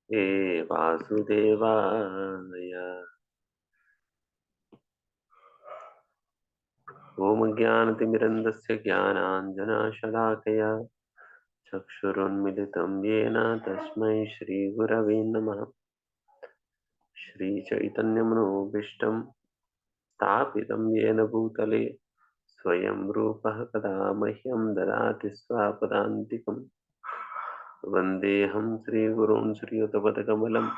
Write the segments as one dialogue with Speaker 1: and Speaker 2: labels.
Speaker 1: हे वासुदेवाय। ॐ ज्ञानतिमिरन्दस्य ज्ञानाञ्जनशलाकया चक्षुरुन्मिलितं येन तस्मै श्रीगुरवे नमः। श्रीचैतन्यमनोभीष्टं स्थापितं येन भूतले स्वयं रूपः कदा मह्यं ददाति स्वापदान्तिकम्। वन्देऽहं श्रीगुरून् श्रीयुतपदकमलं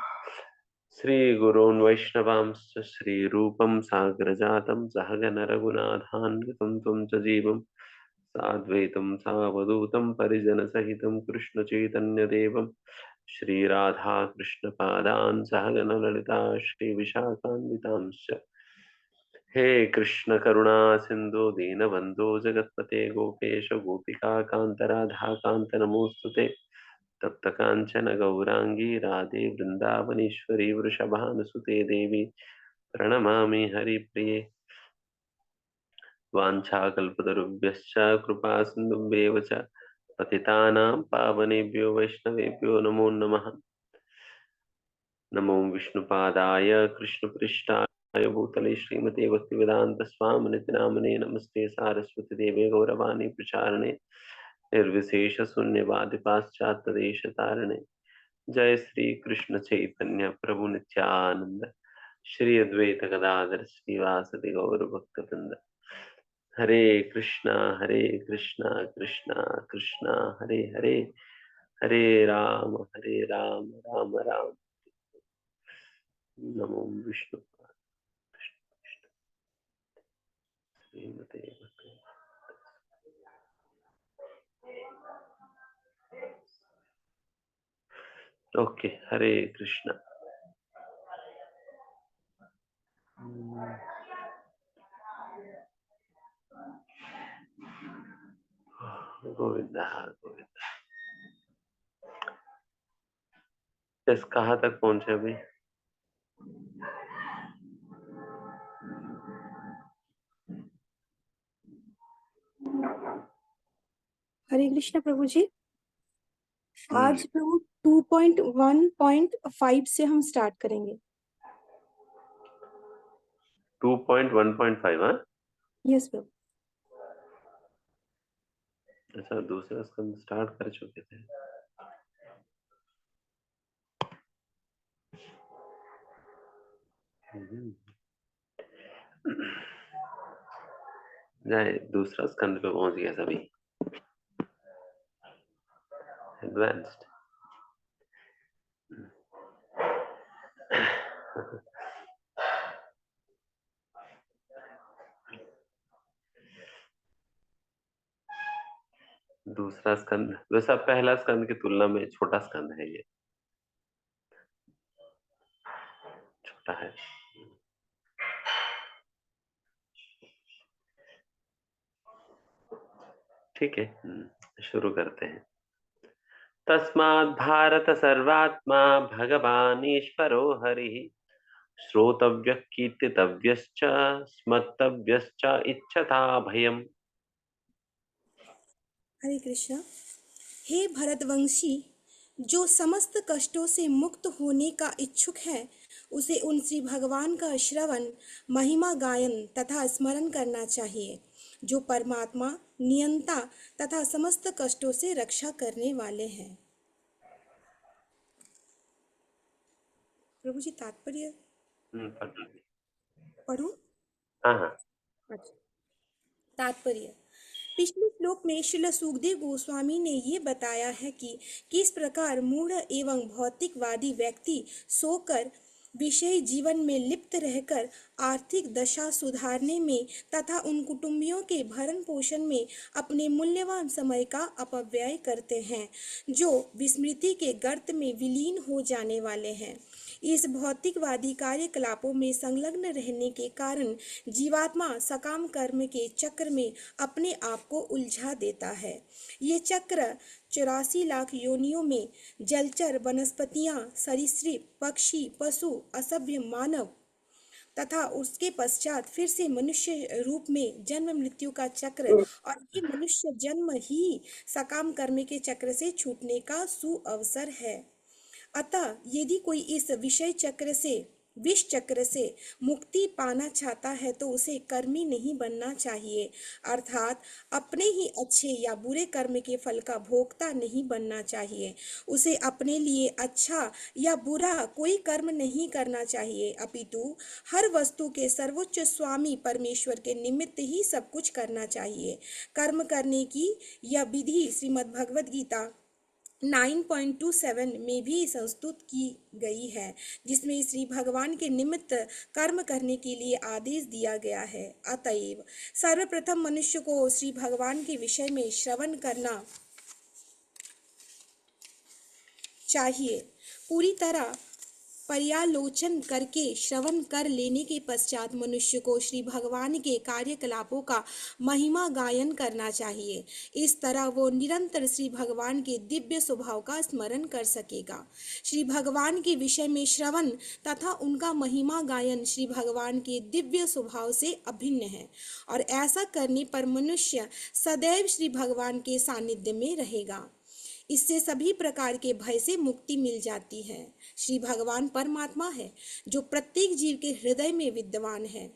Speaker 1: श्रीगुरून् वैष्णवांश्च श्रीरूपं साग्रजातं सहगणरघुनाथान्वितं तं च जीवं साद्वैतं सावधूतं परिजनसहितं कृष्णचैतन्यदेवं श्रीराधाकृष्णपादान् सहगणललिता श्रीविशाखान्वितांश्च। हे कृष्ण करुणा सिंधु दीनबंधु जगतपते गोपेश गोपिका कांत राधा कांत नमोस्तुते। तप्त कांचन गौरांगी राधे वृंदावनेश्वरी वृषभानुसुते देवी प्रणमामि हरिप्रिये। वाञ्छाकल्पतरुभ्यश्च कृपा सिन्धुभ्येव च पतितानां पावनेभ्यो वैष्णवेभ्यो नमो नमः। नमो विष्णुपादाय कृष्णपृष्ठाय भूतले श्रीमते भक्तिवेदांत स्वामिनिति नामने नमस्ते सारस्वती देवे गौरवाणी प्रचारणे निर्विशेष शून्यवादि पाश्चात्य देश तारणे। जय श्री कृष्ण चैतन्य प्रभु नित्यानंद श्री अद्वैत गदाधर श्रीवासदि गौर भक्तवृंद। हरे कृष्णा कृष्णा कृष्णा हरे हरे, हरे राम राम राम। नमो विष्णु श्रीमते भक्ति। ओके, हरे कृष्णा। गोविंदा गोविंदा। बस कहाँ तक पहुंचे अभी?
Speaker 2: हरे कृष्ण प्रभु जी। आज
Speaker 1: जी।
Speaker 2: प्रभु 2.1.5 से हम स्टार्ट करेंगे।
Speaker 1: 2.1.5। हाँ,
Speaker 2: यस प्रभु।
Speaker 1: अच्छा, दूसरा स्कंद स्टार्ट कर चुके थे। जाए, दूसरा स्कंद पे पहुंच गया सभी। एडवांस्ड। दूसरा स्कंद वैसा पहला स्कंद की तुलना में छोटा स्कंद है, ये छोटा है। ठीक है, शुरू करते हैं। तस्मात् भारत सर्वात्मा भगवान ईश्वरो हरिः श्रोतव्यः कीर्तितव्यश्च स्मर्तव्यश्च इच्छता भयम्।
Speaker 2: हरे कृष्ण। हे भरतवंशी, जो समस्त कष्टों से मुक्त होने का इच्छुक है, उसे उन श्री भगवान का श्रवण, महिमा गायन तथा स्मरण करना चाहिए, जो परमात्मा, नियंता तथा समस्त कष्टों से रक्षा करने वाले हैं। प्रभु जी तात्पर्य पढ़ूं?
Speaker 1: हाँ हाँ।
Speaker 2: अच्छा। तात्पर्य। पिछले श्लोक में श्रील सुखदेव गोस्वामी ने ये बताया है कि किस प्रकार मूढ़ एवं भौतिकवादी व्यक्ति सोकर विषयी जीवन में लिप्त रहकर आर्थिक दशा सुधारने में तथा उन कुटुंबियों के भरण पोषण में अपने मूल्यवान समय का अपव्यय करते हैं, जो विस्मृति के गर्त में विलीन हो जाने वाले हैं। इस भौतिकवादी कार्यकलापों में संलग्न रहने के कारण जीवात्मा सकाम कर्म के चक्र में अपने आप को उलझा देता है। ये चक्र 84 लाख योनियों में जलचर, वनस्पतियां, सरीसृप, पक्षी, पशु, असभ्य मानव तथा उसके पश्चात फिर से मनुष्य रूप में जन्म मृत्यु का चक्र, और ये मनुष्य जन्म ही सकाम कर्म के चक्र से छूटने का सुअवसर है। अतः यदि कोई इस विष चक्र से मुक्ति पाना चाहता है तो उसे कर्मी नहीं बनना चाहिए, अर्थात अपने ही अच्छे या बुरे कर्म के फल का भोक्ता नहीं बनना चाहिए। उसे अपने लिए अच्छा या बुरा कोई कर्म नहीं करना चाहिए, अपितु हर वस्तु के सर्वोच्च स्वामी परमेश्वर के निमित्त ही सब कुछ करना चाहिए। कर्म करने की यह विधि श्रीमद् भगवद गीता 9.27 में भी संस्तुत की गई है, जिसमें श्री भगवान के निमित्त कर्म करने के लिए आदेश दिया गया है। अतएव सर्वप्रथम मनुष्य को श्री भगवान के विषय में श्रवण करना चाहिए। पूरी तरह पर्यालोचन करके श्रवण कर लेने के पश्चात मनुष्य को श्री भगवान के कार्यकलापों का महिमा गायन करना चाहिए। इस तरह वो निरंतर श्री भगवान के दिव्य स्वभाव का स्मरण कर सकेगा। श्री भगवान के विषय में श्रवण तथा उनका महिमा गायन श्री भगवान के दिव्य स्वभाव से अभिन्न है, और ऐसा करने पर मनुष्य सदैव श्री भगवान के सानिध्य में रहेगा। इससे सभी प्रकार के भय से मुक्ति मिल जाती है। श्री भगवान परमात्मा है जो प्रत्येक जीव के हृदय में विद्यमान है।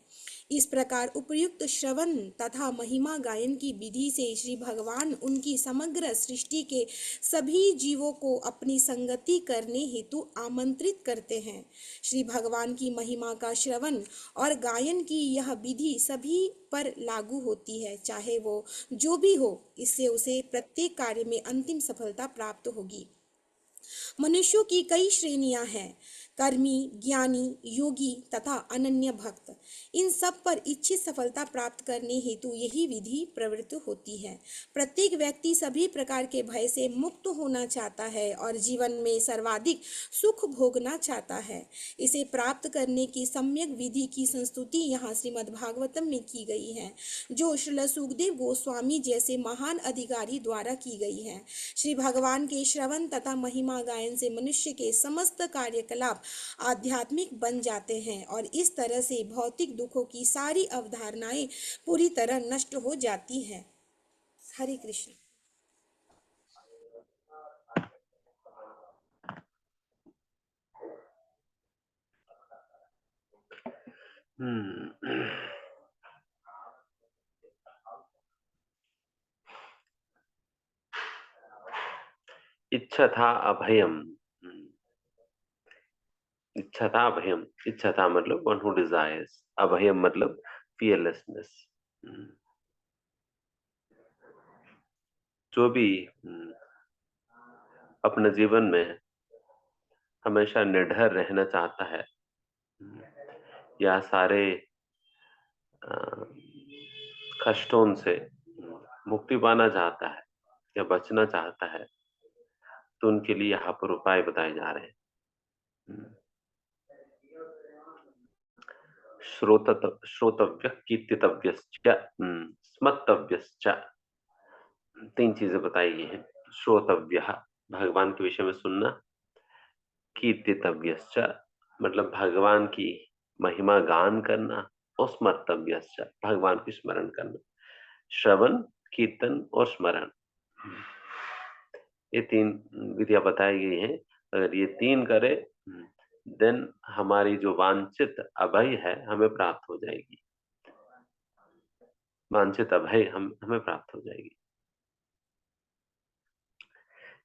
Speaker 2: इस प्रकार उपयुक्त श्रवण तथा महिमा गायन की विधि से श्री भगवान उनकी समग्र सृष्टि के सभी जीवों को अपनी संगति करने हेतु आमंत्रित करते हैं। श्री भगवान की महिमा का श्रवण और गायन की यह विधि सभी पर लागू होती है, चाहे वो जो भी हो। इससे उसे प्रत्येक कार्य में अंतिम सफलता प्राप्त होगी। मनुष्यों की कई श्रेणियां हैं, कर्मी, ज्ञानी, योगी तथा अनन्य भक्त। इन सब पर इच्छित सफलता प्राप्त करने हेतु यही विधि प्रवृत्त होती है। प्रत्येक व्यक्ति सभी प्रकार के भय से मुक्त होना चाहता है और जीवन में सर्वाधिक सुख भोगना चाहता है। इसे प्राप्त करने की सम्यक विधि की संस्तुति यहाँ श्रीमद् भागवतम में की गई है, जो श्रील सुखदेव गोस्वामी जैसे महान अधिकारी द्वारा की गई है। श्री भगवान के श्रवण तथा महिमा गायन से मनुष्य के समस्त कार्यकलाप आध्यात्मिक बन जाते हैं और इस तरह से भौतिक दुखों की सारी अवधारणाएं पूरी तरह नष्ट हो जाती हैं। हरे कृष्ण।
Speaker 1: इच्छा था अभयम। इच्छा था अभयम। इच्छा था मतलब वन हु डिजायर्स, अभयम मतलब फियरलेसनेस। जो भी अपने जीवन में हमेशा निडर रहना चाहता है, या सारे कष्टों से मुक्ति पाना चाहता है या बचना चाहता है, तो उनके लिए यहाँ पर उपाय बताए जा रहे हैं। श्रोतव्य, कीर्तितव्यश्च, स्मर्तव्यश्च, 3 चीजें बताई गई हैं। श्रोतव्य, भगवान के विषय में सुनना। कीर्तितव्यश्च मतलब भगवान की महिमा गान करना। और स्मर्तव्यश्च भगवान की स्मरण करना। श्रवण, कीर्तन और स्मरण, ये 3 विधियां बताई गई हैं। अगर ये 3 करे देन हमारी जो वांछित अभय है हमें प्राप्त हो जाएगी। वांछित अभय हमें प्राप्त हो जाएगी।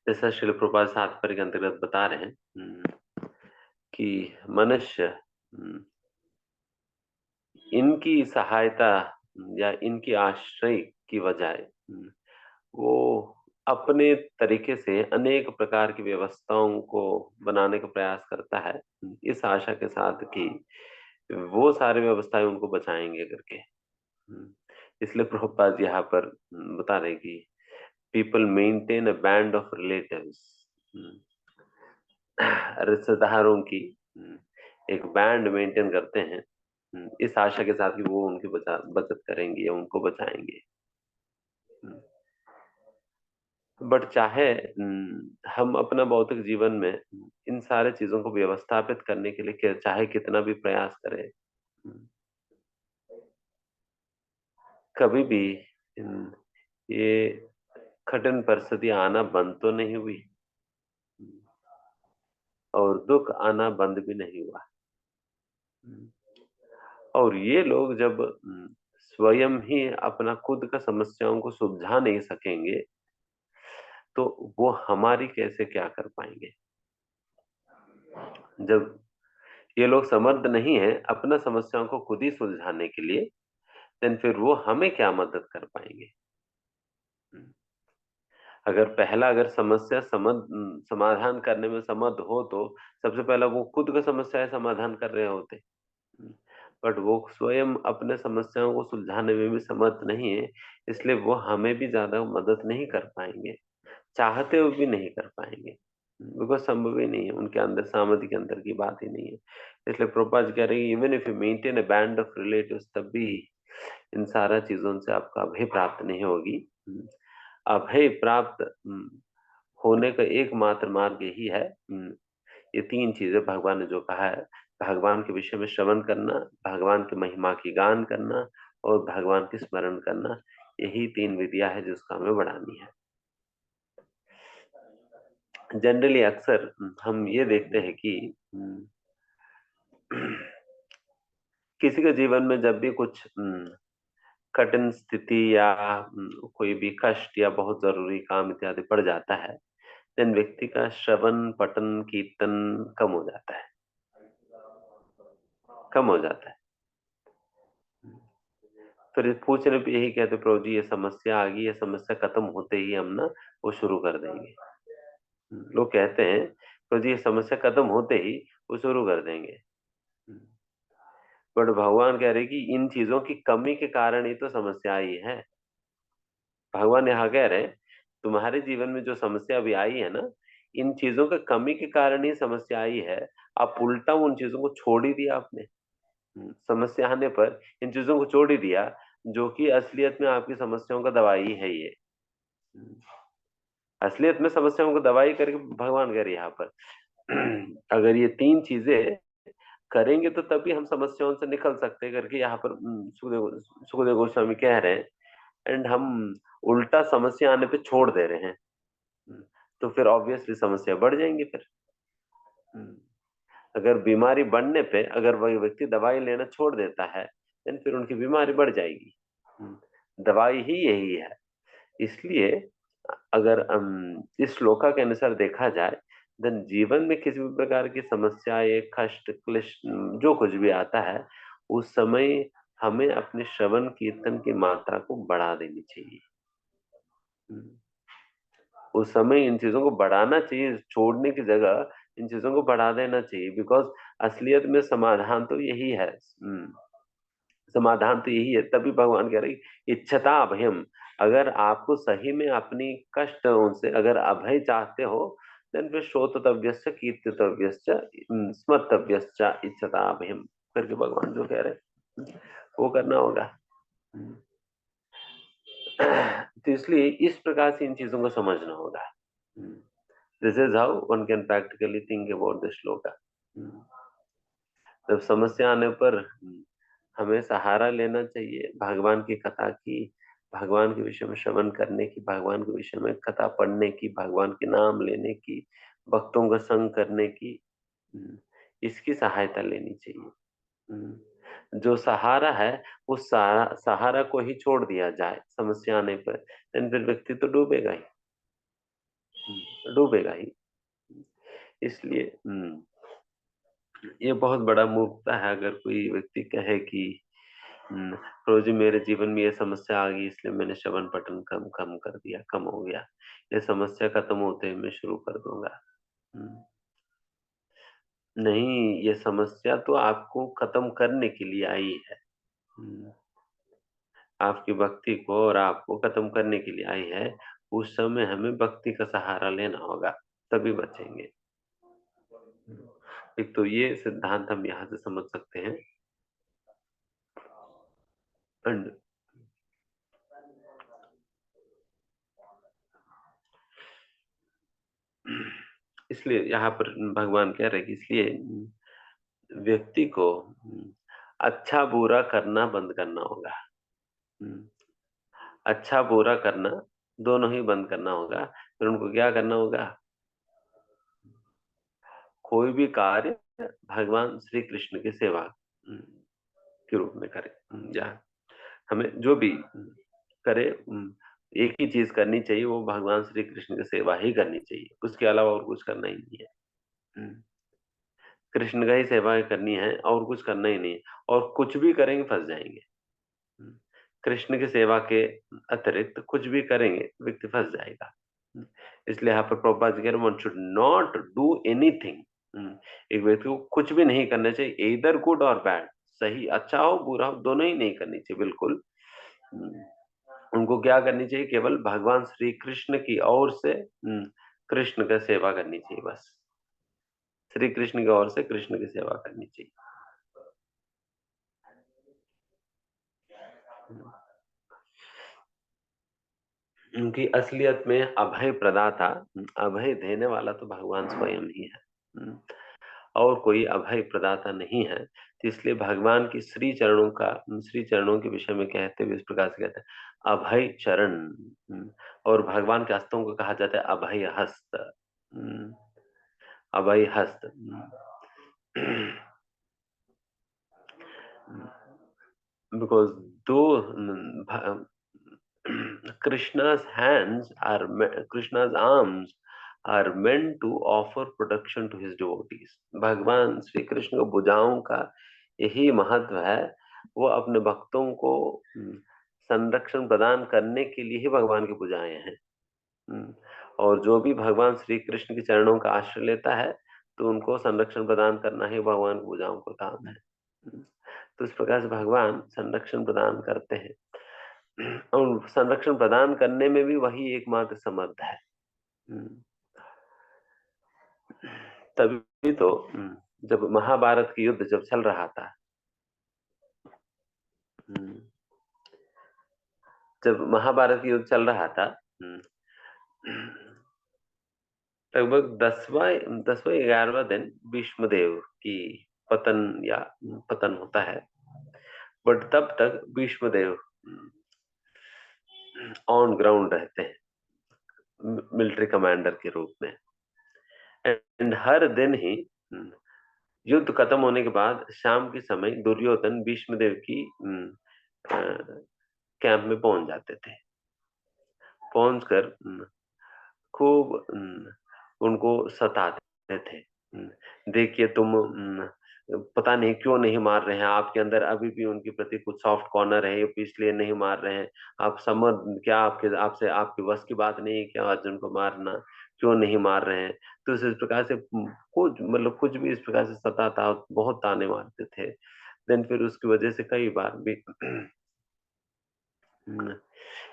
Speaker 1: जैसा श्रील प्रभुपाद तात्पर्य के अंतर्गत बता रहे हैं कि मनुष्य इनकी सहायता या इनकी आश्रय की बजाय वो अपने तरीके से अनेक प्रकार की व्यवस्थाओं को बनाने का प्रयास करता है, इस आशा के साथ कि वो सारी व्यवस्थाएं उनको बचाएंगे करके। इसलिए प्रभुपाद यहाँ पर बता रहे कि people maintain a band of relatives, रिश्तेदारों की एक बैंड मेंटेन करते हैं, इस आशा के साथ कि वो उनकी बचत करेंगे या उनको बचाएंगे। बट चाहे हम अपना भौतिक जीवन में इन सारे चीजों को व्यवस्थापित करने के लिए चाहे कितना भी प्रयास करें, कभी भी ये कठिन परिस्थितियां आना बंद तो नहीं हुई। और दुःख आना बंद भी नहीं हुआ। हुँ। और ये लोग जब स्वयं ही अपना खुद का समस्याओं को सुलझा नहीं सकेंगे, तो वो हमारी कैसे क्या कर पाएँगे? जब ये लोग समर्थ नहीं हैं अपना समस्याओं को खुद ही सुलझाने के लिए, देन फिर वो हमें क्या मदद कर पाएँगे? हुँ। अगर पहला अगर समस्या समाधान करने में समर्थ हो तो सबसे पहला वो खुद का समस्या है समाधान कर रहे होते। हुँ। बट वो स्वयं अपने समस्याओं को सुलझाने में भी समर्थ नहीं है, इसलिए वो हमें भी ज़्यादा मदद नहीं कर पाएँगे। चाहते हुए भी नहीं कर पाएँगे। बिकॉज़ संभव ही नहीं है, उनके अंदर सामर्थ्य के अंदर की बात ही नहीं है। इसलिए प्रभुपाद जी कह रहे हैं even if you maintain a band of relatives तब भी इन सारा चीज़ों से आपको अभय प्राप्त नहीं होगी। अभय प्राप्त होने का एकमात्र मार्ग यही है। ये 3 चीज़ें भगवान ने जो कहा है, भगवान के विषय में श्रवण करना, भगवान की महिमा की गान करना और भगवान की स्मरण करना, यही 3 विधियाँ हैं जिसको हमें बढ़ानी है। जनरली अक्सर हम ये देखते हैं कि किसी के जीवन में जब भी कुछ कठिन स्थिति या कोई भी कष्ट या बहुत ज़रूरी काम इत्यादि पड़ जाता है, देन व्यक्ति का श्रवण, पठन, कीर्तन कम हो जाता है, कम हो जाता है। फिर पूछने पे यही कहते प्रभु जी ये समस्या आ गई, ये समस्या खत्म होते ही हम ना वो शुरू कर देंगे। लोग कहते हैं प्रभु जी ये समस्या खत्म होते ही वो शुरू कर देंगे। बट भगवान कह रहे हैं कि इन चीज़ों की कमी के कारण ही तो समस्या आई है। भगवान यहाँ कह रहे हैं, तुम्हारे जीवन में जो समस्या अभी आई है ना, इन चीज़ों की कमी के कारण ही समस्या आई है। आप उल्टा उन चीज़ों को छोड़ ही दिया आपने। समस्या आने पर इन चीज़ों को छोड़ ही दिया, जो कि असलियत में आपकी समस्याओं का दवाई है ये। हुँ, असलियत में समस्याओं को दवाई करके भगवान कह रहे हैं यहाँ पर, अगर ये 3 चीज़ें करेंगे तो तभी हम समस्याओं से निकल सकते हैं करके यहाँ पर सुखदेव गोस्वामी कह रहे हैं। एंड हम उल्टा समस्या आने पे छोड़ दे रहे हैं। हुँ, तो फिर ऑब्वियसली समस्या बढ़ जाएँगी फिर। हुँ, अगर बीमारी बढ़ने पे अगर वही व्यक्ति दवाई लेना छोड़ देता है, देन फिर उनकी बीमारी बढ़ जाएगी। दवाई ही यही है। इसलिए अगर इस श्लोका के अनुसार देखा जाए, देन जीवन में किसी भी प्रकार की समस्याएँ, कष्ट, क्लिष्ट जो कुछ भी आता है, उस समय हमें अपने श्रवण कीर्तन की मात्रा को बढ़ा देनी चाहिए। हुँ। उस समय इन चीज़ों को बढ़ाना चाहिए, छोड़ने की जगह इन चीज़ों को बढ़ा देना चाहिए बिकॉज़ असलियत में समाधान तो यही है। समाधान तो यही है, तभी भगवान कह रहे हैं इच्छता अभयम। अगर आपको सही में अपनी कष्टों से अगर अभय चाहते हो, देन फिर श्रोतव्यस्य, कीर्तितव्यस्य, स्मर्तव्यश्च इच्छता अभयम करके भगवान जो कह रहे हैं, वो करना होगा। तो इसलिए इस प्रकार से इन चीज़ों को समझना होगा। This is how one can practically think about the shloka. जब समस्या आने पर हमें सहारा लेना चाहिए भगवान की कथा की, भगवान के विषय में श्रवण करने की, भगवान के विषय में कथा पढ़ने की, भगवान के नाम लेने की, भक्तों का संग करने की, इसकी सहायता लेनी चाहिए। जो सहारा है, उस सहारा को ही छोड़ दिया जाए समस्या आने पर, देन फिर व्यक्ति तो डूबेगा ही, डूबेगा ही। इसलिए ये बहुत बड़ा मूर्खता है अगर कोई व्यक्ति कहे कि प्रभु जी मेरे जीवन में ये समस्या आ गई इसलिए मैंने श्रवण पठन कम कम कर दिया, कम हो गया। ये समस्या खत्म होते ही मैं शुरू कर दूँगा। हुँ, नहीं, ये समस्या तो आपको खत्म करने के लिए आई है। हुँ, आपकी भक्ति को और आपको खत्म करने के लिए आई है। उस समय हमें भक्ति का सहारा लेना होगा, तभी बचेंगे। एक तो ये सिद्धांत हम यहाँ से समझ सकते हैं। एंड इसलिए यहाँ पर भगवान कह रहे हैं कि इसलिए व्यक्ति को अच्छा बुरा करना बंद करना होगा। हुँ, अच्छा बुरा करना दोनों ही बंद करना होगा। फिर उनको क्या करना होगा? कोई भी कार्य भगवान श्री कृष्ण की सेवा के रूप में करे। या हमें जो भी करे, एक ही चीज करनी चाहिए, वो भगवान श्री कृष्ण की सेवा ही करनी चाहिए, उसके अलावा और कुछ करना ही नहीं है। कृष्ण का ही सेवा करनी है और कुछ करना ही नहीं है, और कुछ भी करेंगे फंस जाएंगे। कृष्ण की सेवा के अतिरिक्त कुछ भी करेंगे व्यक्ति फंस जाएगा। इसलिए यहाँ पर प्रभुपाद जी कह रहे, one should not do anything. एक व्यक्ति को कुछ भी नहीं करना चाहिए, इधर गुड और बैड, सही अच्छा हो बुरा हो, दोनों ही नहीं करनी चाहिए बिल्कुल। उनको क्या करनी चाहिए, केवल भगवान श्री कृष्ण की ओर से कृष्ण का सेवा करनी चाहिए, बस श्री कृष्ण की ओर से कृष्ण की सेवा करनी चाहिए। उनकी असलियत में अभय प्रदाता, अभय देने वाला तो भगवान स्वयं ही है, और कोई अभय प्रदाता नहीं है। तो इसलिए भगवान की श्री चरणों के विषय में कहते हुए इस प्रकार से कहते हैं अभय चरण। और भगवान के हस्तों को कहा जाता है अभय हस्त। अभय हस्त। because though Krishna's arms are meant to offer protection to his devotees। भगवान श्री कृष्ण को भुजाओं का यही महत्व है, वो अपने भक्तों को संरक्षण प्रदान करने के लिए ही भगवान की भुजाएं हैं। और जो भी भगवान श्री कृष्ण के चरणों का आश्रय लेता है तो उनको संरक्षण प्रदान करना ही भगवान की भुजाओं का काम है। तो इस प्रकार से भगवान संरक्षण प्रदान करते हैं, और संरक्षण प्रदान करने में भी वही एकमात्र समर्थ है। तभी तो जब महाभारत की युद्ध जब चल रहा था, जब महाभारत की युद्ध चल रहा था, लगभग 10वां 11वां दिन भीष्मदेव की पतन होता है। बट तब तक भीष्मदेव ऑन ग्राउंड रहते हैं मिलिट्री कमांडर के रूप में। एंड हर दिन ही युद्ध खत्म होने के बाद शाम के समय दुर्योधन भीष्मदेव की कैंप में पहुंच जाते थे। पहुंचकर खूब उनको सताते थे। देखिए तुम पता नहीं क्यों नहीं मार रहे हैं, आपके अंदर अभी भी उनके प्रति कुछ सॉफ्ट कॉर्नर है, इसलिए नहीं मार रहे हैं। आप समझ क्या आपसे आपके बस की बात नहीं है क्या अर्जुन को मारना, क्यों नहीं मार रहे हैं। तो इस प्रकार से कुछ भी इस प्रकार से सताता, बहुत ताने मारते थे। देन फिर उसकी वजह से कई बार भी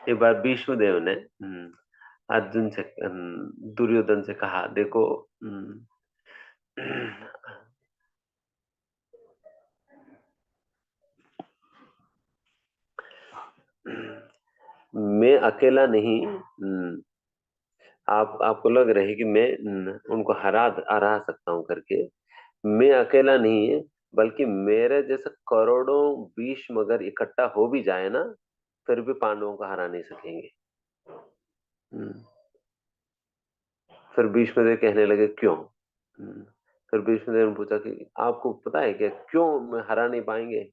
Speaker 1: एक बार भीष्मदेव ने अर्जुन से दुर्योधन से कहा, देखो मैं अकेला नहीं, आपको लग रहा है कि मैं उनको हरा सकता हूं करके, मैं अकेला नहीं है, बल्कि मेरे जैसे करोड़ों भीष्म अगर इकट्ठा हो भी जाए ना, फिर भी पांडवों को हरा नहीं सकेंगे। फिर भीष्मदेव कहने लगे क्यों। फिर भीष्मदेव ने पूछा कि आपको पता है क्या क्यों मैं हरा नहीं पाएंगे।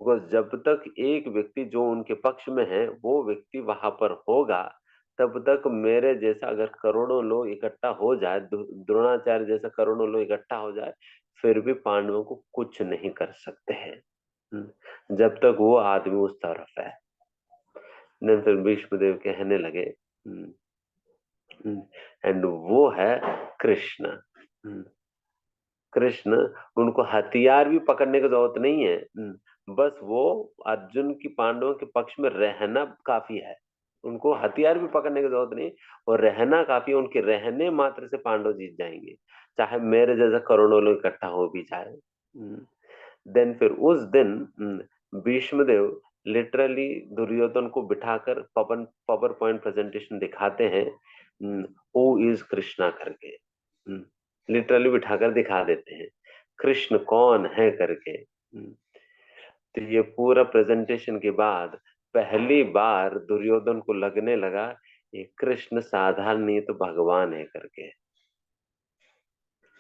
Speaker 1: बिकॉज जब तक एक व्यक्ति जो उनके पक्ष में है वो व्यक्ति वहां पर होगा, तब तक मेरे जैसा अगर करोड़ों लोग इकट्ठा हो जाए, द्रोणाचार्य जैसा करोड़ों लोग इकट्ठा हो जाए, फिर भी पांडवों को कुछ नहीं कर सकते हैं जब तक वो आदमी उस तरफ है। फिर भीष्मदेव कहने लगे एंड वो है कृष्ण। कृष्ण, उनको हथियार भी पकड़ने की जरूरत नहीं है, बस वो अर्जुन की पांडवों के पक्ष में रहना काफी है। उनको हथियार भी पकड़ने की जरूरत नहीं, और रहना काफी, उनके रहने मात्र से पांडव जीत जाएंगे, चाहे मेरे जैसा करोड़ों लोग इकट्ठा हो भी जाए। देन फिर उस दिन भीष्मदेव लिटरली दुर्योधन को बिठाकर पावर पॉइंट प्रेजेंटेशन दिखाते हैं, हु इज कृष्णा करके, लिटरली बिठाकर दिखा देते हैं कृष्ण कौन है करके। तो ये पूरा प्रेजेंटेशन के बाद पहली बार दुर्योधन को लगने लगा ये कृष्ण साधारण नहीं तो भगवान है करके।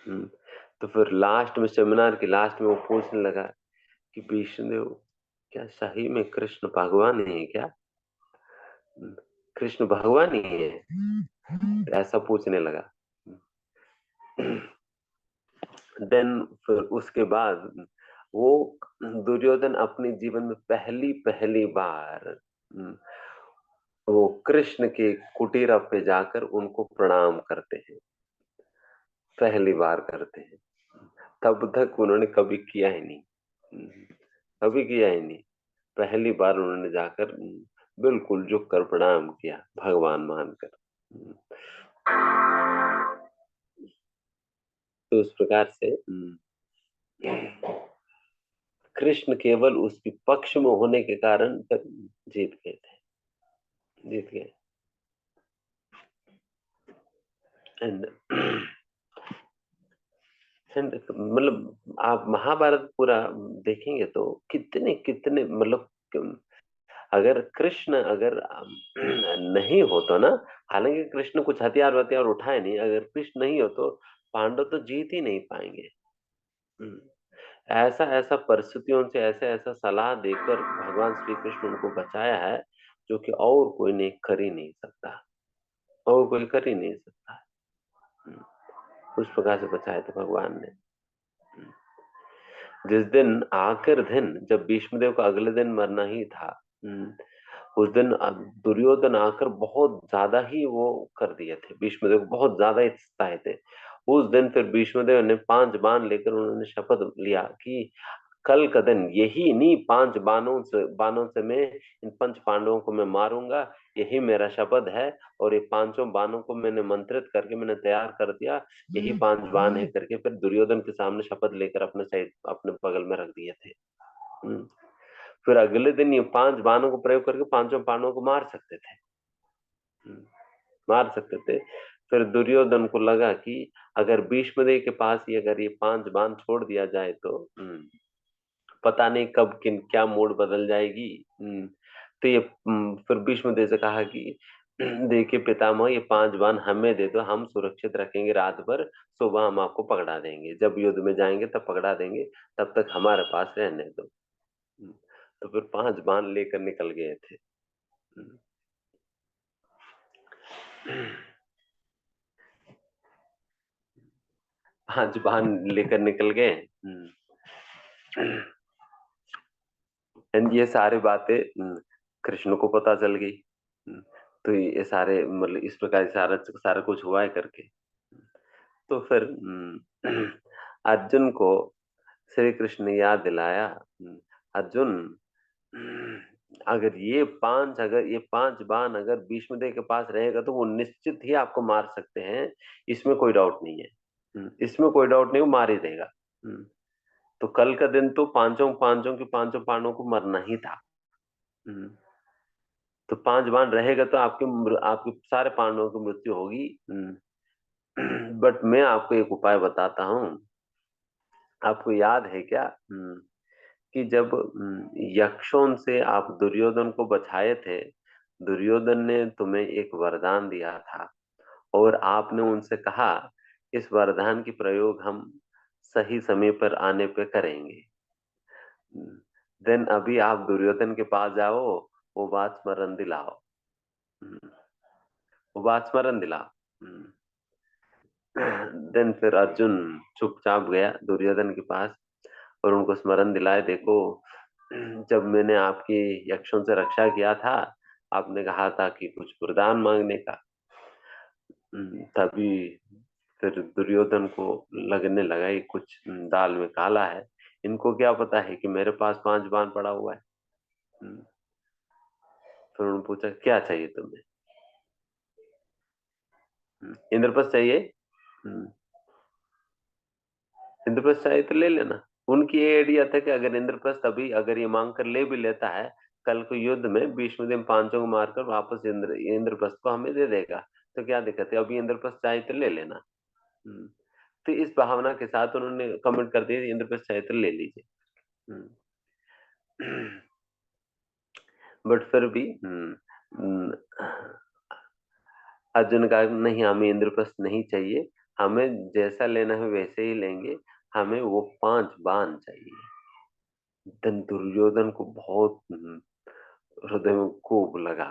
Speaker 1: तो फिर लास्ट में, सेमिनार के लास्ट में वो पूछने लगा कि विष्णुदेव, क्या सही में कृष्ण भगवान है क्या? कृष्ण भगवान ही है? ऐसा पूछने लगा। देन फिर उसके बाद वो दुर्योधन अपने जीवन में पहली पहली बार वो कृष्ण के कुटीर पे जाकर उनको प्रणाम करते हैं, पहली बार करते हैं। तब तक उन्होंने कभी किया ही नहीं, कभी किया ही नहीं। पहली बार उन्होंने जाकर बिल्कुल झुक कर प्रणाम किया, भगवान मानकर। तो उस प्रकार से कृष्ण केवल उसके पक्ष में होने के कारण जीत गए थे, जीत गए। एंड मतलब आप महाभारत पूरा देखेंगे तो कितने कितने मतलब अगर कृष्ण अगर नहीं हो तो ना, हालांकि कृष्ण कुछ हथियार वथियार उठाए नहीं, अगर कृष्ण नहीं हो तो पांडव तो जीत ही नहीं पाएंगे। हम्म, ऐसा ऐसा परिस्थितियों से ऐसा ऐसा सलाह देकर भगवान श्री कृष्ण उनको बचाया है, जो कि और कोई नहीं कर ही नहीं सकता, और कोई कर ही नहीं सकता। हम्म, उस प्रकार से बचाया था भगवान ने। जिस दिन आखिर दिन जब भीष्मदेव का अगले दिन मरना ही था, उस दिन दुर्योधन आकर बहुत ज्यादा ही वो कर दिए थे, भीष्मदेव को बहुत ज्यादा ही सताए थे। उस दिन फिर भीष्मदेव ने 5 बाण लेकर उन्होंने शपथ लिया कि कल का दिन यही इन्हीं 5 बाणों से मैं इन 5 पांडवों को मैं मारूंगा, यही मेरा शपथ है। और ये 5 बाणों को मैंने मंत्रित करके मैंने तैयार कर दिया, यही 5 बाण है करके फिर दुर्योधन के सामने शपथ लेकर अपने साइड अपने बगल में रख दिए थे। हम्म। फिर अगले दिन ये 5 बाणों को प्रयोग करके 5 पांडवों को मार सकते थे, हम्म, मार सकते थे। फिर दुर्योधन को लगा कि अगर भीष्मदेव के पास ही अगर ये 5 बाण छोड़ दिया जाए तो पता नहीं कब किन क्या मूड बदल जाएगी। तो ये फिर भीष्मदेव से कहा कि देखिए पितामह, ये 5 बाण हमें दे दो, हम सुरक्षित रखेंगे रात भर, सुबह हम आपको पकड़ा देंगे, जब युद्ध में जाएंगे तब पकड़ा देंगे, तब तक हमारे पास रहने दो। तो फिर 5 बाण लेकर निकल गए थे। हम्म, 5 बाण लेकर निकल गए। एंड ये सारी बातें कृष्ण को पता चल गई। तो ये सारे मतलब इस प्रकार सारा सारा कुछ हुआ है करके। तो फिर अर्जुन को श्री कृष्ण ने याद दिलाया, अर्जुन, हम्म, अगर ये 5 बाण अगर भीष्मदेव के पास रहेगा तो वो निश्चित ही आपको मार सकते हैं, इसमें कोई डाउट नहीं है। इसमें कोई डाउट नहीं, वो मार ही देगा। हम्म, तो कल का दिन तो पांचों पांचों के 5 पांडवों को मरना ही था। हम्म, तो 5 बाण रहेगा तो आपके सारे पांडवों की मृत्यु होगी। बट मैं आपको एक उपाय बताता हूँ, आपको याद है क्या? कि जब यक्षों से आप दुर्योधन को बचाए थे, दुर्योधन ने तुम्हें एक वरदान दिया था और आपने उनसे कहा इस वरदान की प्रयोग हम सही समय पर आने पे करेंगे। देन अभी आप दुर्योधन के पास जाओ, वो बात स्मरण दिलाओ। हम्म, वो बात स्मरण दिलाओ। देन फिर अर्जुन चुपचाप गया दुर्योधन के पास और उनको स्मरण दिलाए, देखो जब मैंने आपकी यक्षों से रक्षा किया था, आपने कहा था कि कुछ वरदान मांगने का। तभी फिर दुर्योधन को लगने लगा ये कुछ दाल में काला है, इनको क्या पता है कि मेरे पास 5 बाण पड़ा हुआ है। हम्म, फिर उन्होंने पूछा क्या चाहिए तुम्हें? इंद्रप्रस्थ चाहिए? हम्म, इंद्रप्रस्थ चाहिए तो ले लेना। उनकी ये आइडिया था कि अगर इंद्रप्रस्थ अभी अगर ये मांग कर ले भी लेता है, कल को युद्ध में भीष्मदेव 5 को मारकर वापस इंद्रप्रस्थ को हमें दे देगा, तो क्या दिक्कत है, अभी इंद्रप्रस्थ चाहिए तो ले लेना। हम्म, तो इस भावना के साथ उन्होंने कमेंट कर दिया इंद्रप्रस्थ चाहिए तो ले लीजिए। बट फिर भी अर्जुन का नहीं, हमें इंद्रप्रस्थ नहीं चाहिए, हमें जैसा लेना है वैसे ही लेंगे, हमें वो 5 बाण चाहिए। धन दुर्योधन को बहुत हृदय में कोप लगा।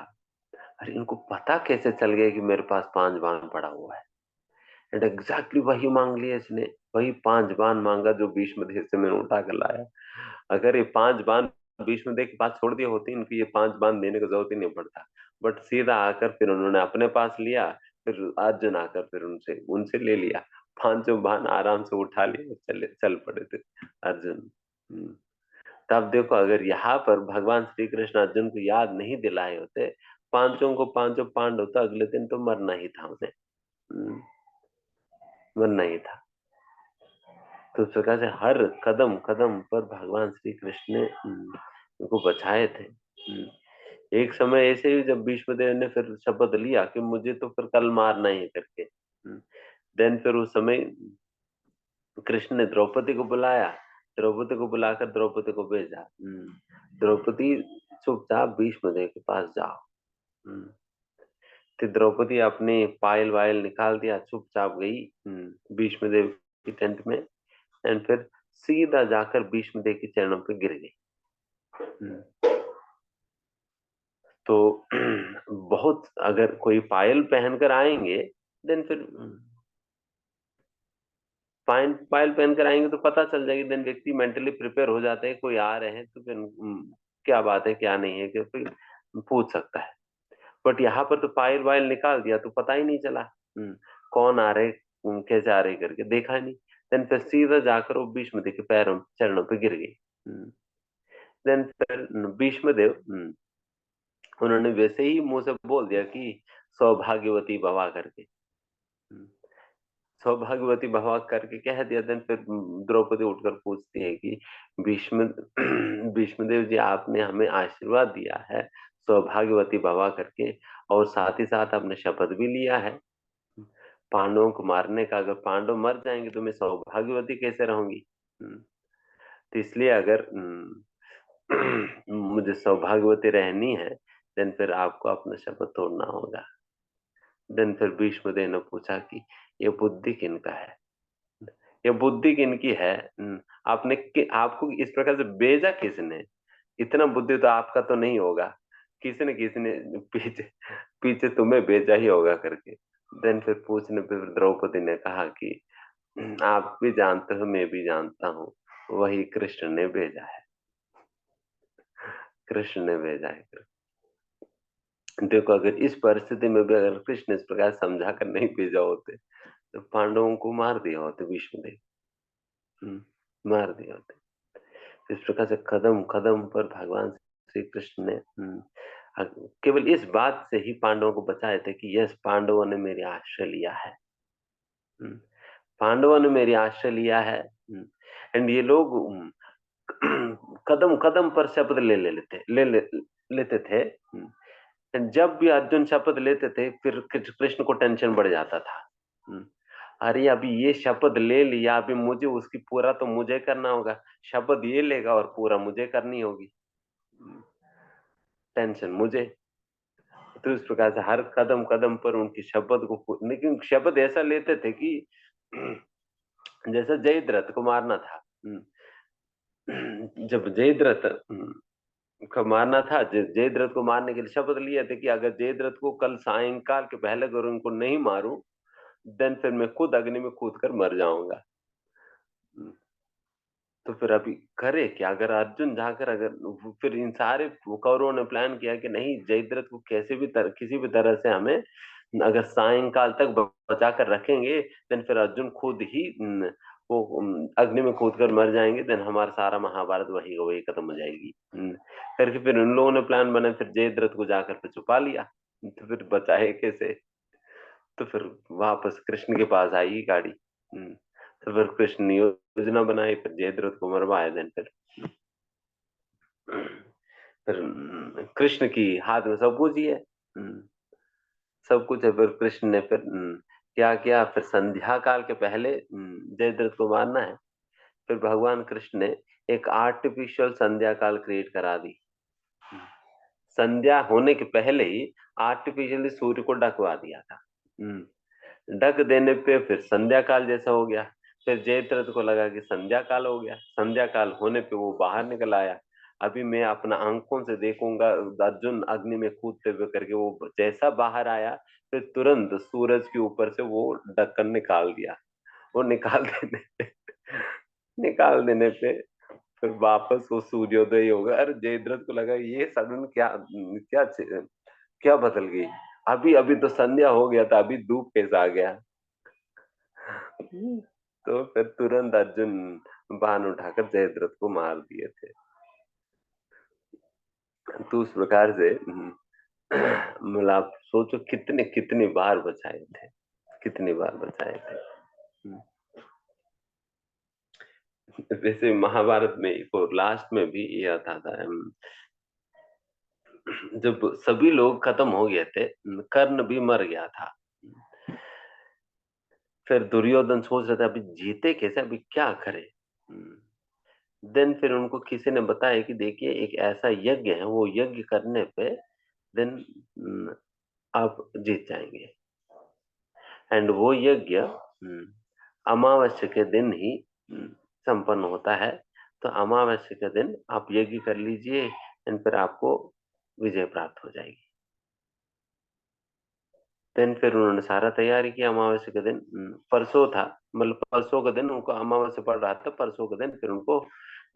Speaker 1: अरे इनको पता कैसे चल गया कि मेरे पास 5 बाण पड़ा हुआ है? एंड एग्जैक्टली वही मांग लिया इसने, वही 5 बाण मांगा जो भीष्म देव से मैंने उठा कर लाया। अगर ये 5 बाण भीष्म देव के पास छोड़ दिए होते, इनको ये 5 बाण देने की जरूरत ही नहीं पड़ता। बट सीधा आकर फिर उन्होंने अपने पास लिया, फिर अर्जुन आकर फिर उनसे उनसे ले लिया। 5 बाण आराम से उठा लिए और चल पड़े थे अर्जुन। तब देखो, अगर यहाँ पर भगवान श्री कृष्ण अर्जुन को याद नहीं दिलाए होते, पांचों को पांचों पांडव, तो अगले दिन तो मरना ही था उन्हें। मरना ही था। तो इस प्रकार से हर कदम कदम पर भगवान श्री कृष्ण ने उनको बचाए थे। एक समय ऐसे ही जब भीष्मदेव ने फिर शपथ लिया कि मुझे तो फिर कल मारना ही करके, देन फिर उस समय कृष्ण ने द्रौपदी को बुलाया, द्रौपदी को बुलाकर द्रौपदी को भेजा। द्रौपदी चुपचाप भीष्मदेव के पास जाओ। फिर द्रौपदी अपने पायल वायल निकाल दिया, चुपचाप गई भीष्मदेव की टेंट में, एंड फिर सीधा जाकर भीष्मदेव के चरणों पे गिर गई। तो बहुत, अगर कोई पायल पहनकर आएंगे, देन फिर पायल पायल पहनकर आएंगे तो पता चल जाएगी, देन व्यक्ति मेंटली प्रिपेयर हो जाता है, कोई आ रहे हैं तो फिर क्या बात है क्या नहीं है, कि फिर पूछ सकता है। बट यहाँ पर तो पायल वायल निकाल दिया तो पता ही नहीं चला कौन आ रहे, कैसे आ रहे करके देखा ही नहीं। देन फिर सीधा जाकर वो भीष्मदेव के पैरों चरणों पे गिर गई। देन फिर भीष्मदेव उन्होंने वैसे ही मुंह से बोल दिया कि सौभाग्यवती भवा करके, सौभाग्यवती भवा करके कह दिया। देन फिर द्रौपदी उठकर पूछती है कि भीष्म भीष्मदेव जी, आपने हमें आशीर्वाद दिया है सौभाग्यवती भवा करके, और साथ ही साथ आपने शपथ भी लिया है पांडवों को मारने का। अगर पांडव मर जाएंगे तो मैं सौभाग्यवती कैसे रहूंगी? तो इसलिए अगर मुझे सौभाग्यवती रहनी है, देन फिर आपको अपना शपथ तोड़ना होगा। देन फिर भीष्मदेव ने पूछा कि ये बुद्धि किनका है, ये बुद्धि किनकी है? आपको इस प्रकार से भेजा किसने? इतना बुद्धि तो आपका तो नहीं होगा, किसी ने पीछे पीछे तुम्हें भेजा ही होगा करके। देन फिर पूछने पे फिर द्रौपदी ने कहा कि आप भी जानते हो, मैं भी जानता हूँ, वही कृष्ण ने भेजा है, कृष्ण ने भेजा है। देखो, अगर इस परिस्थिति में भी अगर कृष्ण इस प्रकार समझा कर नहीं भेजा होते, तो पांडवों को मार दिया होते भीष्मदेव, मार दिया होते। इस प्रकार से कदम कदम पर भगवान श्री कृष्ण ने केवल इस बात से ही पांडवों को बचाए थे कि यस, पांडवों ने मेरी आश्रय लिया है। पांडवों ने मेरी आश्रय लिया है। एंड ये लोग कदम कदम पर शपथ लेते थे। जब भी अर्जुन शपथ लेते थे, फिर कृष्ण को टेंशन बढ़ जाता था। अरे अभी ये शपथ ले लिया, अभी मुझे उसकी पूरा तो मुझे करना होगा, शपथ ये लेगा और पूरा मुझे करनी होगी, टेंशन मुझे। तो इस प्रकार से हर कदम कदम पर उनकी शपथ को, लेकिन शपथ ऐसा लेते थे कि जैसे जयद्रथ को मारना था। जब जयद्रथ को मारना था, जयद्रथ को मारने के लिए शपथ लिए थे कि अगर जयद्रथ को कल सायंकाल के पहले अगर उनको नहीं मारूं, देन फिर मैं खुद अग्नि में कूद कर मर जाऊंगा। तो फिर अभी करे क्या? अगर अर्जुन जाकर, अगर फिर इन सारे कौरवों ने प्लान किया कि नहीं, जयद्रथ को किसी भी तरह से हमें अगर सायंकाल तक बचा कर रखेंगे, देन फिर अर्जुन खुद ही वो अग्नि में कूद कर मर जाएंगे, देन हमारा सारा महाभारत वही का वही खत्म हो जाएगी। करके फिर उन लोगों ने प्लान बनाया, फिर जयद्रथ को जाकर फिर छुपा लिया। तो फिर बचाए कैसे? तो फिर वापस कृष्ण के पास आई गाड़ी। तो फिर कृष्ण ने योजना बनाई, फिर जयद्रथ को मरवाया। देन फिर कृष्ण की हाथ में सब कुछ ही है, सब कुछ है। फिर कृष्ण ने फिर क्या किया, फिर संध्या काल के पहले जयद्रथ को मारना है। फिर भगवान कृष्ण ने एक आर्टिफिशियल संध्या काल क्रिएट करा दी। संध्या होने के पहले ही आर्टिफिशियली सूर्य को ढकवा दिया था। ढक देने पे फिर संध्या काल जैसा हो गया। फिर जयद्रथ को लगा कि संध्या काल हो गया। संध्या काल होने पे वो बाहर निकल आया। अभी मैं अपना आंखों से देखूंगा अर्जुन अग्नि में कूदते हुए करके, वो जैसा बाहर आया फिर तुरंत सूरज के ऊपर से वो ढक्कन निकाल दिया। वो निकाल देने पे फिर वापस वो सूर्योदय हो गया। अरे जयद्रथ को लगा ये सडन क्या क्या क्या बदल गई, अभी अभी तो संध्या हो गया था, अभी धूप कैसा आ गया। तो फिर तुरंत अर्जुन बाण उठाकर जयद्रथ को मार दिए थे। तो उस प्रकार से मतलब आप सोचो कितने कितनी बार बचाए थे, कितनी बार बचाए थे। वैसे महाभारत में एक और लास्ट में भी ये आता था, जब सभी लोग खत्म हो गए थे, कर्ण भी मर गया था। फिर दुर्योधन सोच रहा था अभी जीते कैसे, अभी क्या करे। देन फिर उनको किसी ने बताया कि देखिए एक ऐसा यज्ञ है, वो यज्ञ करने पे देन आप जीत जाएंगे। एंड वो यज्ञ अमावस्या के दिन ही संपन्न होता है। तो अमावस्या के दिन आप यज्ञ कर लीजिए एंड फिर आपको विजय प्राप्त हो जाएगी। देन फिर उन्होंने सारा तैयारी किया। अमावस्या के दिन परसों था, मतलब परसों के दिन उनको अमावस्या पड़ रहा था, परसों के दिन फिर उनको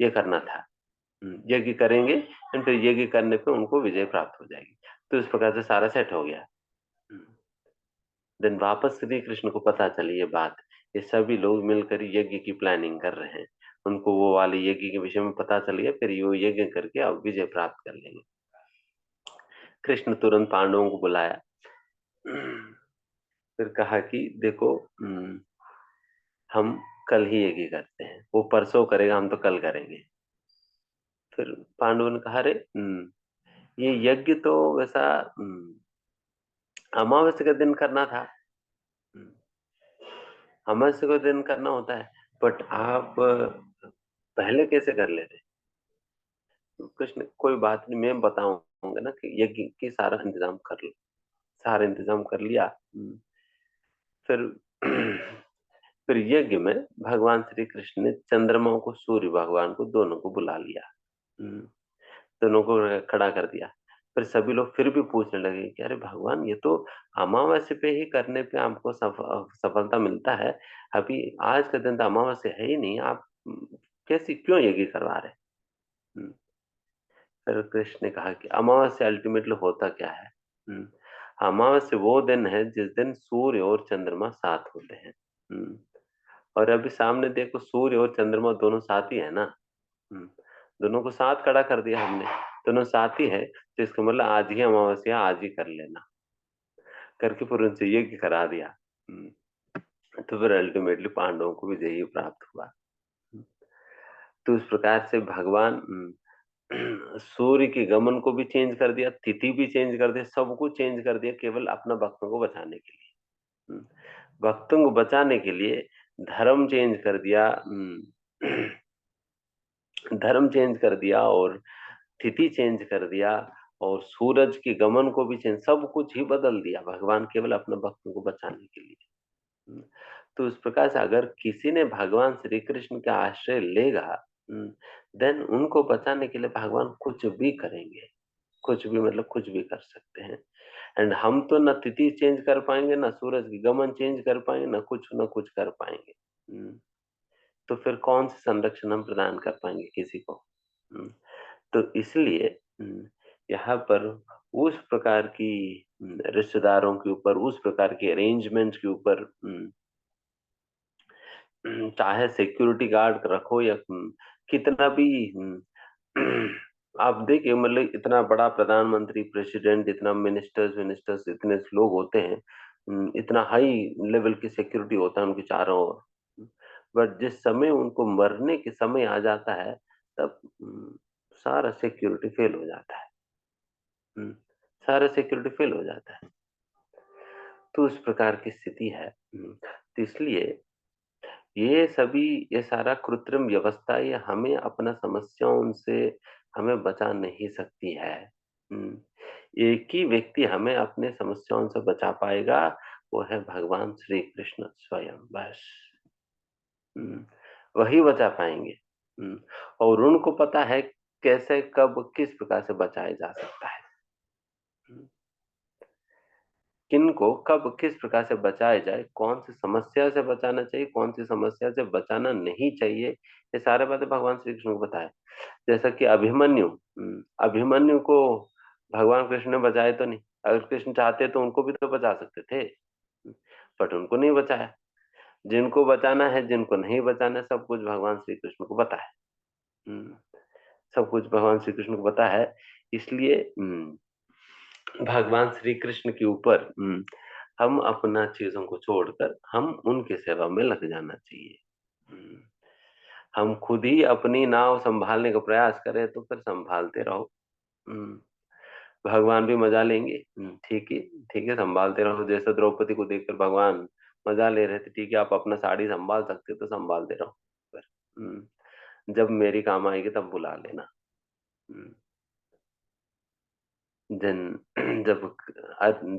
Speaker 1: ये करना था, यज्ञ करेंगे एंड फिर यज्ञ करने पे उनको विजय प्राप्त हो जाएगी। तो इस प्रकार से सारा सेट हो गया। देन वापस श्री कृष्ण को पता चली ये बात, ये सभी लोग मिलकर यज्ञ की प्लानिंग कर रहे हैं। उनको वो वाले यज्ञ के विषय में पता चल गया, फिर ये यज्ञ करके अब विजय प्राप्त कर लेंगे। कृष्ण तुरंत पांडवों को बुलाया, फिर कहा कि देखो हम कल ही यज्ञ करते हैं, वो परसों करेगा, हम तो कल करेंगे। फिर पांडवों ने कहा अरे ये यज्ञ तो वैसा अमावस्या के दिन करना था, अमावस्या के दिन करना होता है, बट आप पहले कैसे कर लेते। तो कृष्ण कोई बात नहीं, मैं बताऊंगा ना कि यज्ञ की सारा इंतजाम कर लो। सारा इंतजाम कर लिया। फिर फिर यज्ञ में भगवान श्री कृष्ण ने चंद्रमा को, सूर्य भगवान को, दोनों को बुला लिया। दोनों को खड़ा कर दिया। फिर सभी लोग फिर भी पूछने लगे कि अरे भगवान, ये तो अमावस्या पे ही करने पे हमको सफलता मिलता है, अभी आज का दिन तो अमावस्या है ही नहीं, आप कैसी क्यों यज्ञ करवा रहे हैं। हम्म, फिर कृष्ण ने कहा कि अमावस्या अल्टीमेटली होता क्या है। अमावस्या वो दिन है जिस दिन सूर्य और चंद्रमा साथ होते हैं। हम्म, और अभी सामने देखो सूर्य और चंद्रमा दोनों साथ ही है ना। हम्म, दोनों को साथ खड़ा कर दिया हमने, दोनों साथ ही है, तो इसका मतलब आज ही अमावस्या, आज ही कर लेना करके फिर उनसे यज्ञ करा दिया। तो फिर अल्टीमेटली पांडवों को विजय ही प्राप्त हुआ। तो इस प्रकार से भगवान सूर्य के गमन को भी चेंज कर दिया, तिथि भी चेंज कर दिया, सब कुछ चेंज कर दिया, केवल अपना भक्तों को बचाने के लिए। भक्तों को बचाने के लिए धर्म चेंज कर दिया, धर्म चेंज कर दिया और तिथि चेंज कर दिया और सूरज के गमन को भी चेंज, सब कुछ ही बदल दिया भगवान, केवल अपने भक्तों को बचाने के लिए। तो इस प्रकार से अगर किसी ने भगवान श्री कृष्ण का आश्रय लेगा, देन उनको बचाने के लिए भगवान कुछ भी करेंगे, कुछ भी मतलब कुछ भी कर सकते हैं। एंड हम तो न तिथि चेंज कर पाएंगे, ना सूरज की गमन चेंज कर पाएंगे, ना कुछ कर पाएंगे। तो फिर कौन सी संरक्षण हम प्रदान कर पाएंगे किसी को। हम्म, तो इसलिए यहाँ पर उस प्रकार की रिश्तेदारों के ऊपर, उस प्रकार के अरेंजमेंट के ऊपर, चाहे सिक्योरिटी गार्ड रखो या कितना भी, आप देखिए मतलब इतना बड़ा प्रधानमंत्री, प्रेसिडेंट, इतना मिनिस्टर्स मिनिस्टर्स इतने लोग होते हैं, इतना हाई लेवल की सिक्योरिटी होता है उनके चारों ओर, बट जिस समय उनको मरने के समय आ जाता है तब सारा सिक्योरिटी फेल हो जाता है। सारा सिक्योरिटी फेल हो जाता है। तो उस प्रकार की स्थिति है। तो इसलिए ये सारा कृत्रिम व्यवस्था, ये हमें अपना समस्याओं से हमें बचा नहीं सकती है। एक ही व्यक्ति हमें अपने समस्याओं से बचा पाएगा, वो है भगवान श्री कृष्ण स्वयं, बस। हुँ, वही बचा पाएँगे। हुँ, और उनको पता है कैसे, कब, किस प्रकार से बचाया जा सकता है। हुँ, किनको कब किस प्रकार से बचाया जाए, कौन-सी समस्या से बचाना चाहिए, कौन-सी समस्या से बचाना नहीं चाहिए, ये सारी बातें भगवान श्री कृष्ण को पता है। जैसा कि अभिमन्यु, अभिमन्यु को भगवान कृष्ण ने बचाया तो नहीं। अगर कृष्ण चाहते तो उनको भी तो बचा सकते थे, बट उनको नहीं बचाया। जिनको बचाना है, जिनको नहीं बचाना है, सब कुछ भगवान श्री कृष्ण को पता है। हुँ, सब कुछ भगवान श्री कृष्ण को पता है, इसलिए भगवान श्री कृष्ण के ऊपर हम अपना चीज़ों को छोड़कर हम उनकी सेवा में लग जाना चाहिए। हुँ, हम खुद ही अपनी नाव सँभालने का प्रयास करें तो फिर सँभालते रहो। हुँ, भगवान भी मज़ा लेंगे। ठीक है, सँभालते रहो। जैसे द्रौपदी को देखकर भगवान मज़ा ले रहे थे, ठीक है, आप अपना साड़ी सँभाल सकते हो तो सँभालते रहो। पर जब मेरी काम आएगी तब बुला लेना। हुँ, जन जब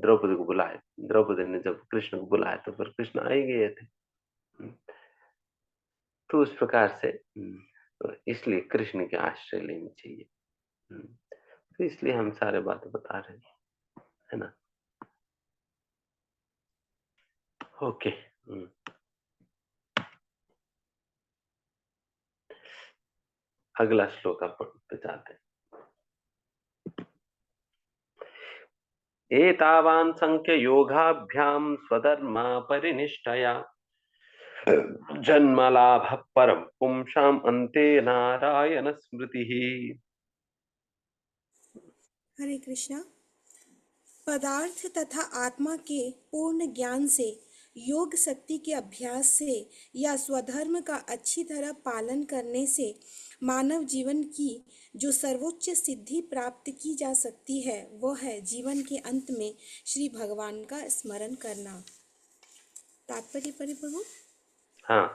Speaker 1: द्रौपदी को बुलाए, द्रौपदी ने जब कृष्ण को बुलाया तो फिर कृष्ण आ ही गए थे। हुँ, तो उस प्रकार से तो इसलिए कृष्ण के आश्रय लेनी चाहिए। हुँ, तो इसलिए हम सारे बातें बता रहे हैं, है ना? ओके। हुँ, अगला श्लोक आप पे जाते हैं। एतावान् संख्ययोगाभ्यां स्वधर्मा परिनिष्ठया जन्मलाभः परं पुंसाम् अन्ते नारायण स्मृतिः।
Speaker 2: हरे कृष्णा। पदार्थ तथा आत्मा के पूर्ण ज्ञान से, योग शक्ति के अभ्यास से या स्वधर्म का अच्छी तरह पालन करने से मानव जीवन की जो सर्वोच्च सिद्धि प्राप्त की जा सकती है वह है जीवन के अंत में श्री भगवान का स्मरण करना। तात्पर्य परिप्रभु।
Speaker 1: हाँ,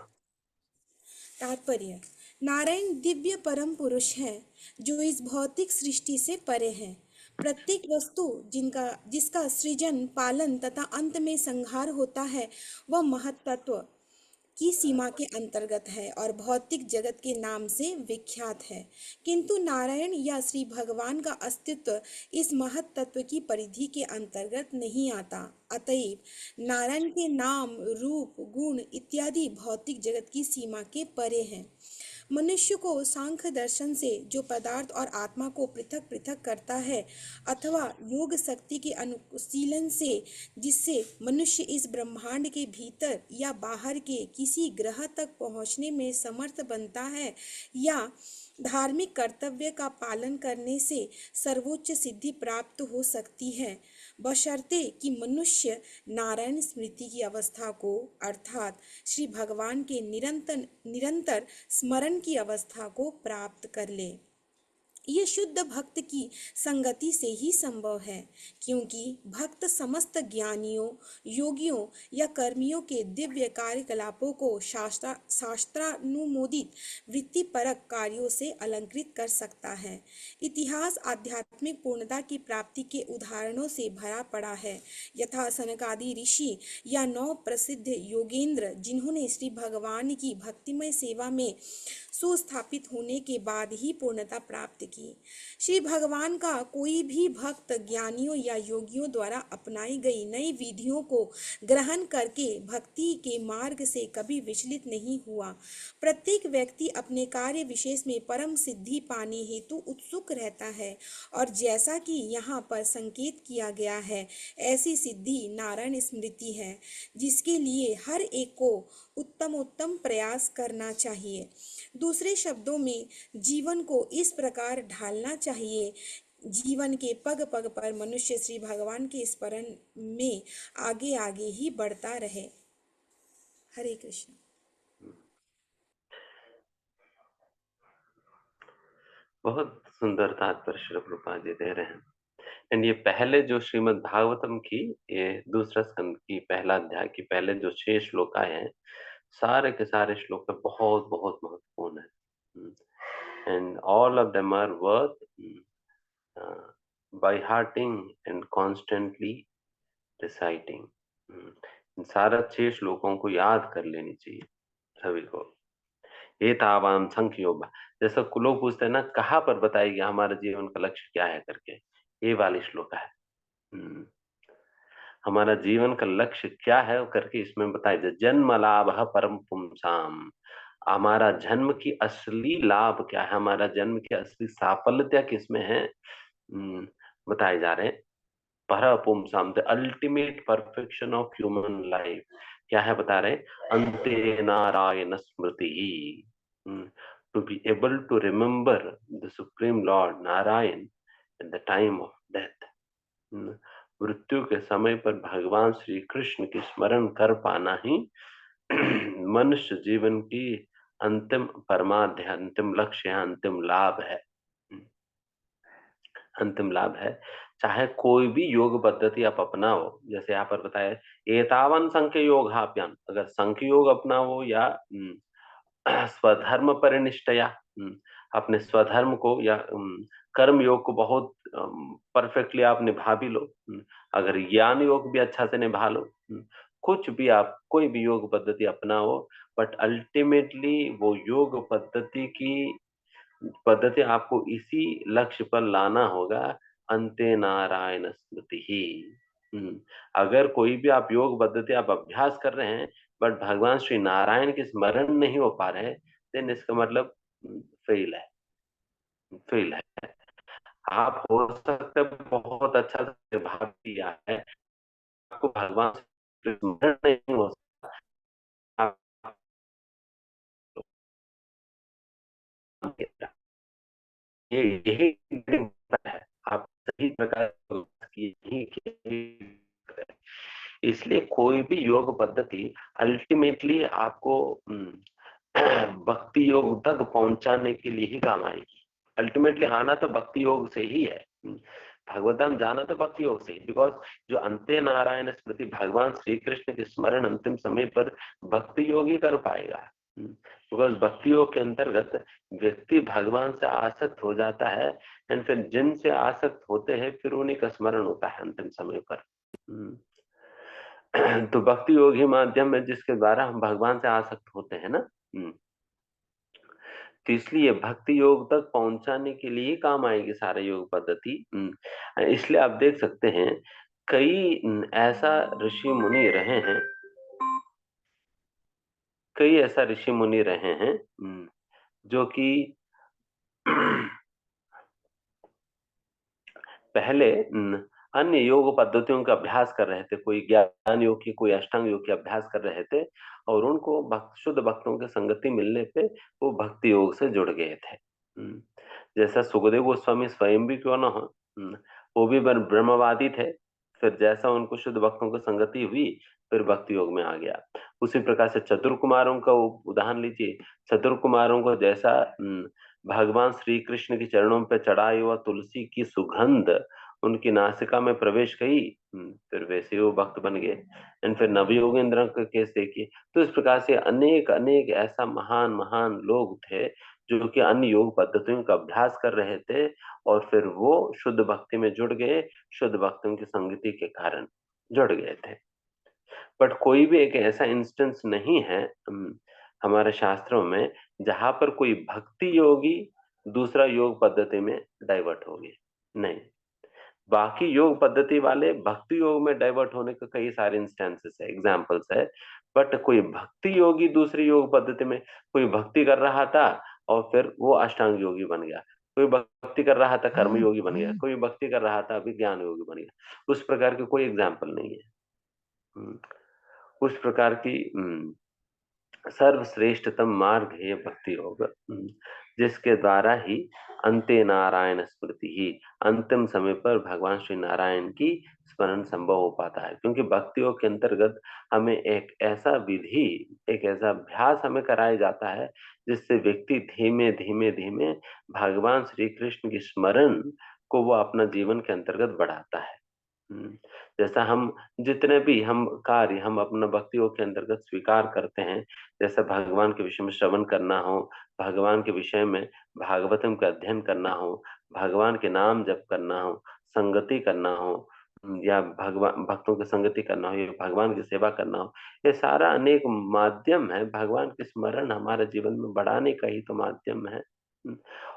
Speaker 2: तात्पर्य। नारायण दिव्य परम पुरुष है जो इस भौतिक सृष्टि से परे है। प्रत्येक वस्तु जिनका जिसका सृजन पालन तथा अंत में संहार होता है वह महत्त्व की सीमा के अंतर्गत है और भौतिक जगत के नाम से विख्यात है। किंतु नारायण या श्री भगवान का अस्तित्व इस महत तत्व की परिधि के अंतर्गत नहीं आता। अतएव नारायण के नाम, रूप, गुण इत्यादि भौतिक जगत की सीमा के परे हैं। मनुष्य को सांख्य दर्शन से जो पदार्थ और आत्मा को पृथक पृथक करता है अथवा योग शक्ति के अनुशीलन से जिससे मनुष्य इस ब्रह्मांड के भीतर या बाहर के किसी ग्रह तक पहुंचने में समर्थ बनता है या धार्मिक कर्तव्य का पालन करने से सर्वोच्च सिद्धि प्राप्त हो सकती है, बशर्ते कि मनुष्य नारायण स्मृति की अवस्था को अर्थात श्री भगवान के निरंतर निरंतर स्मरण की अवस्था को प्राप्त कर ले। ये शुद्ध भक्त की संगति से ही संभव है, क्योंकि भक्त समस्त ज्ञानियों, योगियों या कर्मियों के दिव्य कार्यकलापों को शास्त्रानुमोदित वृत्तिपरक कार्यों से अलंकृत कर सकता है। इतिहास आध्यात्मिक पूर्णता की प्राप्ति के उदाहरणों से भरा पड़ा है, यथा सनकादि ऋषि या नौ प्रसिद्ध योगेंद्र जिन्होंने श्री भगवान की भक्तिमय सेवा में सुस्थापित होने के बाद ही पूर्णता प्राप्त की। श्री भगवान का कोई भी भक्त ज्ञानियों या योगियों द्वारा अपनाई गई नई विधियों को ग्रहण करके भक्ति के मार्ग से कभी विचलित नहीं हुआ। प्रत्येक व्यक्ति अपने कार्य विशेष में परम सिद्धि पाने हेतु उत्सुक रहता है और जैसा कि यहाँ पर संकेत किया गया है, ऐसी सिद्धि नारायण स्मृति है जिसके लिए हर एक को उत्तम उत्तम प्रयास करना चाहिए। दूसरे शब्दों में जीवन को इस प्रकार ढालना चाहिए, जीवन के पग पग पर मनुष्य श्री भगवान के स्मरण में आगे आगे ही बढ़ता रहे। हरे कृष्ण।
Speaker 1: बहुत सुंदर तात्पर्य श्रील प्रभुपाद जी दे रहे हैं। एंड ये पहले जो श्रीमद् भागवतम की ये दूसरा स्कंद की पहला अध्याय की पहले जो 6 श्लोक आए हैं, सारे के सारे श्लोक बहुत बहुत महत्वपूर्ण है। And all of them are worth by hearting and constantly reciting. सारा 6 श्लोकों को याद कर लेनी चाहिए सभी को। एतावान संख्योम, जैसा लोग पूछते हैं ना कहाँ पर बताइए हमारे जीवन का लक्ष्य क्या है करके, ये वाली श्लोक है। हम्म, हमारा जीवन का लक्ष्य क्या है करके इसमें बताया जाए। जन्म लाभ परम पुंसाम, हमारा जन्म की असली लाभ क्या है, हमारा जन्म की असली साफल्यता किसमें है, बताए जा रहे हैं। पर पुंसाम, the ultimate perfection of human life क्या है बता रहे हैं। अंते नारायण स्मृति, to be able to remember the supreme lord Narayana at the time of death. मृत्यु के समय पर भगवान श्री कृष्ण की स्मरण कर पाना ही मनुष्य जीवन की अंतिम परमाध्य, अंतिम लक्ष्य है, अंतिम लाभ है। अंतिम लाभ है। चाहे कोई भी योग पद्धति आप अपनाओ, जैसे यहाँ पर बताया एतावन संख्य योगाभ्याम, अगर संख्य योग अपनाओ या स्वधर्म परिनिष्ठया, अपने स्वधर्म को या कर्म योग को बहुत परफेक्टली आप निभा भी लो, अगर ज्ञान योग भी अच्छा से निभा लो, कुछ भी आप कोई भी योग पद्धति अपनाओ, बट अल्टीमेटली वो योग पद्धति आपको इसी लक्ष्य पर लाना होगा। अंते नारायण स्मृति ही। अगर कोई भी आप योग पद्धति आप अभ्यास कर रहे हैं बट भगवान श्री नारायण के स्मरण नहीं हो पा रहे, देन इसका मतलब फेल है, फेल है। आप हो सकता है बहुत अच्छा से निभा दिया है, आपको भगवान से स्मरण नहीं हो सकता, ये यही है। आप सही प्रकार की नहीं किए। इसलिए कोई भी योग पद्धति अल्टीमेटली आपको भक्ति योग तक पहुंचाने के लिए ही काम आएगी। अल्टीमेटली आना तो भक्ति योग से ही है। भगवतधाम जाना तो भक्ति योग से, बिकॉज जो अंत्य नारायण स्मृति भगवान श्री कृष्ण के स्मरण अंतिम समय पर भक्ति योग ही कर पाएगा। बिकॉज भक्ति योग के अंतर्गत व्यक्ति भगवान से आसक्त हो जाता है, एंड फिर जिनसे आसक्त होते हैं फिर उन्हीं का स्मरण होता है अंतिम समय पर। तो भक्ति योग ही माध्यम है जिसके द्वारा हम भगवान से आसक्त होते हैं ना। तो इसलिए भक्ति योग तक पहुंचाने के लिए ही काम आएगी सारे योग पद्धति। इसलिए आप देख सकते हैं कई ऐसा ऋषि मुनि रहे हैं, कई ऐसा ऋषि मुनि रहे हैं जो कि पहले अन्य योग पद्धतियों का अभ्यास कर रहे थे, कोई ज्ञान योग की, कोई अष्टांग योग की अभ्यास कर रहे थे, और उनको शुद्ध भक्तों की संगति मिलने पे वो भक्ति योग से जुड़ गए थे। जैसा सुखदेव गोस्वामी स्वयं भी क्यों ना हो, वो भी ब्रह्मवादी थे, फिर जैसा उनको शुद्ध भक्तों की संगति हुई फिर भक्ति योग में आ गया। उसी प्रकार से चतुर कुमारों का उदाहरण लीजिए। चतुर कुमारों को जैसा भगवान श्री कृष्ण के चरणों पर चढ़ाई हुआ तुलसी की सुगंध उनकी नासिका में प्रवेश की, फिर वैसे ही वो भक्त बन गए। एंड फिर नवयोगेंद्र का केस देखिए। तो इस प्रकार से अनेक अनेक ऐसा महान महान लोग थे जो कि अन्य योग पद्धतियों का अभ्यास कर रहे थे और फिर वो शुद्ध भक्ति में जुड़ गए, शुद्ध भक्तों की संगति के कारण जुड़ गए थे। बट कोई भी एक ऐसा इंस्टेंस नहीं है हमारे शास्त्रों में जहां पर कोई भक्ति योगी दूसरा योग पद्धति में डाइवर्ट हो गए, नहीं। बाकी योग पद्धति वाले भक्ति योग में डाइवर्ट होने के कई सारे इंस्टेंसेस है, एग्जांपल्स है। बट कोई भक्ति योगी दूसरी योग पद्धति में, कोई भक्ति कर रहा था और फिर वो अष्टांग योगी बन गया, कोई भक्ति कर रहा था कर्म योगी बन गया, कोई भक्ति कर रहा था विज्ञान योगी बन गया। उस प्रकार की कोई एग्जाम्पल नहीं है। उस प्रकार की सर्वश्रेष्ठतम मार्ग है भक्ति योग, जिसके द्वारा ही अंते नारायण स्मृति ही, अंतिम समय पर भगवान श्री नारायण की स्मरण संभव हो पाता है। क्योंकि भक्ति योग के अंतर्गत हमें एक ऐसा विधि, एक ऐसा अभ्यास हमें कराया जाता है जिससे व्यक्ति धीमे धीमे धीमे भगवान श्री कृष्ण की स्मरण को वो अपना जीवन के अंतर्गत बढ़ाता है। जैसा हम जितने भी हम कार्य हम अपना भक्ति योग के अंतर्गत स्वीकार करते हैं, जैसे भगवान के विषय में श्रवण करना हो, भगवान के विषय में भागवतम का अध्ययन करना हो, भगवान के नाम जप करना हो, संगति करना हो, या भगवान भक्तों की संगति करना हो या भगवान की सेवा करना हो, ये सारा अनेक माध्यम है। भगवान के स्मरण हमारे जीवन में बढ़ाने का ही तो माध्यम है।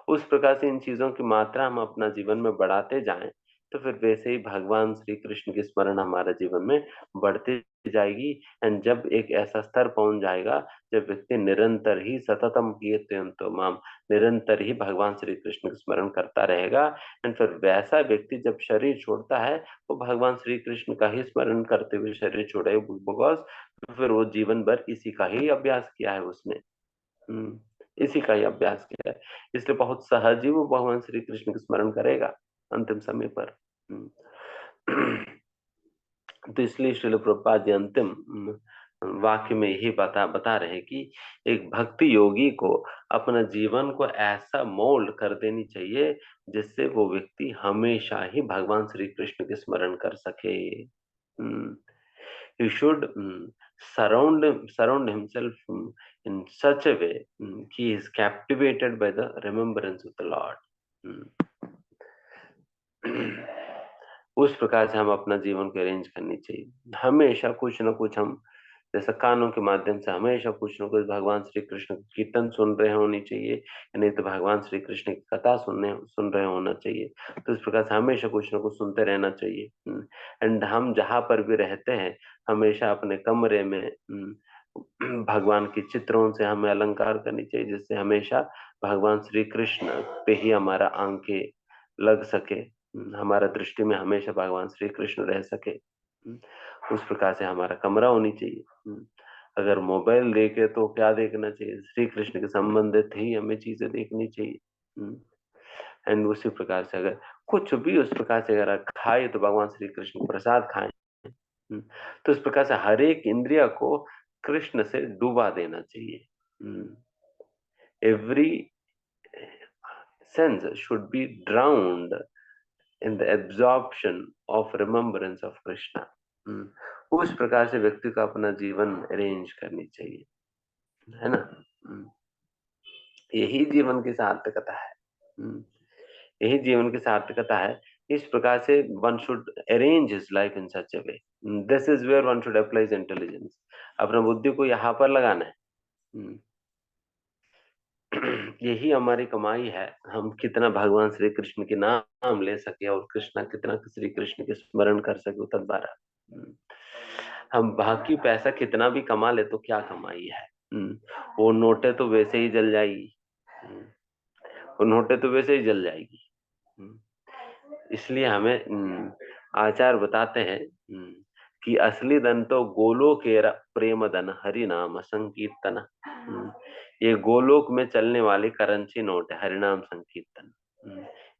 Speaker 1: उस प्रकार से इन चीज़ों की मात्रा हम अपना जीवन में बढ़ाते जाएँ, तो फिर वैसे ही भगवान श्री कृष्ण की स्मरण हमारे जीवन में बढ़ती जाएगी। एंड जब एक ऐसा स्तर पहुँच जाएगा, जब व्यक्ति निरंतर ही सततम कीर्तयन्तो माम, निरंतर ही भगवान श्री कृष्ण का स्मरण करता रहेगा। एंड फिर वैसा व्यक्ति जब शरीर छोड़ता है, वो भगवान श्री कृष्ण का ही स्मरण करते हुए शरीर छोड़े, बिकॉज़ फिर वो जीवन भर इसी का ही अभ्यास किया है उसने। इसी का ही अभ्यास किया है। इसलिए बहुत सहज ही वो भगवान श्री कृष्ण का स्मरण करेगा अंतिम समय पर। हुँ। तो इसलिए श्रील प्रभुपाद जी अंतिम वाक्य में यही बता बता रहे हैं कि एक भक्ति योगी को अपना जीवन को ऐसा मोल्ड कर देनी चाहिए, जिससे वो व्यक्ति हमेशा ही भगवान श्री कृष्ण के स्मरण कर सके। He should surround himself in such a way he is captivated by the remembrance of the Lord. उस प्रकार से हम अपना जीवन को अरेंज करनी चाहिए। हमेशा कुछ न कुछ हम जैसे कानों के माध्यम से हमेशा कुछ न कुछ भगवान श्री कृष्ण का कीर्तन सुन रहे होनी चाहिए, या नहीं तो भगवान श्री कृष्ण की कथा सुन रहे होना चाहिए। तो इस प्रकार से हमेशा कुछ न कुछ सुनते रहना चाहिए। एंड हम जहाँ पर भी रहते हैं, हमेशा अपने कमरे में भगवान के चित्रों से हमें अलंकार करनी चाहिए, जिससे हमेशा भगवान श्री कृष्ण पे ही हमारा आंखें लग सके। हमारा दृष्टि में हमेशा भगवान श्री कृष्ण रह सके। उस प्रकार से हमारा कमरा होनी चाहिए। अगर मोबाइल देखे तो क्या देखना चाहिए, श्री कृष्ण के संबंधित ही हमें चीजें देखनी चाहिए। एंड उसी प्रकार से अगर कुछ भी उस प्रकार से अगर खाए तो भगवान श्री कृष्ण प्रसाद खाएं। तो इस प्रकार से हर एक इंद्रिय को कृष्ण से डुबा देना चाहिए। Every sense should be drowned in the absorption of remembrance of Krishna. उस प्रकार से व्यक्ति को अपना जीवन अरेंज करनी चाहिए, है ना। यही जीवन की सार्थकता है। यही जीवन की सार्थकता है। इस प्रकार से one should arrange his life in such a way. This is where one should apply intelligence. अपना बुद्धि को यहाँ पर लगाना है। यही हमारी कमाई है। हम कितना भगवान श्री कृष्ण के नाम ले सके और कृष्णा कितना श्री कृष्ण के स्मरण कर सके उतना बारा। हम बाकी पैसा कितना भी कमा ले तो क्या कमाई है। वो नोटें तो वैसे ही जल जाएगी। वो नोटें तो वैसे ही जल जाएगी। इसलिए हमें आचार्य बताते हैं कि असली धन तो गोलोक प्रेम धन हरि नाम संकीर्तन। ये गोलोक में चलने वाली करेंसी नोट है, हरिनाम संकीर्तन।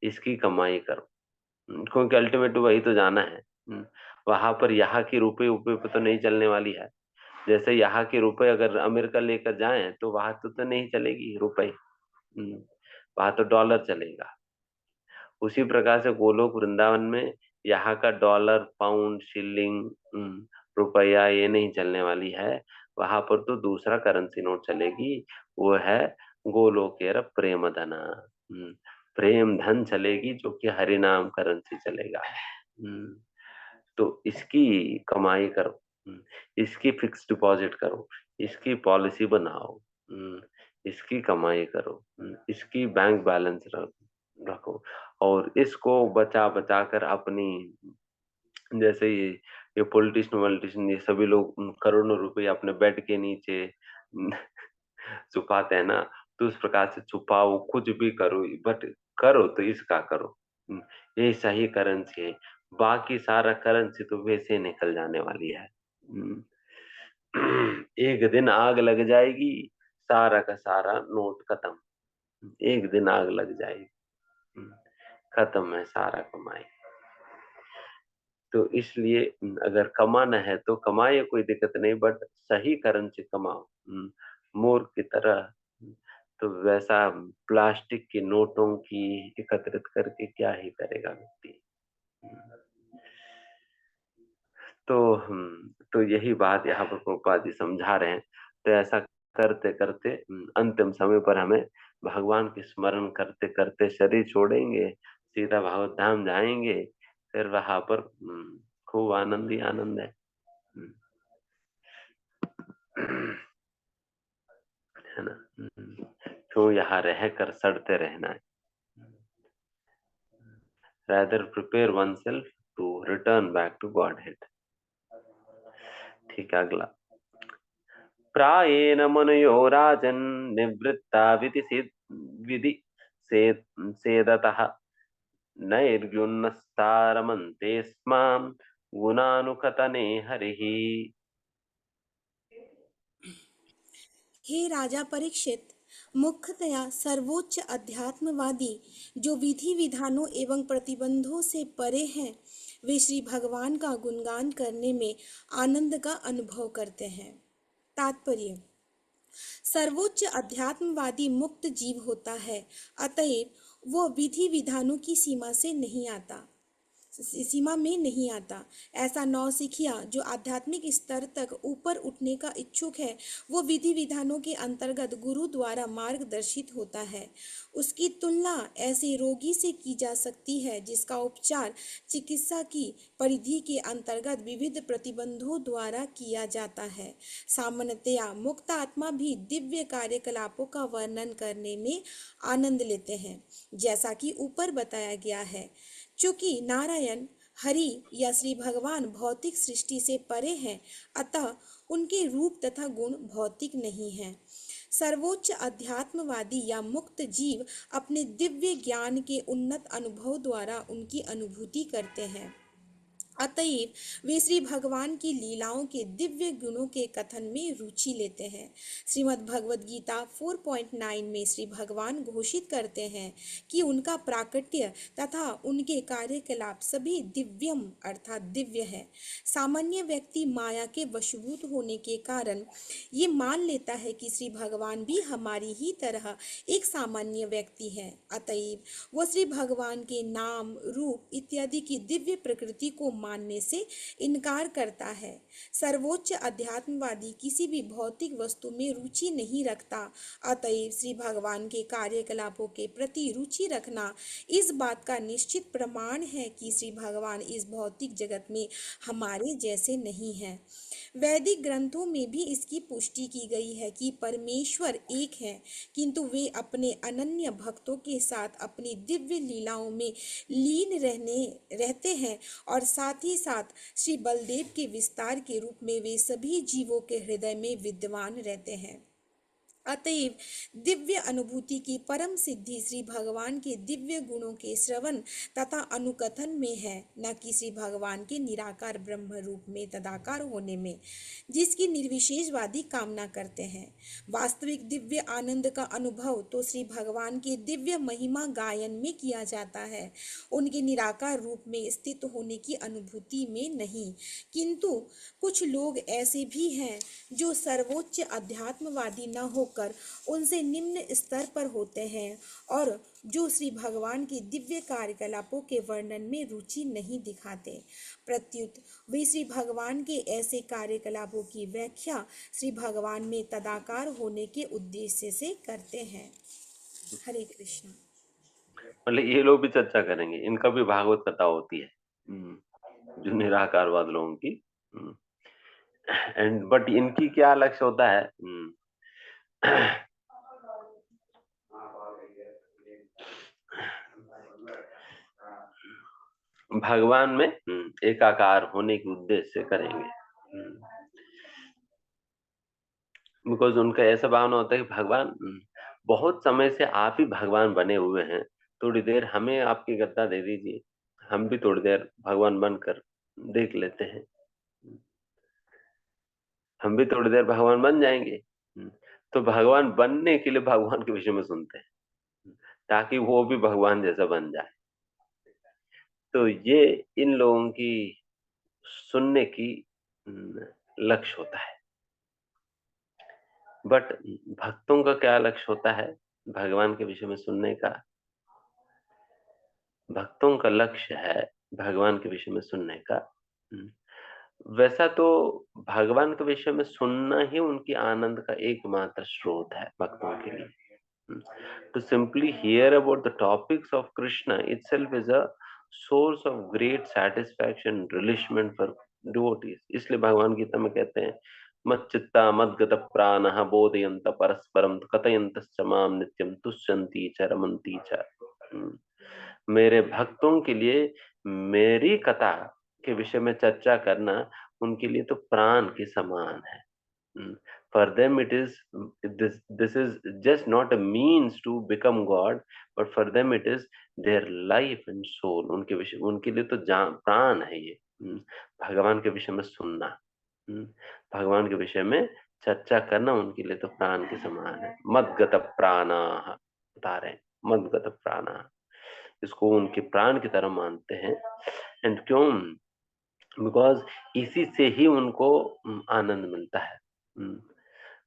Speaker 1: इसकी कमाई करो। क्योंकि अल्टीमेट वही तो जाना है। वहां पर यहाँ की रुपए उपे पे तो नहीं चलने वाली है। जैसे यहाँ के रुपए अगर अमेरिका लेकर जाएं तो वहां तो नहीं चलेगी रुपए। वहां तो डॉलर चलेगा। उसी प्रकार से गोलोक वृंदावन में यहाँ का डॉलर पाउंड शिलिंग रुपया ये नहीं चलने वाली है। वहां पर तो दूसरा करेंसी नोट चलेगी, वो है गोलोकेर प्रेम धना। प्रेम धन चलेगी, जो कि हरिनाम करेंसी चलेगा। तो इसकी कमाई करो। इसकी फिक्स डिपॉजिट करो। इसकी पॉलिसी बनाओ। इसकी कमाई करो। इसकी बैंक बैलेंस रखो। और इसको बचा बचा कर अपनी, जैसे ये पॉलिटिशियन वॉलिटिशियन ये सभी लोग करोड़ों रुपए अपने बेड के नीचे छुपाते हैं ना। तो उस प्रकार से छुपाओ, कुछ भी करो, बट करो तो इसका करो। ये सही करेंसी है। बाकी सारा करेंसी तो वैसे ही निकल जाने वाली है। एक दिन आग लग जाएगी, सारा का सारा नोट खत्म। एक दिन आग लग जाएगी, खत्म है सारा कमाई। तो इसलिए अगर कमाना है तो कमाए, कोई दिक्कत नहीं, बट सही करेंसी कमाओ। मोर की तरह। तो वैसा प्लास्टिक के नोटों की एकत्रित करके क्या ही करेगा व्यक्ति। तो यही बात यहाँ पर प्रभुपाद जी समझा रहे हैं। तो ऐसा करते करते अंतिम समय पर हमें भगवान के स्मरण करते करते शरीर छोड़ेंगे, सीधा भागवत धाम जाएंगे। फिर वहां पर खूब आनंद ही आनंद है। हम्म, है ना। क्यों यहाँ रहकर सड़ते रहना है। rather prepare oneself to return back to Godhead। ठीक है, अगला। प्रायेण मुनयो राजन् निवृत्ता विधि सेदतः नैर्गुणस्तारमन्ते स्मां गुणानुकतने हरिः।
Speaker 2: हे राजा परीक्षित, मुख्यतया सर्वोच्च अध्यात्मवादी जो विधि विधानों एवं प्रतिबंधों से परे हैं, वे श्री भगवान का गुणगान करने में आनंद का अनुभव करते हैं। तात्पर्य: सर्वोच्च अध्यात्मवादी मुक्त जीव होता है, अतएव वह विधि विधानों की सीमा में नहीं आता। ऐसा नौसिखिया जो आध्यात्मिक स्तर तक ऊपर उठने का इच्छुक है, वो विधि विधानों के अंतर्गत गुरु द्वारा मार्गदर्शित होता है। उसकी तुलना ऐसे रोगी से की जा सकती है जिसका उपचार चिकित्सा की परिधि के अंतर्गत विविध प्रतिबंधों द्वारा किया जाता है। सामान्यतया मुक्त आत्मा भी दिव्य कार्यकलापों का वर्णन करने में आनंद लेते हैं, जैसा कि ऊपर बताया गया है। चूंकि नारायण, हरि या श्री भगवान भौतिक सृष्टि से परे हैं, अतः उनके रूप तथा गुण भौतिक नहीं हैं। सर्वोच्च अध्यात्मवादी या मुक्त जीव अपने दिव्य ज्ञान के उन्नत अनुभव द्वारा उनकी अनुभूति करते हैं। अतएव वे श्री भगवान की लीलाओं के दिव्य गुणों के कथन में रुचि लेते हैं। श्रीमद् भगवद गीता 4.9 में श्री भगवान घोषित करते हैं कि उनका प्राकट्य तथा उनके कार्यकलाप सभी दिव्यम अर्थात दिव्य है। सामान्य व्यक्ति माया के वशीभूत होने के कारण ये मान लेता है कि श्री भगवान भी हमारी ही तरह एक सामान्य व्यक्ति है। अतएव वह श्री भगवान के नाम, रूप इत्यादि की दिव्य प्रकृति को मानने से इनकार करता है। सर्वोच्च अध्यात्मवादी किसी भी भौतिक वस्तु में रुचि नहीं रखता। अतएव श्री भगवान के कार्यकलापों के प्रति रुचि रखना इस बात का निश्चित प्रमाण है कि श्री भगवान इस भौतिक जगत में हमारे जैसे नहीं हैं। वैदिक ग्रंथों में भी इसकी पुष्टि की गई है कि परमेश्वर एक है, किंतु वे अपने अनन्य भक्तों के साथ अपनी दिव्य लीलाओं में लीन रहते हैं और साथ ही साथ श्री बलदेव के विस्तार के रूप में वे सभी जीवों के हृदय में विद्यमान रहते हैं। अतएव दिव्य अनुभूति की परम सिद्धि श्री भगवान के दिव्य गुणों के श्रवण तथा अनुकथन में है, न कि श्री भगवान के निराकार ब्रह्म रूप में तदाकार होने में, जिसकी निर्विशेषवादी कामना करते हैं। वास्तविक दिव्य आनंद का अनुभव तो श्री भगवान के दिव्य महिमा गायन में किया जाता है, उनके निराकार रूप में स्थित होने की अनुभूति में नहीं। किंतु कुछ लोग ऐसे भी हैं जो सर्वोच्च अध्यात्मवादी न होकर उनसे निम्न स्तर पर होते हैं और जो श्री भगवान के दिव्य कार्यकलापों के वर्णन में रुचि नहीं दिखाते। प्रत्युत वे श्री भगवान के ऐसे कार्यकलापों की व्याख्या श्री भगवान में तदाकार होने के उद्देश्य से करते हैं। हरे कृष्ण।
Speaker 1: मतलब ये लोग भी चर्चा करेंगे, इनका भी भागवत कथा होती है, जो निराकारवाद लोगों की। एंड बट इनकी क्या लक्ष्य होता है? भगवान में एकाकार होने के उद्देश्य से करेंगे। बिकॉज उनका ऐसा भावना होता है कि भगवान बहुत समय से आप ही भगवान बने हुए हैं, थोड़ी देर हमें आपकी गद्दा दे दीजिए, हम भी थोड़ी देर भगवान बनकर देख लेते हैं, हम भी थोड़ी देर भगवान बन जाएंगे। तो भगवान बनने के लिए भगवान के विषय में सुनते हैं ताकि वो भी भगवान जैसा बन जाए। तो ये इन लोगों की सुनने की लक्ष्य होता है। बट भक्तों का क्या लक्ष्य होता है भगवान के विषय में सुनने का? भक्तों का लक्ष्य है भगवान के विषय में सुनने का। वैसा तो भगवान के विषय में सुनना ही उनकी आनंद का एकमात्र स्रोत है भक्तों के लिए। To simply hear about the topics of Krishna itself is a source of great satisfaction relishment for devotees. इसलिए भगवान गीता में कहते हैं, मत चित्ता मद्गत प्राणः बोधयंत परस्परम कथयंत माम नित्यम तुष्यन्ति च रमन्ति च। मेरे भक्तों के लिए मेरी कथा के विषय में चर्चा करना उनके लिए तो प्राण के समान है। For them it is this is just not a means to become God, but for them it is their life and soul। उनके विषय, उनके लिए तो जान प्राण है ये। भगवान के विषय में सुनना, भगवान के विषय में चर्चा करना उनके लिए तो प्राण के समान है। मद्गत प्राणा बता रहे हैं, मद्गत प्राणा, इसको उनके प्राण की तरह मानते हैं। एंड क्यों? बिकॉज इसी से ही उनको आनंद मिलता है।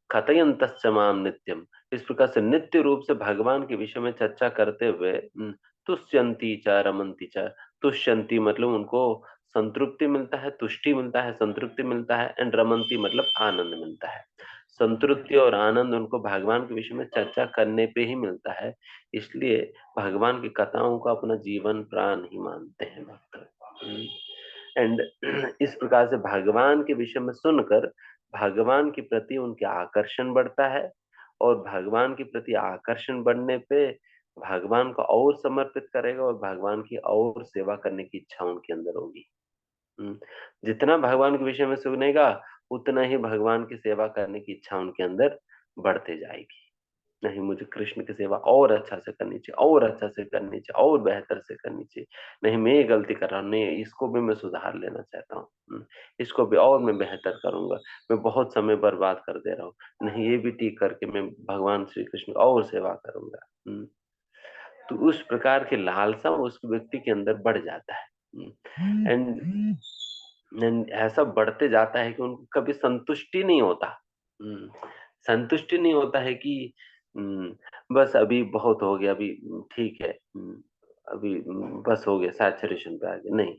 Speaker 1: कथयन्तश्च माम नित्यम, इस प्रकार से नित्य रूप से भगवान के विषय में चर्चा करते हुए तुष्यन्ति च रमन्ति च। तुष्यन्ति मतलब उनको संतृप्ति मिलता है, तुष्टि मिलता है, संतृप्ति मिलता है, एंड रमन्ति मतलब आनंद मिलता है। संतृप्ति और आनंद उनको भगवान के विषय में चर्चा करने पे ही मिलता है। इसलिए भगवान की कथाओं को अपना जीवन प्राण ही मानते हैं भक्त। एंड इस प्रकार से भगवान के विषय में सुनकर भगवान के प्रति उनके आकर्षण बढ़ता है, और भगवान के प्रति आकर्षण बढ़ने पे भगवान को और समर्पित करेगा, और भगवान की और सेवा करने की इच्छा उनके अंदर होगी। जितना भगवान के विषय में सुनेगा उतना ही भगवान की सेवा करने की इच्छा उनके अंदर बढ़ते जाएगी। नहीं, मुझे कृष्ण की सेवा और अच्छा से करनी चाहिए, और अच्छा से करनी चाहिए, और बेहतर से करनी चाहिए। नहीं, मैं ये गलती कर रहा हूँ, नहीं इसको भी मैं सुधार लेना चाहता हूँ, इसको भी और मैं बेहतर करूंगा, मैं बहुत समय बर्बाद कर दे रहा हूँ, नहीं ये भी ठीक करके मैं भगवान श्री कृष्ण की और सेवा करूंगा। तो उस प्रकार की लालसा उस व्यक्ति के अंदर बढ़ जाता है। एंड ऐसा बढ़ते जाता है कि उनको कभी संतुष्टि नहीं होता। संतुष्टि नहीं होता है कि बस अभी बहुत हो गया, अभी ठीक है, अभी बस हो गया, सैचुरेशन पे आ गया, नहीं।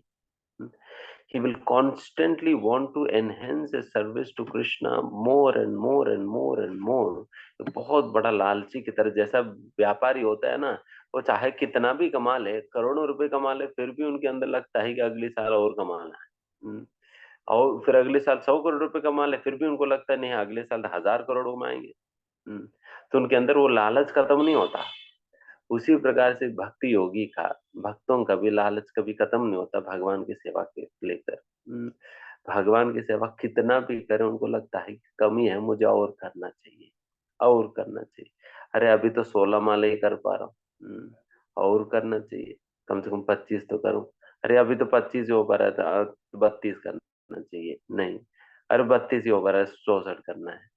Speaker 1: He will constantly want to enhance his service to Krishna more and more and more and more। बहुत बड़ा लालची की तरह, जैसा व्यापारी होता है ना, वो चाहे कितना भी कमा ले, करोड़ों रुपए कमा ले, फिर भी उनके अंदर लगता है कि अगले साल और कमाना है। और फिर अगले साल 100 करोड़ रुपए कमा ले, फिर भी उनको लगता है नहीं अगले साल 1000 करोड़ कमाएंगे। तो उनके अंदर वो लालच खत्म नहीं होता। उसी प्रकार से भक्ति योगी का, भक्तों का भी लालच कभी खत्म नहीं होता भगवान की सेवा के लेकर। भगवान की सेवा कितना भी करें उनको लगता है कि कमी है, मुझे और करना चाहिए, और करना चाहिए। अरे अभी तो 16 माले ही कर पा रहा हूँ, और करना चाहिए, कम से कम 25 तो करूं। अरे अभी तो 25 ही हो पा रहा था, 32 करना चाहिए, नहीं अरे 32 ही हो पा रहा है, 64 करना है।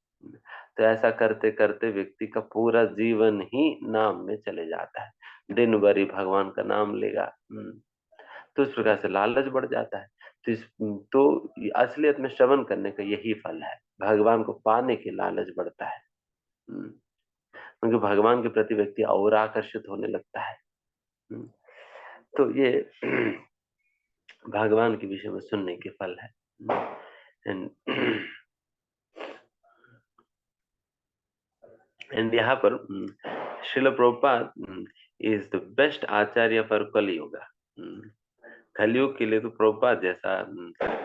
Speaker 1: तो ऐसा करते करते व्यक्ति का पूरा जीवन ही नाम में चले जाता है। दिन भर ही भगवान का नाम लेगा। तो इस प्रकार से लालच बढ़ जाता है। तो असलियत में श्रवण करने का यही फल है, भगवान को पाने की लालच बढ़ता है। क्योंकि भगवान के प्रति व्यक्ति और आकर्षित होने लगता है। तो ये भगवान के विषय में सुनने के फल है। एंड एंड यहाँ पर Srila Prabhupada is the best acharya for Kaliyuga. Kalyug के लिए तो प्रभुपाद जैसा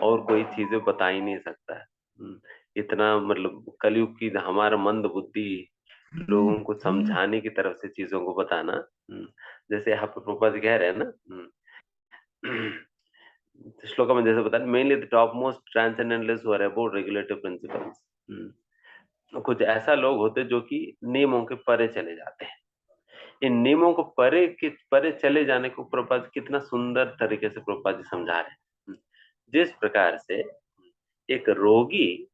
Speaker 1: और कोई चीजें बता ही नहीं सकता है। इतना मतलब कलयुग की हमारा मंद बुद्धि लोगों को समझाने की तरफ से चीजों को बताना। जैसे यहाँ पर प्रभुपाद कह रहे हैं ना, श्लोक में जैसे बता, mainly the top most transcendentalists who are about regulative principles. कुछ ऐसा लोग होते जो कि नियमों के परे चले जाते हैं। इन नियमों को परे चले जाने को प्रभुपाद कितना सुंदर तरीके से प्रभुपाद जी समझा रहे हैं। जिस प्रकार से एक रोगी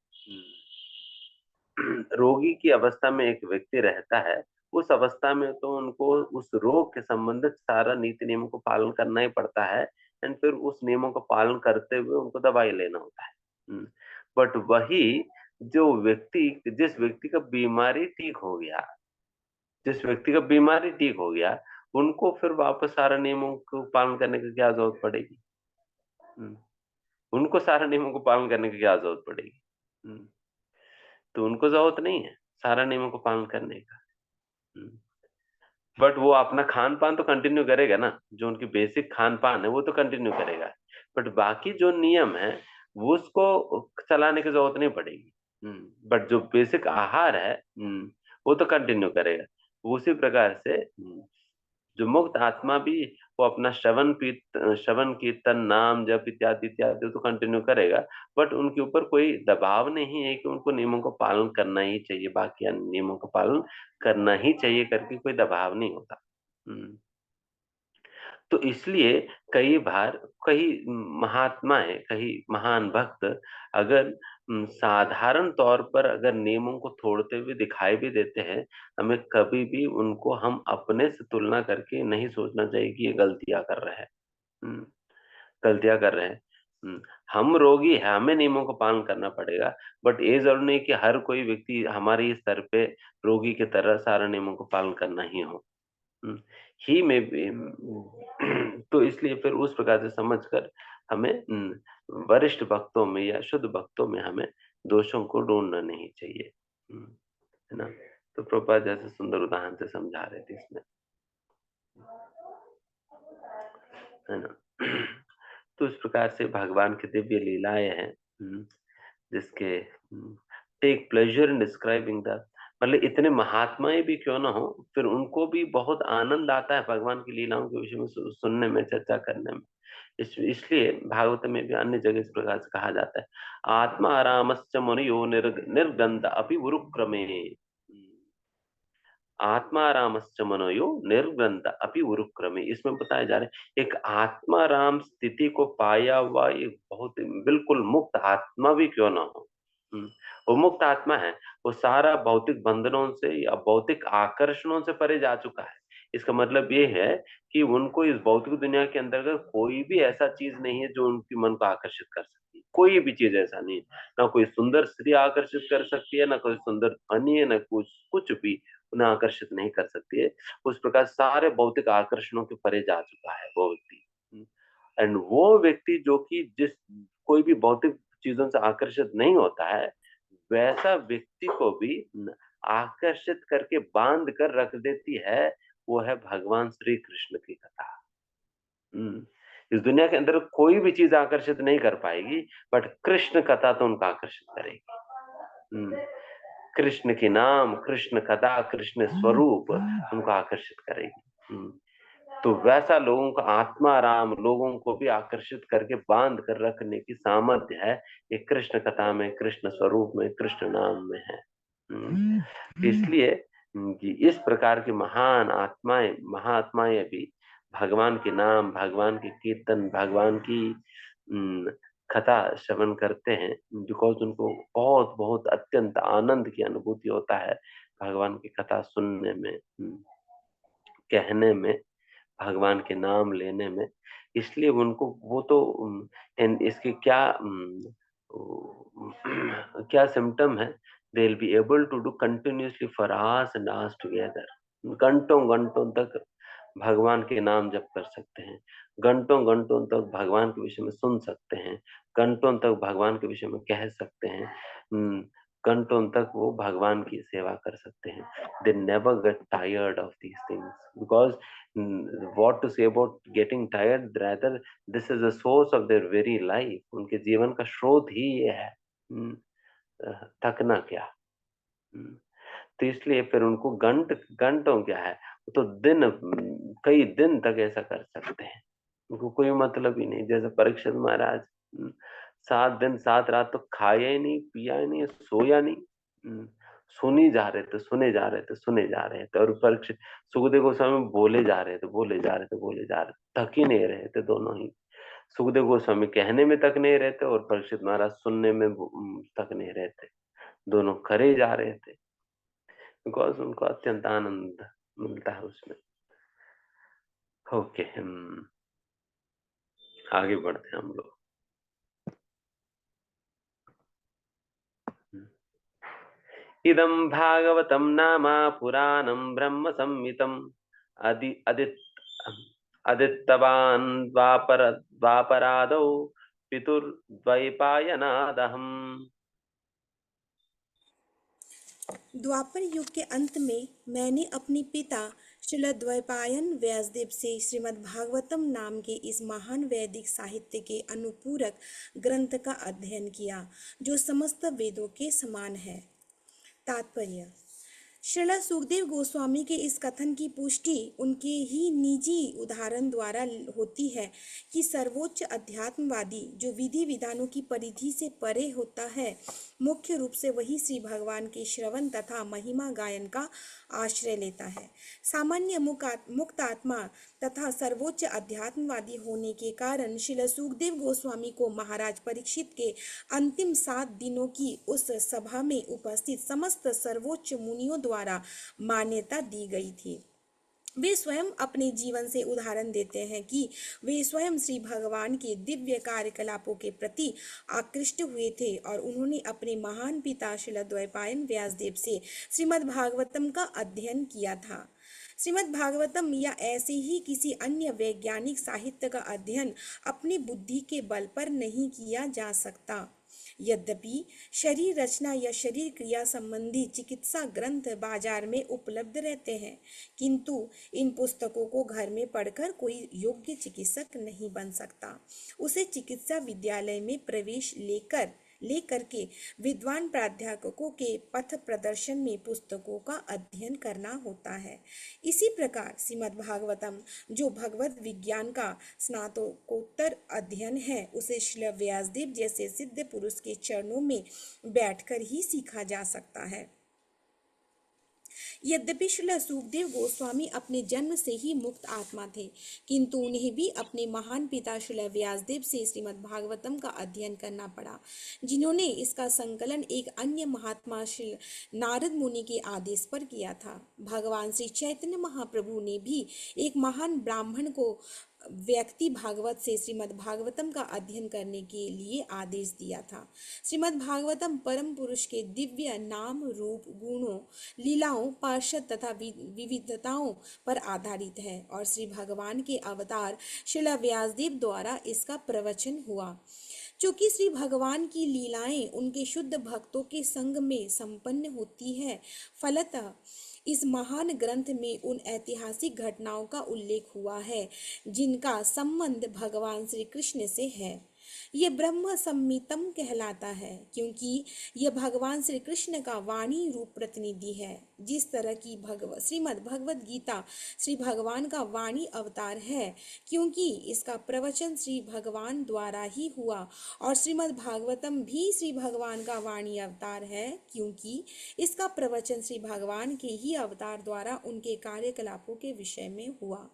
Speaker 1: रोगी की अवस्था में एक व्यक्ति रहता है, उस अवस्था में तो उनको उस रोग के संबंधित सारा नीति नियमों को पालन करना ही पड़ता है। एंड फिर उस नियमों का पालन करते हुए उनको दवाई लेना होता है। बट वही जो व्यक्ति, जिस व्यक्ति का बीमारी ठीक हो गया, जिस व्यक्ति का बीमारी ठीक हो गया, उनको फिर वापस सारा नियमों को पालन करने की क्या जरूरत पड़ेगी? उनको सारा नियमों को पालन करने की क्या जरूरत पड़ेगी? तो उनको जरूरत नहीं है सारा नियमों को पालन करने का। बट वो अपना खान पान तो कंटिन्यू करेगा ना, जो उनकी बेसिक खान पान है वो तो कंटिन्यू करेगा, बट बाकी जो नियम है वो उसको चलाने की जरूरत नहीं पड़ेगी। बट जो बेसिक आहार है वो तो कंटिन्यू करेगा। उसी प्रकार से जो मुक्त आत्मा भी वो अपना श्रवण कीर्तन नाम जप इत्यादि इत्यादि तो कंटिन्यू करेगा, बट उनके ऊपर कोई दबाव नहीं है कि उनको नियमों का पालन करना ही चाहिए, बाकी अन्य नियमों का पालन करना ही चाहिए करके कोई दबाव नहीं होता। हम्म तो इसलिए कई बार कई महात्माएं, कई महान भक्त अगर साधारण तौर पर अगर नियमों को तोड़ते हुए दिखाई भी देते हैं, हमें कभी भी उनको हम अपने से तुलना करके नहीं सोचना चाहिए कि ये गलतियां कर रहे हैं। हम्म, गलतियां कर रहे हैं। हम रोगी हैं, हमें नियमों का पालन करना पड़ेगा, बट ये जरूरी नहीं कि हर कोई व्यक्ति हमारे स्तर पे रोगी की तरह सारा नियमों का पालन करना ही हो। हुँ, ही में भी तो इसलिए फिर उस प्रकार से समझकर हमें वरिष्ठ भक्तों में या शुद्ध भक्तों में हमें दोषों को ढूँढना नहीं चाहिए। हुँ, है ना? तो प्रभुपाद जैसे सुंदर उदाहरण से समझा रहे थे इसमें, है ना? तो इस प्रकार से भगवान की दिव्य लीलाएँ हैं, जिसके take pleasure in describing the मतलब इतने महात्माएँ भी क्यों ना हों, फिर उनको भी बहुत आनंद आता है भगवान की लीलाओं के विषय में सुनने में, चर्चा करने में। इसलिए भागवत में भी अन्य जगह इस प्रकार से कहा जाता है, आत्मा रामश्च मुनियो निर्गन्ध अपि उरुक्रमे। आत्मारामश्च मनोयो निर्ग्रंथ अपि उरुक्रमे, इसमें बताया जा रहा है एक आत्माराम स्थिति को पाया हुआ एक बहुत बिल्कुल मुक्त आत्मा भी क्यों ना हो। हम्म, वो मुक्त आत्मा है, वो सारा भौतिक बंधनों से या भौतिक आकर्षणों से परे जा चुका है। इसका मतलब ये है कि उनको इस भौतिक दुनिया के अंतर्गत कोई भी ऐसा चीज नहीं है जो उनके मन को आकर्षित कर सकती है, कोई भी चीज ऐसा नहीं है। ना कोई सुंदर स्त्री आकर्षित कर सकती है, ना कोई सुंदर ध्वनि है, ना कुछ कुछ भी उन्हें आकर्षित नहीं कर सकती है। उस प्रकार सारे भौतिक आकर्षणों के परे जा चुका है वो व्यक्ति। एंड वो व्यक्ति जो कि जिस कोई भी भौतिक चीजों से आकर्षित नहीं होता है, वैसा व्यक्ति को भी आकर्षित करके बांध कर रख देती है, वो है भगवान श्री कृष्ण की कथा। हम्म, इस दुनिया के अंदर कोई भी चीज आकर्षित नहीं कर पाएगी, बट कृष्ण कथा तो उनको आकर्षित करेगी। कृष्ण के नाम, कृष्ण कथा, कृष्ण स्वरूप उनको आकर्षित करेगी। तो वैसा लोगों का आत्मा राम लोगों को भी आकर्षित करके बांध कर रखने की सामर्थ्य है, ये कृष्ण कथा में, कृष्ण स्वरूप में, कृष्ण नाम में है। इसलिए कि इस प्रकार की महान आत्माएं, महात्माएं भी भगवान के नाम, भगवान के कीर्तन, भगवान की कथा श्रवण करते हैं, बिकॉज उनको बहुत बहुत अत्यंत आनंद की अनुभूति होता है भगवान की कथा सुनने में, कहने में, भगवान के नाम लेने में। इसलिए उनको वो तो इसके क्या क्या सिम्टम है, they will be able to do continuously for hours and hours together. घंटों घंटों तक भगवान के नाम जप कर सकते हैं, घंटों घंटों तक भगवान के विषय में सुन सकते हैं, घंटों तक भगवान के विषय में कह सकते हैं, घंटों तक वो भगवान की सेवा कर सकते हैं। They never get tired of these things because what to say about getting tired, rather this is the source of their very life, उनके जीवन का स्रोत ही ये है। हम्म, थकना क्या। हम्म, तो इसलिए फिर उनको घंटों क्या है, वो तो कई दिन तक ऐसा कर सकते हैं, उनको कोई मतलब ही नहीं। जैसे परीक्षित महाराज 7 दिन 7 रात तो खाया ही नहीं, पिया ही नहीं, सोया नहीं, सुनी जा रहे थे, सुने जा रहे थे, सुने जा रहे थे। और परीक्षित सुखदेव गोस्वामी बोले जा रहे थे, बोले जा रहे थे, बोले जा रहे थे, थक ही नहीं रहे थे दोनों ही। सुखदेव गोस्वामी कहने में तक नहीं रहते और परीक्षित महाराज सुनने में तक नहीं रहते, दोनों करे जा रहे थे, बिकॉज उनको अत्यंत आनंद मिलता है उसमें। ओके, हम आगे बढ़ते हैं हम लोग। इदं भागवतं नाम पुराणं ब्रह्म संहितं अदि अदित अदित्तवान् द्वापरादौ पितुर्द्वैपायनादहम्।
Speaker 2: द्वापर युग के अंत में मैंने अपने पिता श्रीलद्वैपायन व्यासदेव से श्रीमद् भागवतम नाम के इस महान वैदिक साहित्य के अनुपूरक ग्रंथ का अध्ययन किया, जो समस्त वेदों के समान है। तात्पर्य: श्रीला सुखदेव गोस्वामी के इस कथन की पुष्टि उनके ही निजी उदाहरण द्वारा होती है कि सर्वोच्च अध्यात्मवादी जो विधि विधानों की परिधि से परे होता है, मुख्य रूप से वही श्री भगवान के श्रवण तथा महिमा गायन का आश्रय लेता है। सामान्य मुक्त आत्मा तथा सर्वोच्च अध्यात्मवादी होने के कारण श्रील सुखदेव गोस्वामी को महाराज परीक्षित के अंतिम 7 दिनों की उस सभा में उपस्थित समस्त सर्वोच्च मुनियों द्वारा मान्यता दी गई थी। वे स्वयं अपने जीवन से उदाहरण देते हैं कि वे स्वयं श्री भगवान के दिव्य कार्यकलापों के प्रति आकृष्ट हुए थे और उन्होंने अपने महान पिता श्रीलद्वैपायन व्यासदेव से श्रीमद् भागवतम का अध्ययन किया था। श्रीमद् भागवतम या ऐसे ही किसी अन्य वैज्ञानिक साहित्य का अध्ययन अपनी बुद्धि के बल पर नहीं किया जा सकता। यद्यपि शरीर रचना या शरीर क्रिया संबंधी चिकित्सा ग्रंथ बाजार में उपलब्ध रहते हैं, किंतु इन पुस्तकों को घर में पढ़कर कोई योग्य चिकित्सक नहीं बन सकता। उसे चिकित्सा विद्यालय में प्रवेश लेकर के विद्वान प्राध्यापकों के पथ प्रदर्शन में पुस्तकों का अध्ययन करना होता है। इसी प्रकार श्रीमद् भागवतम, जो भगवत विज्ञान का स्नातकोत्तर अध्ययन है, उसे श्री व्यासदेव जैसे सिद्ध पुरुष के चरणों में बैठकर ही सीखा जा सकता है। यद्यपि श्रील सुखदेव गोस्वामी अपने जन्म से ही मुक्त आत्मा थे, किंतु उन्हें भी अपने महान पिता श्रील व्यासदेव से श्रीमद् भागवतम का अध्ययन करना पड़ा, जिन्होंने इसका संकलन एक अन्य महात्मा श्री नारद मुनि के आदेश पर किया था। भगवान श्री चैतन्य महाप्रभु ने भी एक महान ब्राह्मण को व्यक्ति भागवत से श्रीमद् भागवतम का अध्ययन करने के लिए आदेश दिया था। श्रीमद् भागवतम परम पुरुष के दिव्य नाम, रूप, गुणों, लीलाओं, पार्षद तथा विविधताओं पर आधारित है और श्री भगवान के अवतार श्रील व्यासदेव द्वारा इसका प्रवचन हुआ। चूंकि श्री भगवान की लीलाएं उनके शुद्ध भक्तों के संग में संपन्न होती है, फलतः इस महान ग्रंथ में उन ऐतिहासिक घटनाओं का उल्लेख हुआ है जिनका संबंध भगवान श्री कृष्ण से है। ये ब्रह्म संहितम कहलाता है, क्योंकि यह भगवान श्री कृष्ण का वाणी रूप प्रतिनिधि है। जिस तरह की श्रीमद् भगवद गीता श्री भगवान का वाणी अवतार है, क्योंकि इसका प्रवचन श्री भगवान द्वारा ही हुआ, और श्रीमद् भागवतम भी श्री भगवान का वाणी अवतार है, क्योंकि इसका प्रवचन श्री भगवान के ही अवतार द्वारा उनके कार्यकलापों के विषय में हुआ।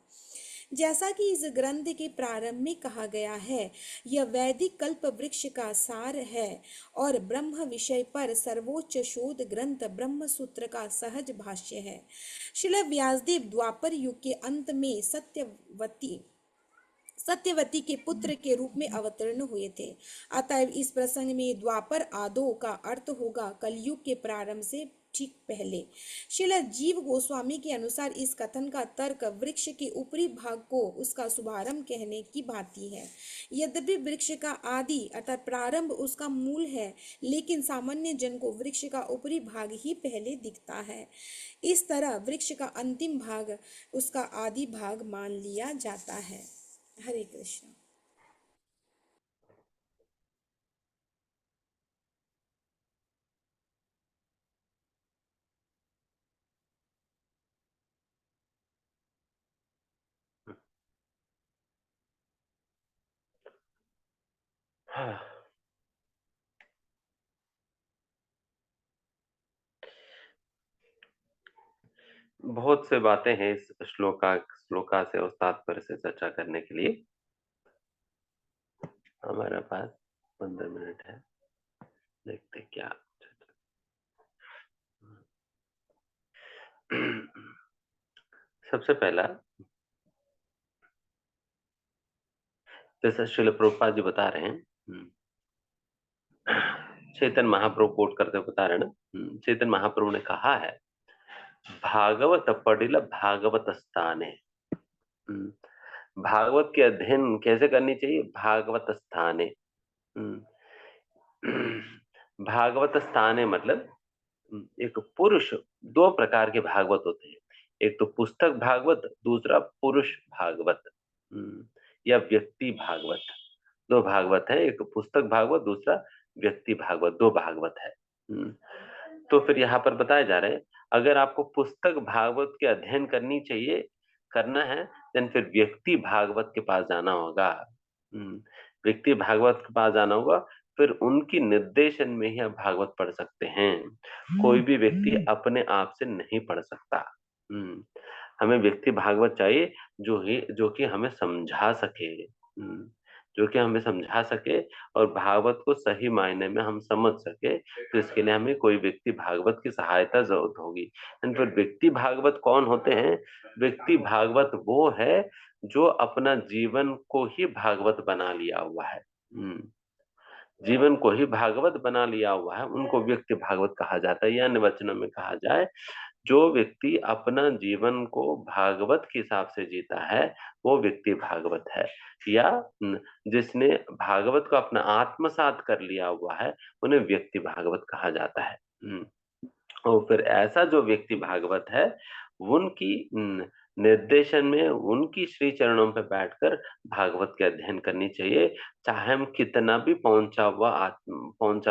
Speaker 2: जैसा कि इस ग्रंथ के प्रारंभ में कहा गया है, यह वैदिक कल्प वृक्ष का सार है और ब्रह्म विषय पर सर्वोच्च शोध ग्रंथ ब्रह्म सूत्र का सहज भाष्य है। श्रील व्यासदेव द्वापर युग के अंत में सत्यवती के पुत्र के रूप में अवतीर्ण हुए थे। अतएव इस प्रसंग में द्वापर आदो का अर्थ होगा कलयुग के प्रारंभ से ठीक पहले। श्रील जीव गोस्वामी के अनुसार इस कथन का तर्क वृक्ष के ऊपरी भाग को उसका शुभारंभ कहने की भांति है। यद्यपि वृक्ष का आदि अर्थात प्रारंभ उसका मूल है, लेकिन सामान्य जन को वृक्ष का ऊपरी भाग ही पहले दिखता है। इस तरह वृक्ष का अंतिम भाग उसका आदि भाग मान लिया जाता है। हरे कृष्ण।
Speaker 1: हाँ, बहुत से बातें हैं इस श्लोका से उस तात्पर्य से चर्चा करने के लिए। हमारे पास 15 मिनट है, देखते क्या। सबसे पहला, जैसा श्रील प्रभुपाद जी बता रहे हैं, चैतन्य महाप्रभु कोट करते हुए बता रहे हैं ना, चैतन्य महाप्रभु ने कहा है, भागवत पढ़िल भागवत स्थाने। भागवत के अध्ययन कैसे करनी चाहिए? भागवत स्थाने। भागवत स्थाने मतलब एक पुरुष 2 प्रकार के भागवत होते हैं। एक तो पुस्तक भागवत, दूसरा पुरुष भागवत, या व्यक्ति भागवत। 2 भागवत है, एक पुस्तक भागवत, दूसरा व्यक्ति भागवत, 2 भागवत है। तो फिर यहाँ पर बताए जा रहे हैं, अगर आपको पुस्तक भागवत के अध्ययन करना है, देन फिर व्यक्ति भागवत के पास जाना होगा। व्यक्ति भागवत के पास जाना होगा, फिर उनकी निर्देशन में ही आप भागवत पढ़ सकते हैं। कोई भी व्यक्ति अपने आप से नहीं पढ़ सकता। हमें व्यक्ति भागवत चाहिए जो कि हमें समझा सके, और भागवत को सही मायने में हम समझ सके। तो इसके लिए हमें कोई व्यक्ति भागवत की सहायता जरूरत होगी। एंड फिर व्यक्ति भागवत कौन होते हैं? व्यक्ति भागवत वो है जो अपना जीवन को ही भागवत बना लिया हुआ है। जीवन को ही भागवत बना लिया हुआ है, उनको व्यक्ति भागवत कहा जाता है। या अन्य वचनों में कहा जाए, जो व्यक्ति अपना जीवन को भागवत के हिसाब से जीता है, वो व्यक्ति भागवत है। या जिसने भागवत को अपना आत्मसात कर लिया हुआ है, उन्हें व्यक्ति भागवत कहा जाता है। और फिर ऐसा जो व्यक्ति भागवत है, उनकी निर्देशन में, उनकी श्री चरणों पे बैठकर भागवत के अध्ययन करनी चाहिए, चाहे हम कितना भी पहुंचा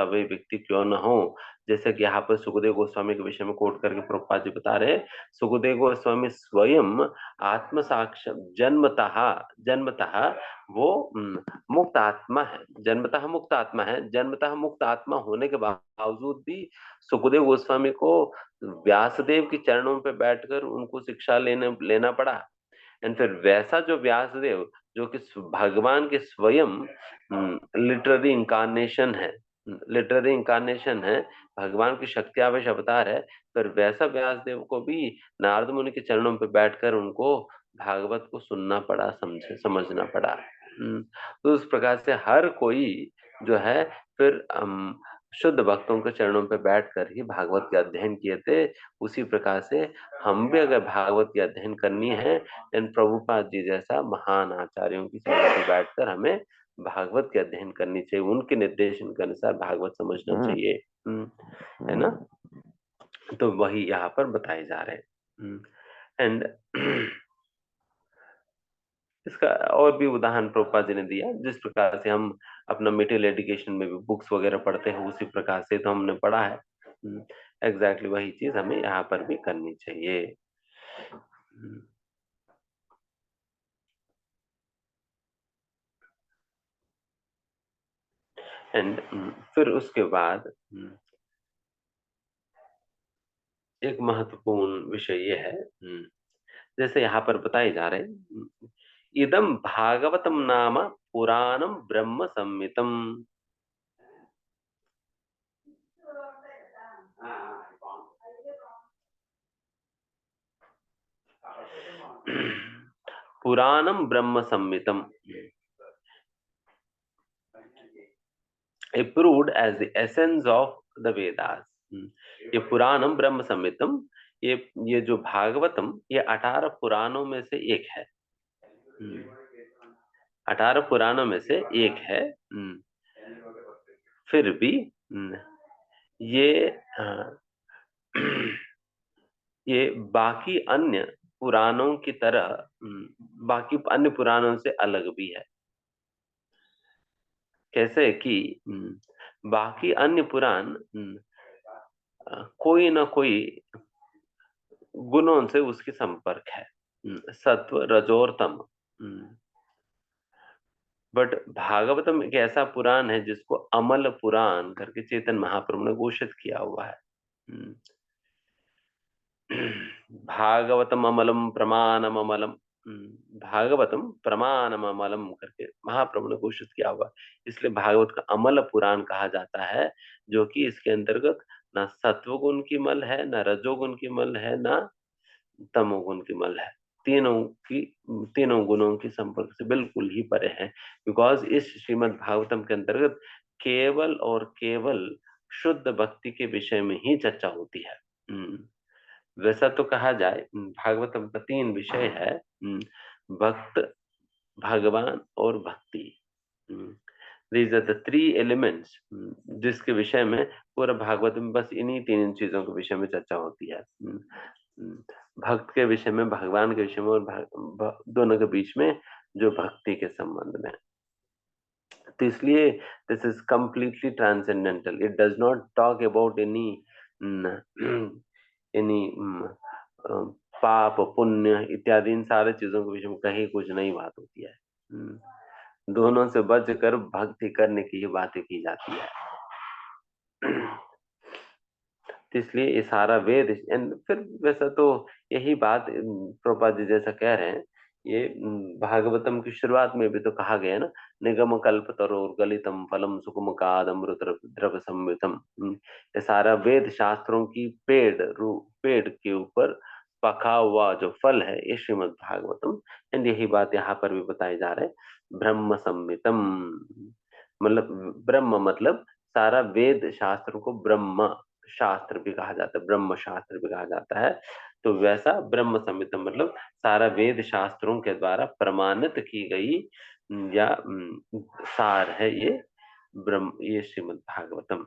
Speaker 1: हुए व्यक्ति क्यों न हो। जैसे कि यहाँ पर सुखदेव गोस्वामी के विषय में कोट करके प्रभुपाद जी बता रहे हैं, सुखदेव गोस्वामी स्वयं आत्म साक्ष जन्मतः जन्मतः वो मुक्त आत्मा है, जन्मतः मुक्त आत्मा होने के बावजूद भी सुखदेव गोस्वामी को व्यासदेव के चरणों पे बैठकर उनको शिक्षा लेना पड़ा। एंड फिर वैसा जो व्यासदेव, जो कि भगवान के स्वयं लिटररी इंकारनेशन है, भगवान की शक्ति आवेश अवतार है, फिर वैसा व्यासदेव को भी नारद मुनि के चरणों पे बैठकर उनको भागवत को सुनना पड़ा, समझना पड़ा। तो उस प्रकार से हर कोई जो है, फिर शुद्ध भक्तों के चरणों पे बैठकर ही भागवत के अध्ययन किए थे। उसी प्रकार से हम भी अगर भागवत की अध्ययन करनी है, इन प्रभुपाद जी जैसा महान आचार्यों की चरणों पे बैठकर हमें भागवत के अध्ययन करनी चाहिए, उनके निर्देशन के अनुसार भागवत समझना चाहिए। है ना? तो वही यहाँ पर बताए जा रहे हैं। एंड इसका और भी उदाहरण प्रभुपाद जी ने दिया, जिस प्रकार से हम अपना मेटेरियल एजुकेशन में भी बुक्स वगैरह पढ़ते हैं, उसी प्रकार से तो हमने पढ़ा है। एग्जैक्टली वही चीज हमें यहाँ पर भी करनी चाहिए। एंड फिर उसके बाद एक महत्वपूर्ण विषय ये है, जैसे यहाँ पर बताए जा रहे हैं, इदम भागवतम नाम पुराणम ब्रह्म संहितम। पुराणम ब्रह्म संहितम approved as the essence of the Vedas। ये पुराणम ब्रह्म संहितम, ये जो भागवतम, ये 18 पुराणों में से एक है। 18 पुराणों में से एक है। फिर भी ये ये बाकी अन्य पुराणों की तरह बाकी अन्य पुराणों से अलग भी है। कैसे कि बाकी अन्य पुराण कोई ना कोई गुणों से उसकी संपर्क है, सत्व रजोर तम। बट भागवतम एक ऐसा पुराण है जिसको अमल पुराण करके चेतन महाप्रभु ने घोषित किया हुआ है। भागवतम अमलम प्रमाणम अमलम, भागवतम प्रमाणम अमलम करके महाप्रभु ने घोषित किया हुआ, इसलिए भागवत का अमल पुराण कहा जाता है, जो कि इसके अंतर्गत ना सत्वगुण की मल है, ना रजोगुण की मल है, ना तमोगुण की मल है। तीनों गुणों की संपर्क से बिल्कुल ही परे है। बिकॉज इस श्रीमद् भागवतम के अंतर्गत केवल और केवल शुद्ध भक्ति के विषय में ही चर्चा होती है। वैसा तो कहा जाए, भागवतम का 3 विषय है, भक्त, भगवान और भक्ति। These are the three elements जिसके विषय में पूरा भागवत में बस इन्हीं तीन चीजों के विषय में चर्चा होती है। भक्त के विषय में, भगवान के विषय में, और दोनों के बीच में जो भक्ति के संबंध में। तो इसलिए this is completely transcendental. It does not talk about any any पाप पुण्य इत्यादि, इन सारे चीजों के विषय में कहीं कुछ नहीं बात होती है। दोनों से बच कर भक्ति करने की ही बातें की जाती है। तो इसलिए ये सारा वेद, एंड फिर वैसा तो यही बात प्रभुपाद जी जैसा कह रहे हैं, ये भागवतम की शुरुआत में भी तो कहा गया है ना, निगम कल्प तरोर गलितम फलम सुकुम कादम द्रव संवितम। ये सारा वेद शास्त्रों की पेड़ के ऊपर पका हुआ जो फल है ये श्रीमद् भागवतम। एंड यही बात यहाँ पर भी बताई जा रहे हैं, ब्रह्म संवितम। मतलब ब्रह्म मतलब सारा वेद शास्त्रों को ब्रह्म शास्त्र भी कहा जाता है, ब्रह्म शास्त्र भी कहा जाता है। तो वैसा ब्रह्म संहिता मतलब सारा वेद शास्त्रों के द्वारा प्रमाणित की गई या सार है ये ब्रह्म, ये श्रीमद् भागवतम।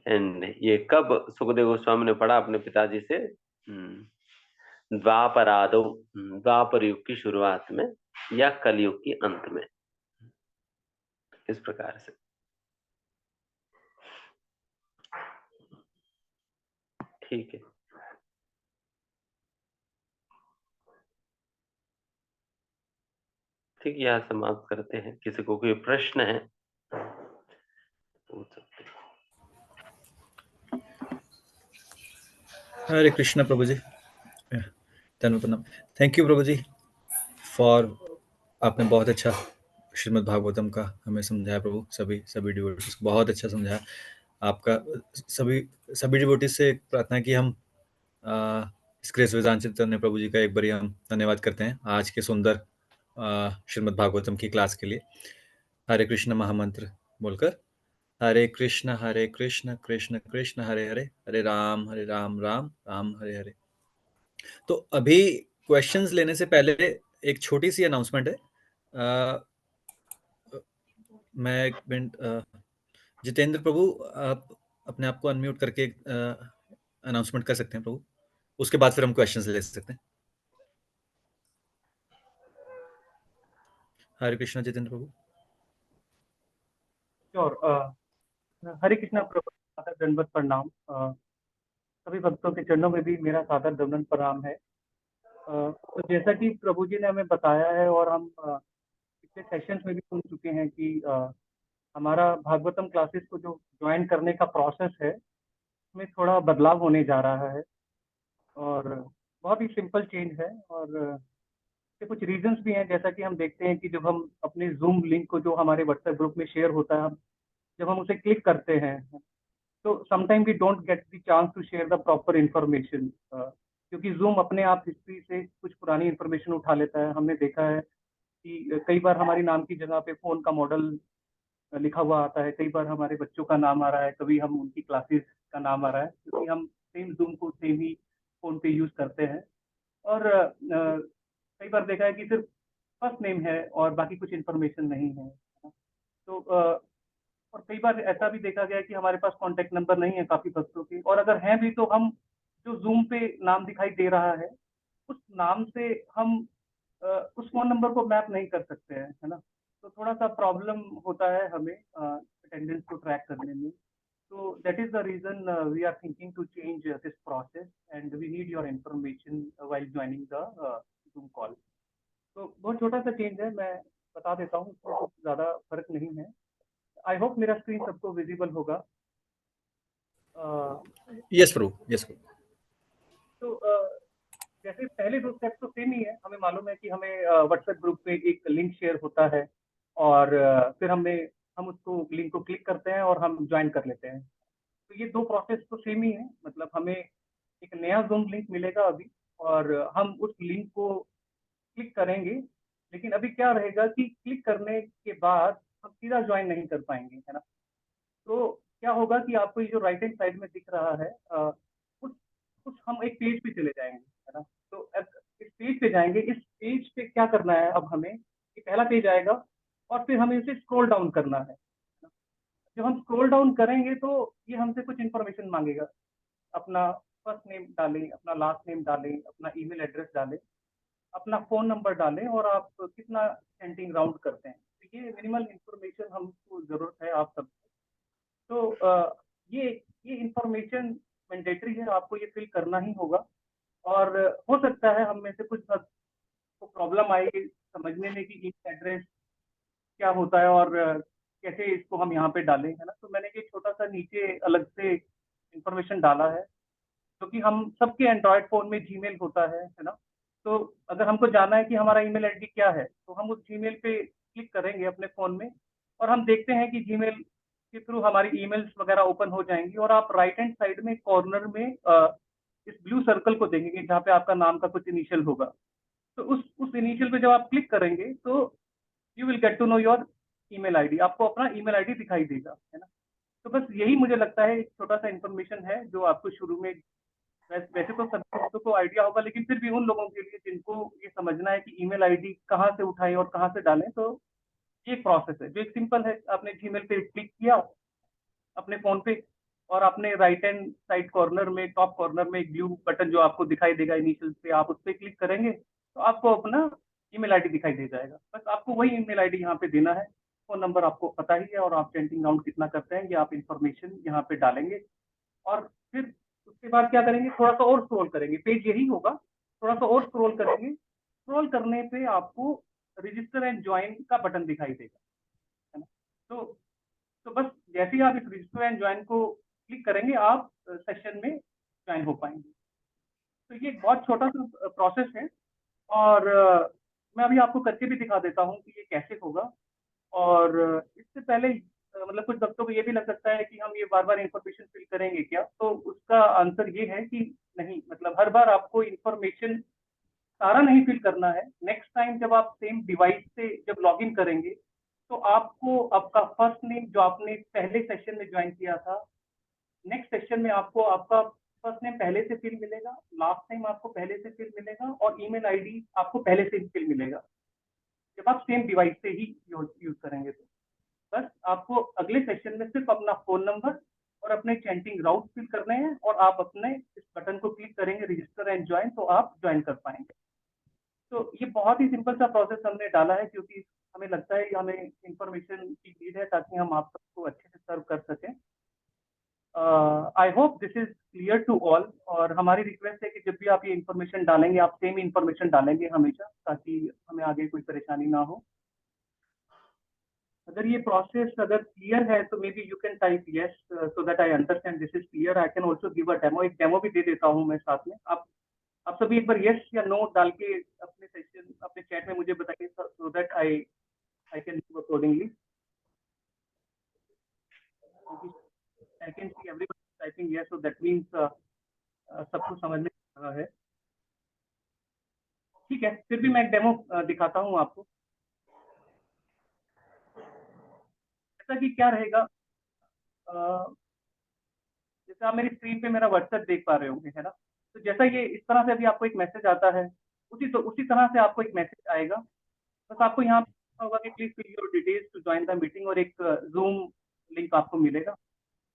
Speaker 1: एंड ये कब सुखदेव गोस्वामी ने पढ़ा अपने पिताजी से? द्वापरादो, द्वापर युग की शुरुआत में या कलयुग की अंत में, इस प्रकार से। ठीक है, ठीक, यहाँ समाप्त करते हैं। किसी को कोई प्रश्न है पूछ सकते हैं।
Speaker 3: हरे कृष्णा प्रभु जी, धन्यवाद। थैंक यू प्रभु जी फॉर, आपने बहुत अच्छा श्रीमद् भागवतम का हमें समझाया प्रभु। सभी डिवोटीज को बहुत अच्छा समझाया। आपका सभी डिवोटीज से एक प्रार्थना है कि हम इस क्रेस वेदांत चैतन्य प्रभु जी का एक बार हम धन्यवाद करते हैं आज के सुंदर श्रीमद् भागवतम की क्लास के लिए। हरे कृष्ण महामंत्र बोलकर, हरे कृष्ण कृष्ण कृष्ण हरे हरे, हरे राम राम राम हरे हरे। तो अभी क्वेश्चंस लेने से पहले एक छोटी सी अनाउंसमेंट है। मैं एक मिनट, जितेंद्र प्रभु आप अपने आप को अनम्यूट करके अनाउंसमेंट कर सकते हैं प्रभु, उसके बाद फिर हम क्वेश्चंस ले सकते हैं। हरे कृष्णा जितेंद्र प्रभु।
Speaker 4: श्योर। हरे कृष्णा प्रभु, सादर दंडवत प्रणाम। सभी भक्तों के चरणों में भी मेरा सादर दंडवत प्रणाम है। तो जैसा कि प्रभु जी ने हमें बताया है और हम पिछले सेशंस में भी सुन चुके हैं कि हमारा भागवतम क्लासेस को जो ज्वाइन करने का प्रोसेस है उसमें थोड़ा बदलाव होने जा रहा है और बहुत ही सिंपल चेंज है। और इसके कुछ रीजंस भी हैं, जैसा कि हम देखते हैं कि जब हम अपने जूम लिंक को जो हमारे व्हाट्सएप ग्रुप में शेयर होता है, जब हम उसे क्लिक करते हैं तो sometime we don't get the chance to share the proper information, क्योंकि जूम अपने आप हिस्ट्री से कुछ पुरानी इंफॉर्मेशन उठा लेता है। हमने देखा है कि कई बार हमारी नाम की जगह पे फोन का मॉडल लिखा हुआ आता है, कई बार हमारे बच्चों का नाम आ रहा है, कभी हम उनकी क्लासेस का नाम आ रहा है, क्योंकि हम सेम जूम को सेम ही फोन पे यूज करते हैं। और कई बार देखा है कि सिर्फ फर्स्ट नेम है और बाकी कुछ इन्फॉर्मेशन नहीं है। तो और कई बार ऐसा भी देखा गया है कि हमारे पास कांटेक्ट नंबर नहीं है काफी भक्तों के, और अगर हैं भी तो हम जो जूम पे नाम दिखाई दे रहा है उस नाम से हम उस फोन नंबर को मैप नहीं कर सकते हैं, है ना। तो थोड़ा सा प्रॉब्लम होता है हमें अटेंडेंस को ट्रैक करने में। तो that is the reason we are thinking to change this process and we need your information while joining the Zoom call. तो बहुत छोटा सा चेंज है, मैं बता देता हूँ, इसमें कुछ ज़्यादा फर्क नहीं है। आई होप मेरा स्क्रीन सबको विजिबल होगा।
Speaker 3: यस प्रभु, यस प्रभु।
Speaker 4: तो जैसे पहले दो स्टेप तो सेम ही है। हमें मालूम है कि हमें व्हाट्सएप ग्रुप पे एक लिंक शेयर होता है और फिर हम उसको लिंक को क्लिक करते हैं और हम ज्वाइन कर लेते हैं। तो ये दो प्रोसेस तो सेम ही है। मतलब हमें एक नया जूम लिंक मिलेगा अभी और हम उस लिंक को क्लिक करेंगे, लेकिन अभी क्या रहेगा कि क्लिक करने के बाद हम सीधा ज्वाइन नहीं कर पाएंगे, है ना। तो क्या होगा कि आपको ये जो राइट हैंड साइड में दिख रहा है कुछ कुछ हम एक पेज पे चले जाएंगे, है ना। तो इस पेज पे जाएंगे। इस पेज पे क्या करना है अब हमें, ये पहला पेज आएगा और फिर हमें इसे स्क्रॉल डाउन करना है। जब हम स्क्रॉल डाउन करेंगे तो ये हमसे कुछ इन्फॉर्मेशन मांगेगा। अपना फर्स्ट नेम डालें, अपना लास्ट नेम डालें, अपना ईमेल एड्रेस डालें, अपना फ़ोन नंबर डालें और आप कितना चैंटिंग राउंड करते हैं। तो ये मिनिमल इन्फॉर्मेशन हमको ज़रूरत है आप सबको। तो ये इन्फॉर्मेशन मैंडेटरी है, आपको ये फिल करना ही होगा। और हो सकता है हम में से कुछ को प्रॉब्लम आई समझने में कि ईमेल एड्रेस क्या होता है और कैसे इसको हम यहाँ पे डालें, है ना। तो मैंने ये छोटा सा नीचे अलग से इन्फॉर्मेशन डाला है, क्योंकि हम सबके एंड्रॉयड फ़ोन में जीमेल होता है ना। तो अगर हमको जानना है कि हमारा ईमेल आईडी क्या है, तो हम उस जीमेल पे क्लिक करेंगे अपने फ़ोन में और हम देखते हैं कि जीमेल के थ्रू हमारी ईमेल्स वगैरह ओपन हो जाएंगी। और आप राइट हैंड साइड में कॉर्नर में इस ब्लू सर्कल को देखेंगे जहाँ पे आपका नाम का कुछ इनिशियल होगा। तो उस इनिशियल पे जब आप क्लिक करेंगे तो you will get to know your email ID, आपको अपना ईमेल आईडी दिखाई देगा, है ना। तो बस यही मुझे लगता है एक छोटा सा इन्फॉर्मेशन है जो आपको शुरू में, वैसे तो सभी दोस्तों को आइडिया होगा, लेकिन फिर भी उन लोगों के लिए जिनको ये समझना है कि ईमेल आईडी कहाँ से उठाएं और कहाँ से डालें, तो ये एक प्रोसेस है जो एक सिंपल है। आपने जीमेल पे क्लिक किया अपने फोन पे और आपने राइट हैंड साइड कॉर्नर में टॉप कॉर्नर में एक ब्लू बटन जो आपको दिखाई देगा इनिशियल पे, आप उस पर क्लिक करेंगे तो आपको अपना ईमेल आईडी दिखाई दे जाएगा। बस आपको वही ईमेल आईडी यहाँ पे देना है। फोन नंबर आपको पता ही है और आप चैंटिंग राउंड कितना करते हैं ये आप इन्फॉर्मेशन यहाँ पे डालेंगे। और फिर उसके बाद क्या करेंगे, थोड़ा सा और स्क्रॉल करेंगे, पेज यही होगा, थोड़ा सा और स्क्रॉल करेंगे। स्क्रॉल करने पे आपको रजिस्टर एंड ज्वाइन का बटन दिखाई देगा, है ना। तो बस जैसे ही आप इस रजिस्टर एंड ज्वाइन को क्लिक करेंगे आप सेशन में ज्वाइन हो पाएंगे। तो ये एक बहुत छोटा सा प्रोसेस है और मैं अभी आपको करके भी दिखा देता हूँ कि ये कैसे होगा। और इससे पहले मतलब कुछ भक्तों को ये भी लग सकता है कि हम ये बार बार इंफॉर्मेशन फिल करेंगे क्या, तो उसका आंसर ये है कि नहीं, मतलब हर बार आपको इंफॉर्मेशन सारा नहीं फिल करना है। नेक्स्ट टाइम जब आप सेम डिवाइस से जब लॉगिन करेंगे तो आपको आपका फर्स्ट नेम जो आपने पहले सेशन में ज्वाइन किया था, नेक्स्ट सेशन में आपको आपका फर्स्ट नेम पहले से फिल मिलेगा, लास्ट नेम आपको पहले से फिल मिलेगा और ईमेल आईडी आपको पहले से फिल मिलेगा जब आप सेम डिवाइस से ही यूज करेंगे। तो बस आपको अगले सेशन में सिर्फ अपना फ़ोन नंबर और अपने चैंटिंग राउट फिल करने हैं और आप अपने इस बटन को क्लिक करेंगे रजिस्टर एंड ज्वाइन, तो आप ज्वाइन कर पाएंगे। तो ये बहुत ही सिंपल सा प्रोसेस हमने डाला है क्योंकि हमें लगता है कि हमें इंफॉर्मेशन की नीड है ताकि हम आप सबको अच्छे से सर्व कर सकें। I hope this is clear to all. और हमारी रिक्वेस्ट है कि जब भी आप ये इन्फॉर्मेशन डालेंगे आप सेम इन्फॉर्मेशन डालेंगे हमेशा, ताकि हमें आगे कोई परेशानी ना हो। अगर ये प्रोसेस अगर क्लियर है तो may be you can type yes so that I understand this is clear. I can also give a demo, एक डेमो भी दे देता हूँ मैं साथ में। आप सभी एक बार यस या नो डाल के अपने सेशन अपने चैट में मुझे बताइए so that I can do accordingly. I can see everyone typing yes, so that means सबको समझ में आ रहा है। ठीक है, फिर भी मैं एक डेमो दिखाता हूँ आपको। जैसा कि क्या रहेगा, जैसे आप मेरी स्क्रीन पे मेरा व्हाट्सएप देख पा रहे होंगे, है ना। तो जैसा ये इस तरह से अभी आपको एक मैसेज आता है, उसी तरह से आपको एक मैसेज आएगा। बस आपको यहाँ पे होगा कि please fill your details to join the meeting और एक जूम लिंक आपको मिलेगा।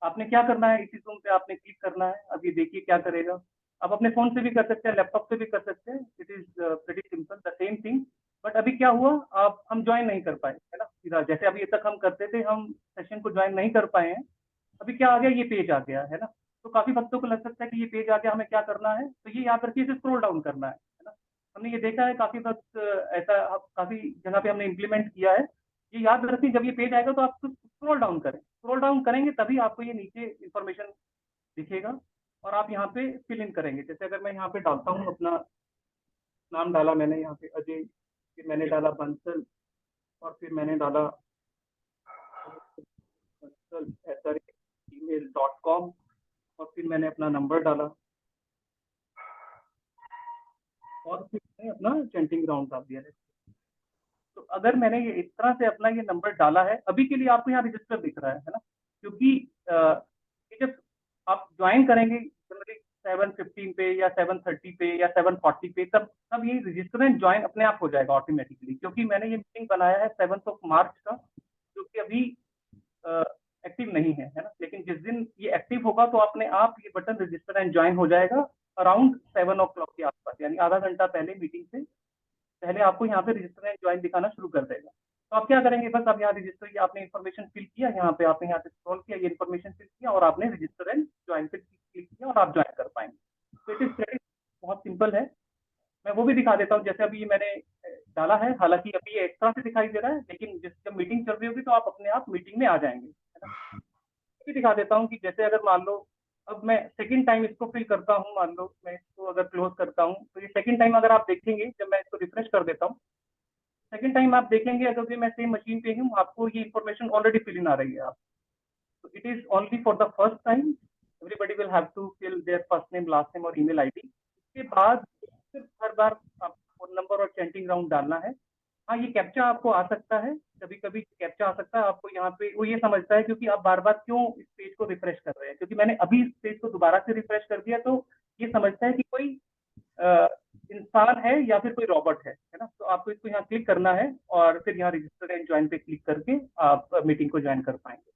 Speaker 4: आपने क्या करना है, इसी जूम पे आपने क्लिक करना है। अब ये देखिए क्या करेगा। आप अपने फोन से भी कर सकते हैं, लैपटॉप से भी कर सकते हैं। It is pretty simple the same thing. But अभी क्या हुआ, आप हम ज्वाइन नहीं कर पाए, है ना। सीधा जैसे अभी तक हम करते थे, हम सेशन को ज्वाइन नहीं कर पाए हैं। अभी क्या आ गया, ये पेज आ गया, है ना। तो काफी भक्तों को लग सकता है कि ये पेज आ गया, हमें क्या करना है, तो ये याद रखिए इसे स्क्रॉल डाउन करना है ना। हमने ये देखा है काफी भक्त ऐसा काफी जगह पे हमने इम्प्लीमेंट किया है। ये याद रखिए जब ये पेज आएगा तो आप स्क्रॉल डाउन करें, स्क्रॉल डाउन करेंगे तभी आपको ये नीचे इन्फॉर्मेशन दिखेगा और आप यहाँ पे फिल इन करेंगे। जैसे अगर मैं यहाँ पे डालता हूँ अपना नाम, डाला मैंने यहाँ पे अजय, फिर मैंने डाला बंसल और फिर मैंने डाला bnsal@gmail.com और फिर मैंने अपना नंबर डाला और फिर मैंने अपना चैंटिंग ग्राउंड डाल दिया है। तो अगर मैंने ये इस तरह से अपना ये नंबर डाला है, अभी के लिए आपको यहाँ रजिस्टर दिख रहा है ना। क्योंकि ये जब आप ज्वाइन करेंगे जनरली 7:15 पे या 7:30 पे या 7:40 पे, तब ये रजिस्टर एंड ज्वाइन अपने आप हो जाएगा ऑटोमेटिकली, क्योंकि मैंने ये मीटिंग बनाया है 7 मार्च का, जो कि अभी एक्टिव नहीं है, है ना। लेकिन जिस दिन ये एक्टिव होगा तो अपने आप ये बटन रजिस्टर एंड ज्वाइन हो जाएगा अराउंड 7 o'clock के आसपास, यानी आधा घंटा पहले मीटिंग से पहले आपको यहाँ पे रजिस्टर एंड ज्वाइन दिखाना शुरू कर देगा। तो आप क्या करेंगे, बस आप यहाँ रजिस्टर, ये आपने इन्फॉर्मेशन फिल किया, यहाँ पे आपने यहाँ से स्क्रॉल किया, ये इन्फॉर्मेशन फिल किया और आपने रजिस्टर एंड ज्वाइन पे क्लिक किया और आप ज्वाइन कर पाएंगे। तो इट इज बहुत सिंपल है। मैं वो भी दिखा देता हूँ, जैसे अभी मैंने डाला है, हालांकि अभी ये एक्स्ट्रा से दिखाई दे रहा है, लेकिन जब मीटिंग चल रही होगी तो आप अपने आप मीटिंग में आ जाएंगे, है ना। भी दिखा देता हूँ कि जैसे अगर मान लो अब मैं सेकंड टाइम इसको फिल करता हूँ, मान लो मैं इसको अगर क्लोज करता हूँ, तो ये सेकंड टाइम अगर आप देखेंगे, जब मैं इसको रिफ्रेश कर देता हूँ, सेकंड टाइम आप देखेंगे अगर मैं सेम मशीन पे हूँ, आपको ये इन्फॉर्मेशन ऑलरेडी फिल इन आ रही है। आप तो it is only for the first time, everybody will have to fill their first name, last name और ईमेल आईडी। इसके बाद सिर्फ हर बार आपको फोन नंबर और चैंटिंग राउंड डालना है। हाँ, ये कैप्चा आपको आ सकता है, कभी कभी कैप्चा आ सकता है आपको यहाँ पे, वो ये समझता है क्योंकि आप बार बार क्यों इस पेज को रिफ्रेश कर रहे हैं, क्योंकि मैंने अभी इस पेज को दोबारा से रिफ्रेश कर दिया, तो ये समझता है कि कोई इंसान है या फिर कोई रॉबोट है ना। तो आपको इसको यहाँ क्लिक करना है और फिर यहाँ रजिस्टर एंड ज्वाइन पे क्लिक करके आप मीटिंग को ज्वाइन कर पाएंगे।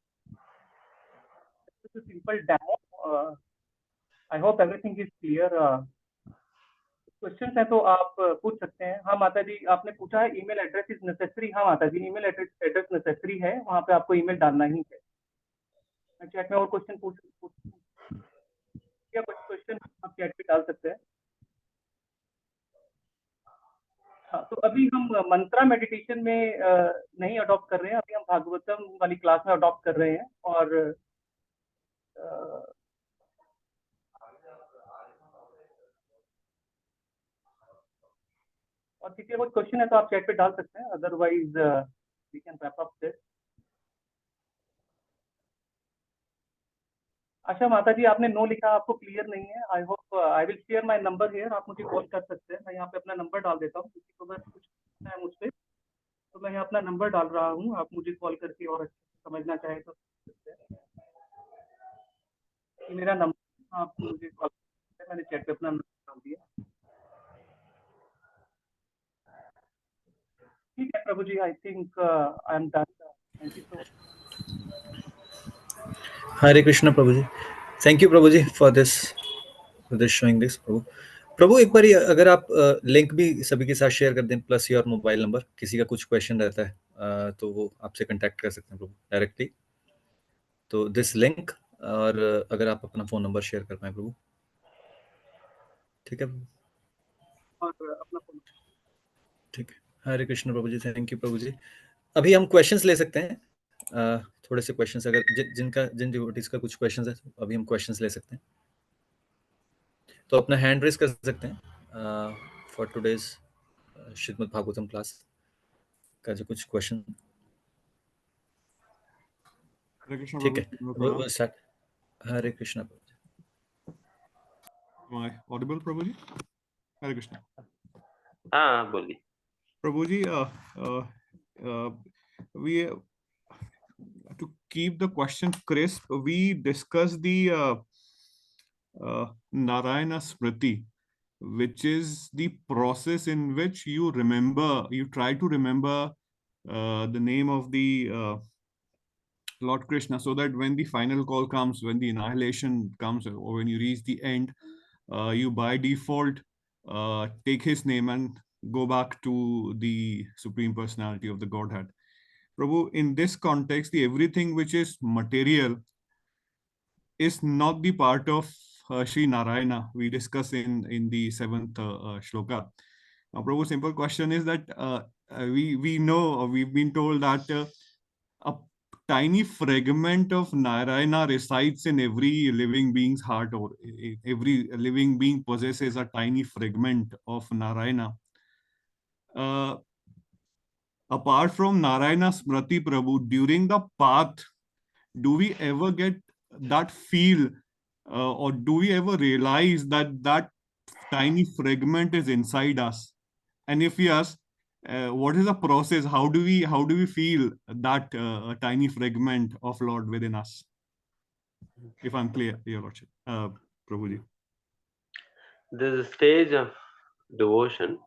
Speaker 4: Simple demo, I hope everything is clear. Question है तो आप पूछ सकते हैं। हाँ माता जी, आपने पूछा है ईमेल एड्रेस इज नेसेसरी। हाँ माता जी, ईमेल एड्रेस नेसेसरी है, वहाँ पे आपको ईमेल डालना ही है। चैट में और क्वेश्चन पूछ क्या कुछ क्वेश्चन आप चैट पे डाल सकते हैं। हाँ, तो अभी हम मंत्रा मेडिटेशन में नहीं अडॉप्ट कर रहे हैं, अभी हम भागवतम वाली क्लास में अडॉप्ट कर रहे हैं। और किसी का कुछ क्वेश्चन है तो आप चैट पे डाल सकते हैं, otherwise we can wrap up this. अच्छा माता जी, आपने नो लिखा, आपको क्लियर नहीं है। I hope I will share my number here, आप मुझे कॉल कर सकते हैं। मैं यहाँ पे अपना नंबर डाल देता हूँ, किसी को अगर कुछ पूछना है मुझसे तो मैं यहाँ अपना नंबर डाल रहा हूँ, आप मुझे कॉल करके और अच्छे से समझना चाहे तो सकते हैं। ये मेरा नंबर, आप मुझे कॉल कर सकते हैं, मैंने चैट पे अपना नंबर डाल दिया। ठीक है प्रभु जी, I think I am done. Thank you so much.
Speaker 3: Hare Krishna Prabhuji. Thank you Prabhuji for this showing this प्रभु एक बार अगर आप लिंक भी सभी के साथ शेयर कर दें, प्लस योर मोबाइल नंबर, किसी का कुछ क्वेश्चन रहता है तो वो आपसे कांटेक्ट कर सकते हैं प्रभु डायरेक्टली। तो दिस लिंक, और अगर आप अपना फोन नंबर शेयर कर पाए प्रभु। ठीक है
Speaker 4: और अपना फोन।
Speaker 3: ठीक है। हरे कृष्ण प्रभु जी, थैंक यू प्रभु जी। अभी हम क्वेश्चंस ले सकते हैं, थोड़े से क्वेश्चंस, अगर जिन डिवोटीज का कुछ क्वेश्चंस है तो अभी हम क्वेश्चंस ले सकते हैं। तो अपना हैंड रेज कर सकते हैं for today's Shrimad Bhagavatam class का जो कुछ क्वेश्चन। ठीक है, हरे कृष्णा प्रभु जी।
Speaker 5: Am I audible, Prabhuji? Hare Krishna.
Speaker 1: हाँ बोलिए
Speaker 5: Prabhuji, we to keep the question crisp, we discussed the Narayana Smriti, which is the process in which you try to remember the name of the Lord Krishna, so that when the final call comes, when the annihilation comes, or when you reach the end, you by default take his name and go back to the Supreme Personality of the Godhead. Prabhu, in this context, everything which is material is not the part of Sri Narayana we discuss in the 7th shloka. Now, Prabhu, simple question is that we know, we've been told that a tiny fragment of Narayana resides in every living being's heart, or every living being possesses a tiny fragment of Narayana. Apart from Narayana Smriti, Prabhu, during the path, do we ever get that feel, or do we ever realize that tiny fragment is inside us? And if yes, what is the process? How do we feel that tiny fragment of Lord within us? If I'm clear, Your Lordship, Prabhuji.
Speaker 1: There is a stage of devotion,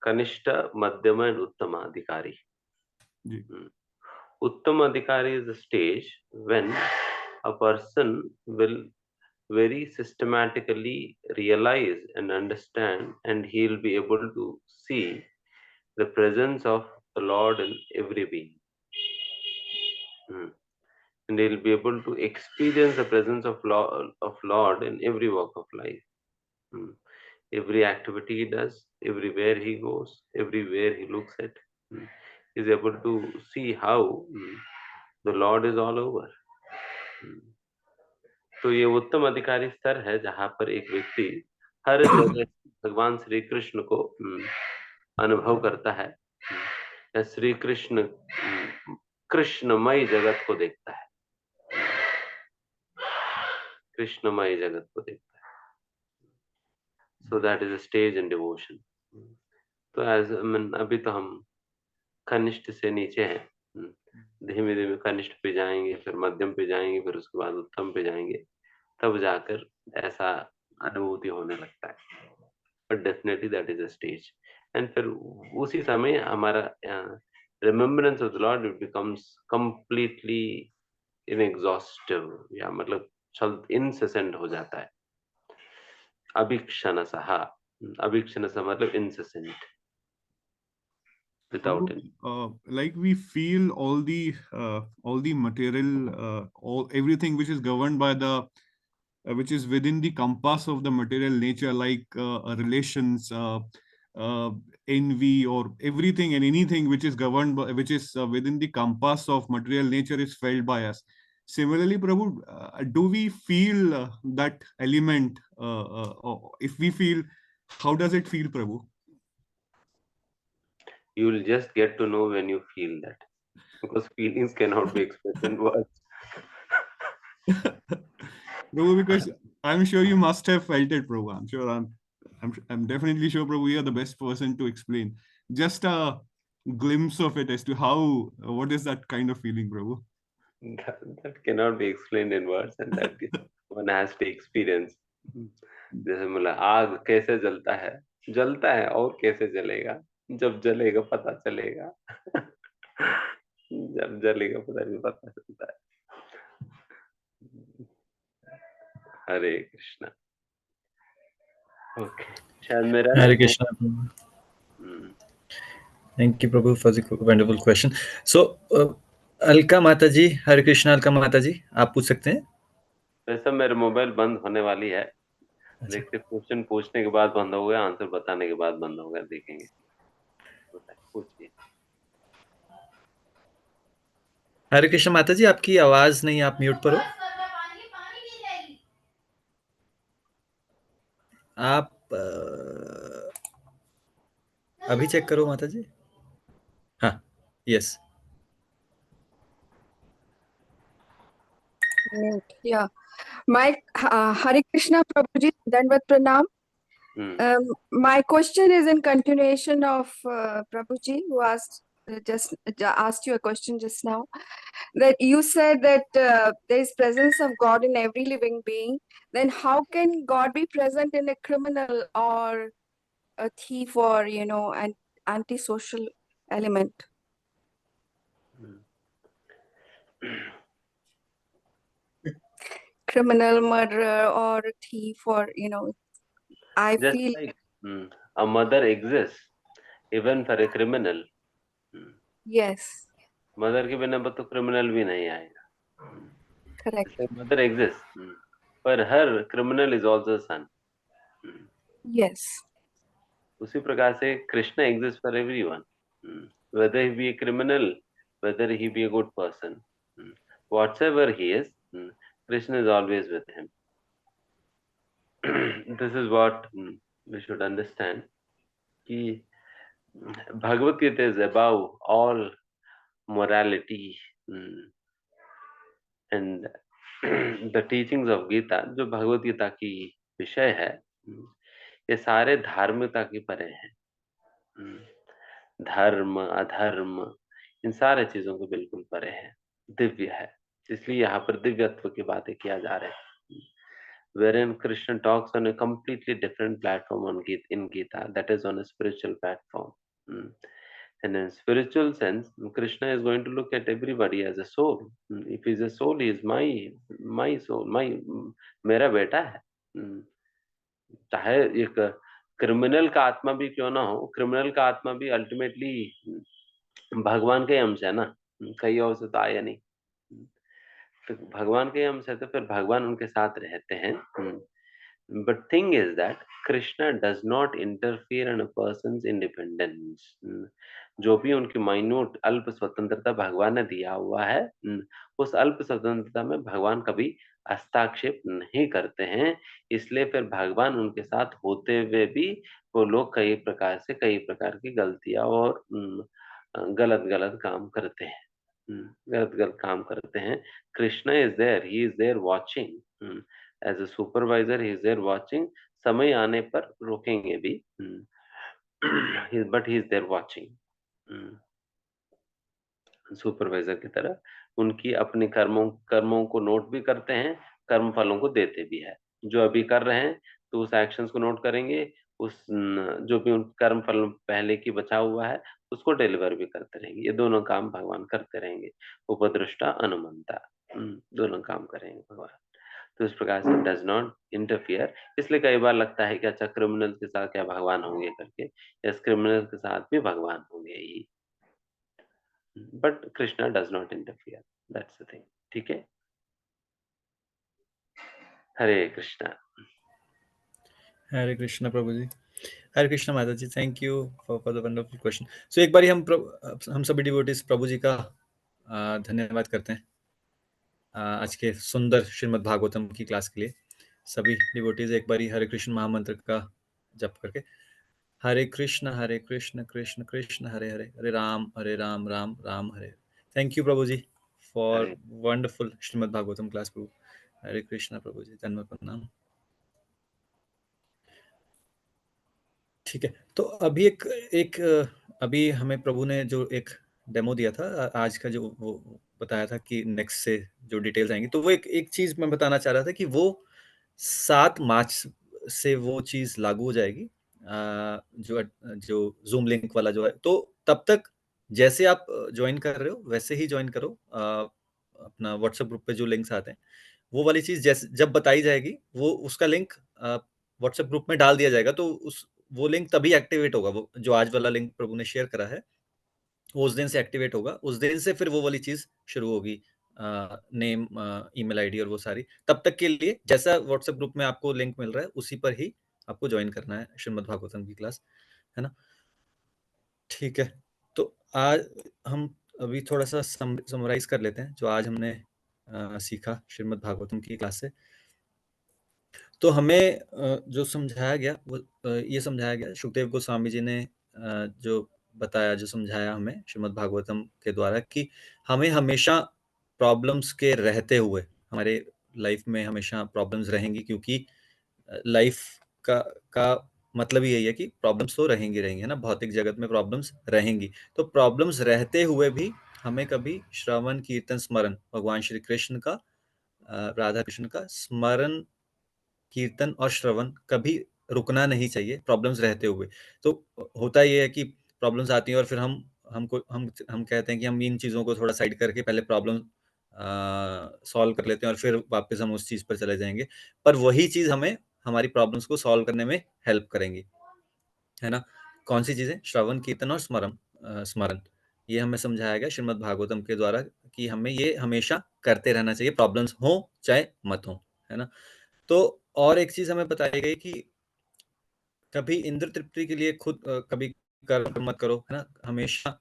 Speaker 1: Kanishta, Madhyama, and Uttama Adhikari.
Speaker 5: Ji.
Speaker 1: Uttama Adhikari is a stage when a person will very systematically realize and understand, and he'll be able to see the presence of the Lord in every being. And he'll be able to experience the presence of Lord in every walk of life. Every activity he does, everywhere he goes, everywhere he looks at, he's able to see how the Lord is all over. तो ये उत्तम अधिकारी स्तर है जहां पर एक व्यक्ति हर जगह भगवान श्री कृष्ण को अनुभव करता है, या श्री कृष्ण कृष्णमय जगत को देखता है, कृष्णमय जगत को देखता है. So that is a stage in devotion. तो एज अभी तो हम कनिष्ठ से नीचे हैं, धीमे धीमे कनिष्ठ पे जाएंगे, फिर मध्यम पे जाएंगे, फिर उसके बाद उत्तम पे जाएंगे, तब जाकर ऐसा अनुभूति होने लगता है. But definitely that is a stage. And फिर उसी समय हमारा remembrance of the lord it becomes completely inexhaustive, या मतलब इनसेसेंट हो जाता है. अभिक्षणसः, अभिक्षणसः मतलब incessant, without any.
Speaker 5: Like we feel all the material, all everything which is governed by the which is within the compass of the material nature, like relations, envy, or everything and anything which is governed by, which is within the compass of material nature is felt by us. Similarly, Prabhu, do we feel that element? If we feel, how does it feel, Prabhu?
Speaker 1: You will just get to know when you feel that, because feelings cannot be expressed in words.
Speaker 5: Prabhu, because I'm sure you must have felt it, Prabhu. I'm definitely sure, Prabhu, you're the best person to explain. Just a glimpse of it as to how, what is that kind of feeling, Prabhu?
Speaker 1: That cannot be explained in words, and that one has to experience. जैसे मतलब आग कैसे जलता है और कैसे जलेगा, जब जलेगा पता चलेगा. जब जलेगा पता चलता है. हरे कृष्णा. ओके, शायद मेरा
Speaker 3: Hare Krishna. Thank you, Prabhu, for the wonderful question. So, Alka माता जी, हरे कृष्णा. अलका माता जी, आप पूछ सकते हैं.
Speaker 1: वैसे मेरे मोबाइल बंद होने वाली है. देखते क्वेश्चन पूछने के बाद बंद हो गया, आंसर बताने के बाद बंद हो गया, देखेंगे. पूछिए.
Speaker 3: हरे कृष्ण माता जी, आपकी आवाज नहीं, आप म्यूट पर हो. आप अभी चेक करो माता जी. हाँ, yes.
Speaker 6: Yeah, my Hare Krishna Prabhuji, Dandavat Pranam. My question is in continuation of Prabhuji, who asked you a question just now. That you said that there is presence of God in every living being. Then how can God be present in a criminal or a thief or an antisocial element? Criminal, murderer, or a thief, or I
Speaker 1: Just
Speaker 6: feel
Speaker 1: like a mother exists even for a criminal.
Speaker 6: yes,
Speaker 1: mother के बिना तो criminal भी नहीं आएगा.
Speaker 6: correct.
Speaker 1: Mother exists, पर हर criminal is also a son.
Speaker 6: Yes.
Speaker 1: उसी प्रकार से Krishna exists for everyone, whether he be a criminal, whether he be a good person, whatsoever he is, Krishna is always with him. This is what we should understand, कि Bhagavad Gita is above all morality, and the teachings of Gita, जो भगवत गीता की विषय है, ये सारे धार्मिकता के परे हैं. धर्म अधर्म इन सारे चीजों के बिल्कुल परे है, दिव्य है. इसलिए यहाँ पर दिव्यत्व की बातें किया जा रहे हैं. wherein Krishna talks on a completely different platform in Gita, that is on a spiritual platform. Mm. And in spiritual sense, Krishna is going to look at everybody as a soul. If he's a soul, he is my soul, मेरा बेटा है. चाहे एक criminal का आत्मा भी क्यों ना हो, क्रिमिनल का आत्मा भी अल्टीमेटली भगवान के अंश है ना. कहीं और से तो आया नहीं. तो भगवान के अंश है तो फिर भगवान उनके साथ रहते हैं. But thing is that Krishna does not interfere in a person's independence. जो भी उनकी माइन्यूट अल्प स्वतंत्रता भगवान ने दिया हुआ है, उस अल्प स्वतंत्रता में भगवान कभी हस्तक्षेप नहीं करते हैं. इसलिए फिर भगवान उनके साथ होते हुए भी वो लोग कई प्रकार की गलतियां और गलत गलत काम करते हैं. गलत गलत काम करते हैं. Krishna is there, he is there watching. As a supervisor he is there watching. समय आने पर रोकेंगे भी, but he is there watching. Supervisor की तरह उनकी अपने कर्मों को नोट भी करते हैं, कर्म फलों को देते भी है. जो अभी कर रहे हैं तो उस एक्शंस को नोट करेंगे, उस जो भी उन कर्म फल पहले की बचा हुआ है उसको डिलीवर भी करते रहेंगे. ये दोनों काम भगवान करते रहेंगे. उपदृष्टा अनुमंता, दोनों काम करेंगे भगवान. तो इस प्रकार से डज नॉट इंटरफियर. इसलिए कई बार लगता है कि अच्छा क्रिमिनल के साथ क्या भगवान होंगे करके. यस, क्रिमिनल के साथ भी भगवान होंगे ही, but Krishna does not interfere. That's the thing. ठीक है. हरे कृष्णा.
Speaker 3: हरे कृष्णा प्रभु जी. हरे कृष्णा माता जी. Thank you for the wonderful question. So एक बार हम सभी डिवोटीज प्रभु जी का धन्यवाद करते हैं आज के सुंदर श्रीमद् भागवतम की क्लास के लिए. सभी डिवोटीज एक बारी हरे कृष्ण महामंत्र का जप करके हरे कृष्ण कृष्ण कृष्ण हरे हरे, हरे राम राम राम हरे. थैंक यू प्रभु जी for wonderful Srimad Bhagavatam class प्रभु. हरे कृष्णा प्रभु जी. धन्यवाद प्रणाम. ठीक है. तो अभी अभी हमें प्रभु ने जो एक डेमो दिया था आज का, जो वो बताया था कि नेक्स्ट से जो डिटेल्स आएंगी, तो वो एक चीज मैं बताना चाह रहा था कि वो 7 मार्च से वो चीज लागू हो जाएगी. जो जूम लिंक वाला जो है, तो तब तक जैसे आप ज्वाइन कर रहे हो वैसे ही ज्वाइन करो. अपना व्हाट्सएप ग्रुप पे जो लिंक्स आते हैं वो वाली चीज जैसे जब बताई जाएगी वो उसका लिंक व्हाट्सएप ग्रुप में डाल दिया जाएगा. तो वो लिंक तभी एक्टिवेट होगा. वो जो आज वाला लिंक प्रभु ने शेयर करा है वो उस दिन से एक्टिवेट होगा. उस दिन से फिर वो वाली चीज शुरू होगी, नेम, ईमेल आईडी और वो सारी. तब तक के लिए जैसा व्हाट्सएप ग्रुप में आपको लिंक मिल रहा है उसी पर ही आपको ज्वाइन करना है श्रीमद् भागवतम की क्लास, है ना. ठीक है. तो आज हम अभी थोड़ा सा समराइज कर लेते हैं जो आज हमने सीखा श्रीमद् भागवतम की क्लास से. तो हमें जो समझाया गया वो ये समझाया गया, सुखदेव गोस्वामी जी ने जो बताया, जो समझाया हमें श्रीमद् भागवतम के द्वारा कि हमें हमेशा प्रॉब्लम्स के रहते हुए, हमारे लाइफ में हमेशा प्रॉब्लम्स रहेंगी, क्योंकि लाइफ का मतलब यही है कि प्रॉब्लम्स तो रहेंगी है ना. भौतिक जगत में प्रॉब्लम्स रहेंगी. तो प्रॉब्लम्स रहते हुए भी हमें कभी श्रवण कीर्तन स्मरण भगवान श्री कृष्ण का, राधा कृष्ण का स्मरण कीर्तन और श्रवण कभी रुकना नहीं चाहिए प्रॉब्लम्स रहते हुए. तो होता ये है कि प्रॉब्लम्स आती हैं और फिर हम कहते हैं कि हम इन चीज़ों को थोड़ा साइड करके पहले प्रॉब्लम सॉल्व कर लेते हैं और फिर वापस हम उस चीज़ पर चले जाएंगे. पर वही चीज़ हमें हमारी प्रॉब्लम्स को सॉल्व करने में हेल्प करेंगी, है ना. कौन सी चीज़ें? श्रवण कीर्तन और स्मरण. ये हमें समझाया गया श्रीमद् भागवतम के द्वारा कि हमें ये हमेशा करते रहना चाहिए, प्रॉब्लम्स हो चाहे मत हो, है ना. तो और एक चीज हमें बताई गई कि कभी इंद्र तृप्ति के लिए खुद कभी कर्म मत करो, है ना. हमेशा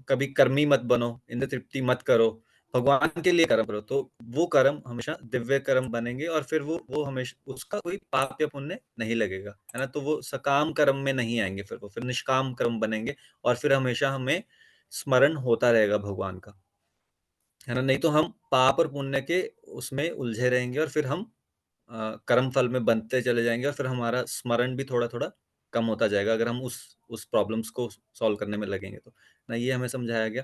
Speaker 3: कभी कर्मी मत बनो, इंद्र तृप्ति मत करो, भगवान के लिए कर्म करो. तो वो कर्म हमेशा दिव्य कर्म बनेंगे और फिर वो हमेशा उसका कोई पाप या पुण्य नहीं लगेगा, है ना. तो वो सकाम कर्म में नहीं आएंगे, फिर निष्काम कर्म बनेंगे और फिर हमेशा हमें स्मरण होता रहेगा भगवान का, है ना. नहीं तो हम पाप और पुण्य के उसमें उलझे रहेंगे और फिर हम कर्म फल में बनते चले जाएंगे और फिर हमारा स्मरण भी थोड़ा थोड़ा कम होता जाएगा अगर हम उस प्रॉब्लम्स को सॉल्व करने में लगेंगे. तो ना ये हमें समझाया गया.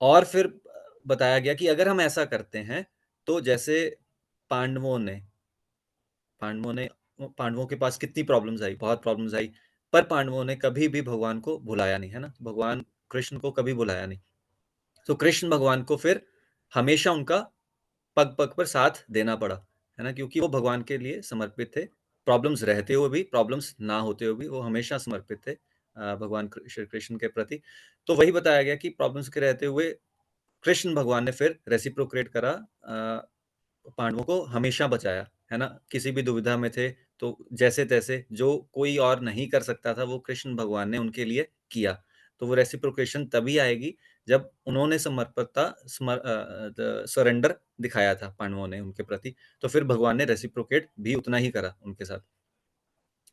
Speaker 3: और फिर बताया गया कि अगर हम ऐसा करते हैं तो जैसे पांडवों ने पांडवों के पास कितनी प्रॉब्लम्स आई, बहुत प्रॉब्लम्स आई, पर पांडवों ने कभी भी भगवान को भुलाया नहीं, है ना, भगवान कृष्ण को कभी भुलाया नहीं। तो कृष्ण भगवान को फिर हमेशा उनका पग पग पर साथ देना पड़ा, है ना, क्योंकि वो भगवान के लिए समर्पित थे। प्रॉब्लम्स रहते हुए भी, प्रॉब्लम्स ना होते हुए भी वो हमेशा समर्पित थे भगवान श्री कृष्ण के प्रति। तो वही बताया गया कि प्रॉब्लम्स के रहते हुए कृष्ण भगवान ने फिर रेसिप्रोकेट करा, पांडवों को हमेशा बचाया, है ना, किसी भी दुविधा में थे तो जैसे तैसे जो कोई और नहीं कर सकता था वो कृष्ण भगवान ने उनके लिए किया। तो वो रेसिप्रोकेशन तभी आएगी जब उन्होंने सरेंडर दिखाया था पांडवों ने उनके प्रति, तो फिर भगवान ने रेसिप्रोकेट भी उतना ही करा उनके साथ,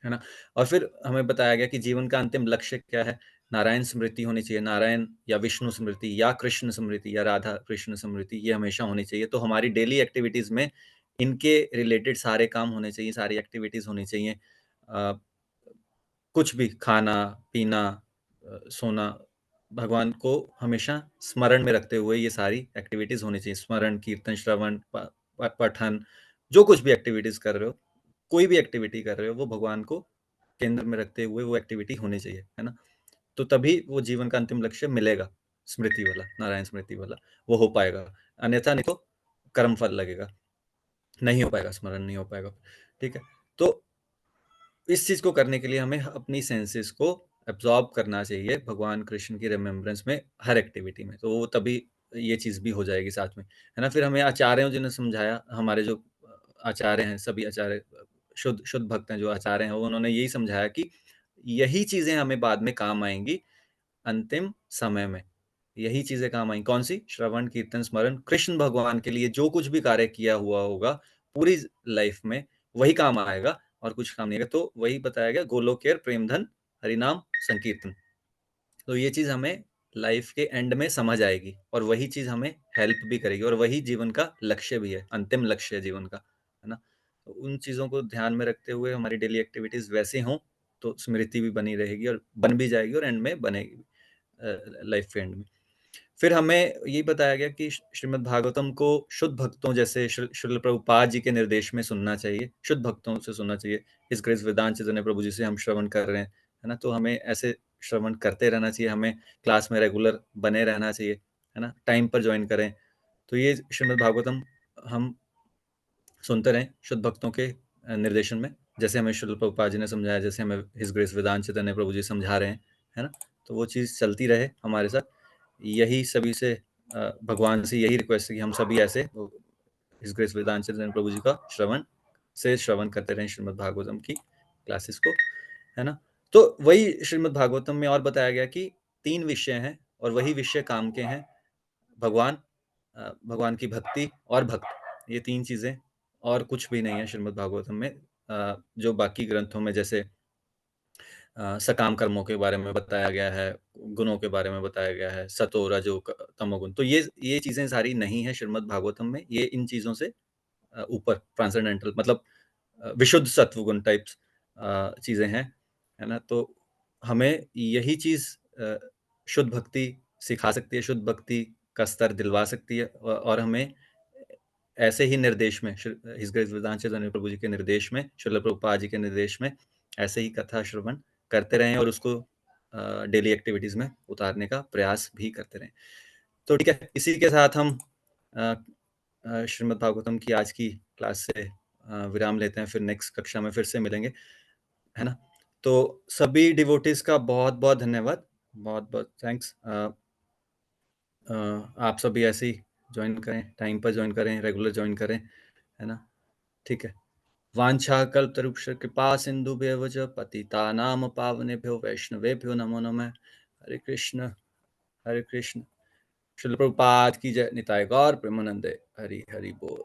Speaker 3: है ना। और फिर हमें बताया गया कि जीवन का अंतिम लक्ष्य क्या है, नारायण स्मृति होनी चाहिए, नारायण या विष्णु स्मृति या कृष्ण स्मृति या राधा कृष्ण स्मृति, ये हमेशा होनी चाहिए। तो हमारी डेली एक्टिविटीज में इनके रिलेटेड सारे काम होने चाहिए, सारी एक्टिविटीज होनी चाहिए। कुछ भी खाना पीना, सोना, भगवान को हमेशा स्मरण में रखते हुए ये सारी एक्टिविटीज होनी चाहिए। स्मरण, कीर्तन, श्रवण, पठन, जो कुछ भी एक्टिविटीज कर रहे हो, कोई भी एक्टिविटी कर रहे हो, वो भगवान को केंद्र में रखते हुए वो एक्टिविटी होनी चाहिए, है ना। तो तभी वो जीवन का अंतिम लक्ष्य मिलेगा, स्मृति वाला, नारायण स्मृति वाला, वो हो पाएगा। अन्यथा नहीं तो कर्म फल लगेगा, नहीं हो पाएगा, स्मरण नहीं हो पाएगा। ठीक है, तो इस चीज को करने के लिए हमें अपनी सेंसेस को एब्जॉर्ब करना चाहिए भगवान कृष्ण की रिमेम्बरेंस में, हर एक्टिविटी में, तो वो तभी ये चीज भी हो जाएगी साथ में, है ना। फिर हमें आचार्यों जिन्होंने समझाया, हमारे जो आचार्य हैं, सभी आचार्य शुद्ध शुद्ध भक्त हैं, जो आचार्य हैं, वो उन्होंने यही समझाया कि यही चीजें हमें बाद में काम आएंगी अंतिम समय में। यही चीजें काम आएंगी, कौन सी? श्रवण, कीर्तन, स्मरण, कृष्ण भगवान के लिए जो कुछ भी कार्य किया हुआ होगा पूरी लाइफ में, वही काम आएगा और कुछ काम नहीं आएगा। तो वही बताया गया, गोलोकेर प्रेम धन हरिनाम संकीर्तन। तो ये चीज हमें लाइफ के एंड में समझ आएगी और वही चीज हमें हेल्प भी करेगी और वही जीवन का लक्ष्य भी है, अंतिम लक्ष्य है जीवन का, है ना। तो उन चीजों को ध्यान में रखते हुए हमारी डेली एक्टिविटीज वैसे हों तो स्मृति भी बनी रहेगी और बन भी जाएगी और एंड में बनेगी, लाइफ के एंड में। फिर हमें ये बताया गया कि श्रीमद् भागवतम को शुद्ध भक्तों जैसे श्रील प्रभुपाद जी के निर्देश में सुनना चाहिए, शुद्ध भक्तों से सुनना चाहिए। इस ग्रेस वेदांत चैतन्य प्रभु जी से हम श्रवण कर रहे हैं, है ना, तो हमें ऐसे श्रवण करते रहना चाहिए, हमें क्लास में रेगुलर बने रहना चाहिए, है ना, टाइम पर ज्वाइन करें। तो ये श्रीमद् भागवतम हम सुनते रहें शुद्ध भक्तों के निर्देशन में, जैसे हमें श्रील प्रभुपाद जी ने समझाया, जैसे हमें हिज ग्रेस वेदांत चैतन्य प्रभु जी समझा रहे हैं, है ना। तो वो चीज़ चलती रहे हमारे साथ। यही सभी से भगवान से यही रिक्वेस्ट है कि हम सभी ऐसे हिज ग्रेस वेदांत चैतन्य प्रभु जी का श्रवण करते रहें श्रीमद् भागवतम की क्लासेस को, है ना। तो वही श्रीमद् भागवतम में और बताया गया कि 3 विषय हैं और वही विषय काम के हैं, भगवान की भक्ति और भक्त, ये 3 चीजें, और कुछ भी नहीं है श्रीमद् भागवतम में। जो बाकी ग्रंथों में जैसे सकाम कर्मों के बारे में बताया गया है, गुणों के बारे में बताया गया है, सतो रजो तमोगुण, तो ये चीजें सारी नहीं है श्रीमद् भागवतम में। ये इन चीजों से ऊपर ट्रांसेंडेंटल, मतलब विशुद्ध सत्व गुण टाइप्स चीजें हैं, है ना। तो हमें यही चीज शुद्ध भक्ति सिखा सकती है, शुद्ध भक्ति का स्तर दिलवा सकती है, और हमें ऐसे ही निर्देश में, हिज ग्रेस वेदांत चैतन्य प्रभु जी के निर्देश में, श्रील प्रभुपाद जी के निर्देश में ऐसे ही कथा श्रवण करते रहें और उसको डेली एक्टिविटीज में उतारने का प्रयास भी करते रहें। तो ठीक है, इसी के साथ हम श्रीमद् भागवतम की आज की क्लास से विराम लेते हैं, फिर नेक्स्ट कक्षा में फिर से मिलेंगे, है ना। तो सभी डिवोटीज का बहुत बहुत धन्यवाद, बहुत बहुत थैंक्स। आप सभी ऐसे ही ज्वाइन करें, टाइम पर ज्वाइन करें, रेगुलर ज्वाइन करें, है ना। ठीक है। वांछा कल्पतरुक्ष कृपा सिंधुभ्यः च पतितानां पावनेभ्यो वैष्णवेभ्यो नमो नमः। हरे कृष्ण हरे कृष्ण। श्रील प्रभुपाद की जय। निताय गौर प्रेमानंदे। हरि हरि बोल।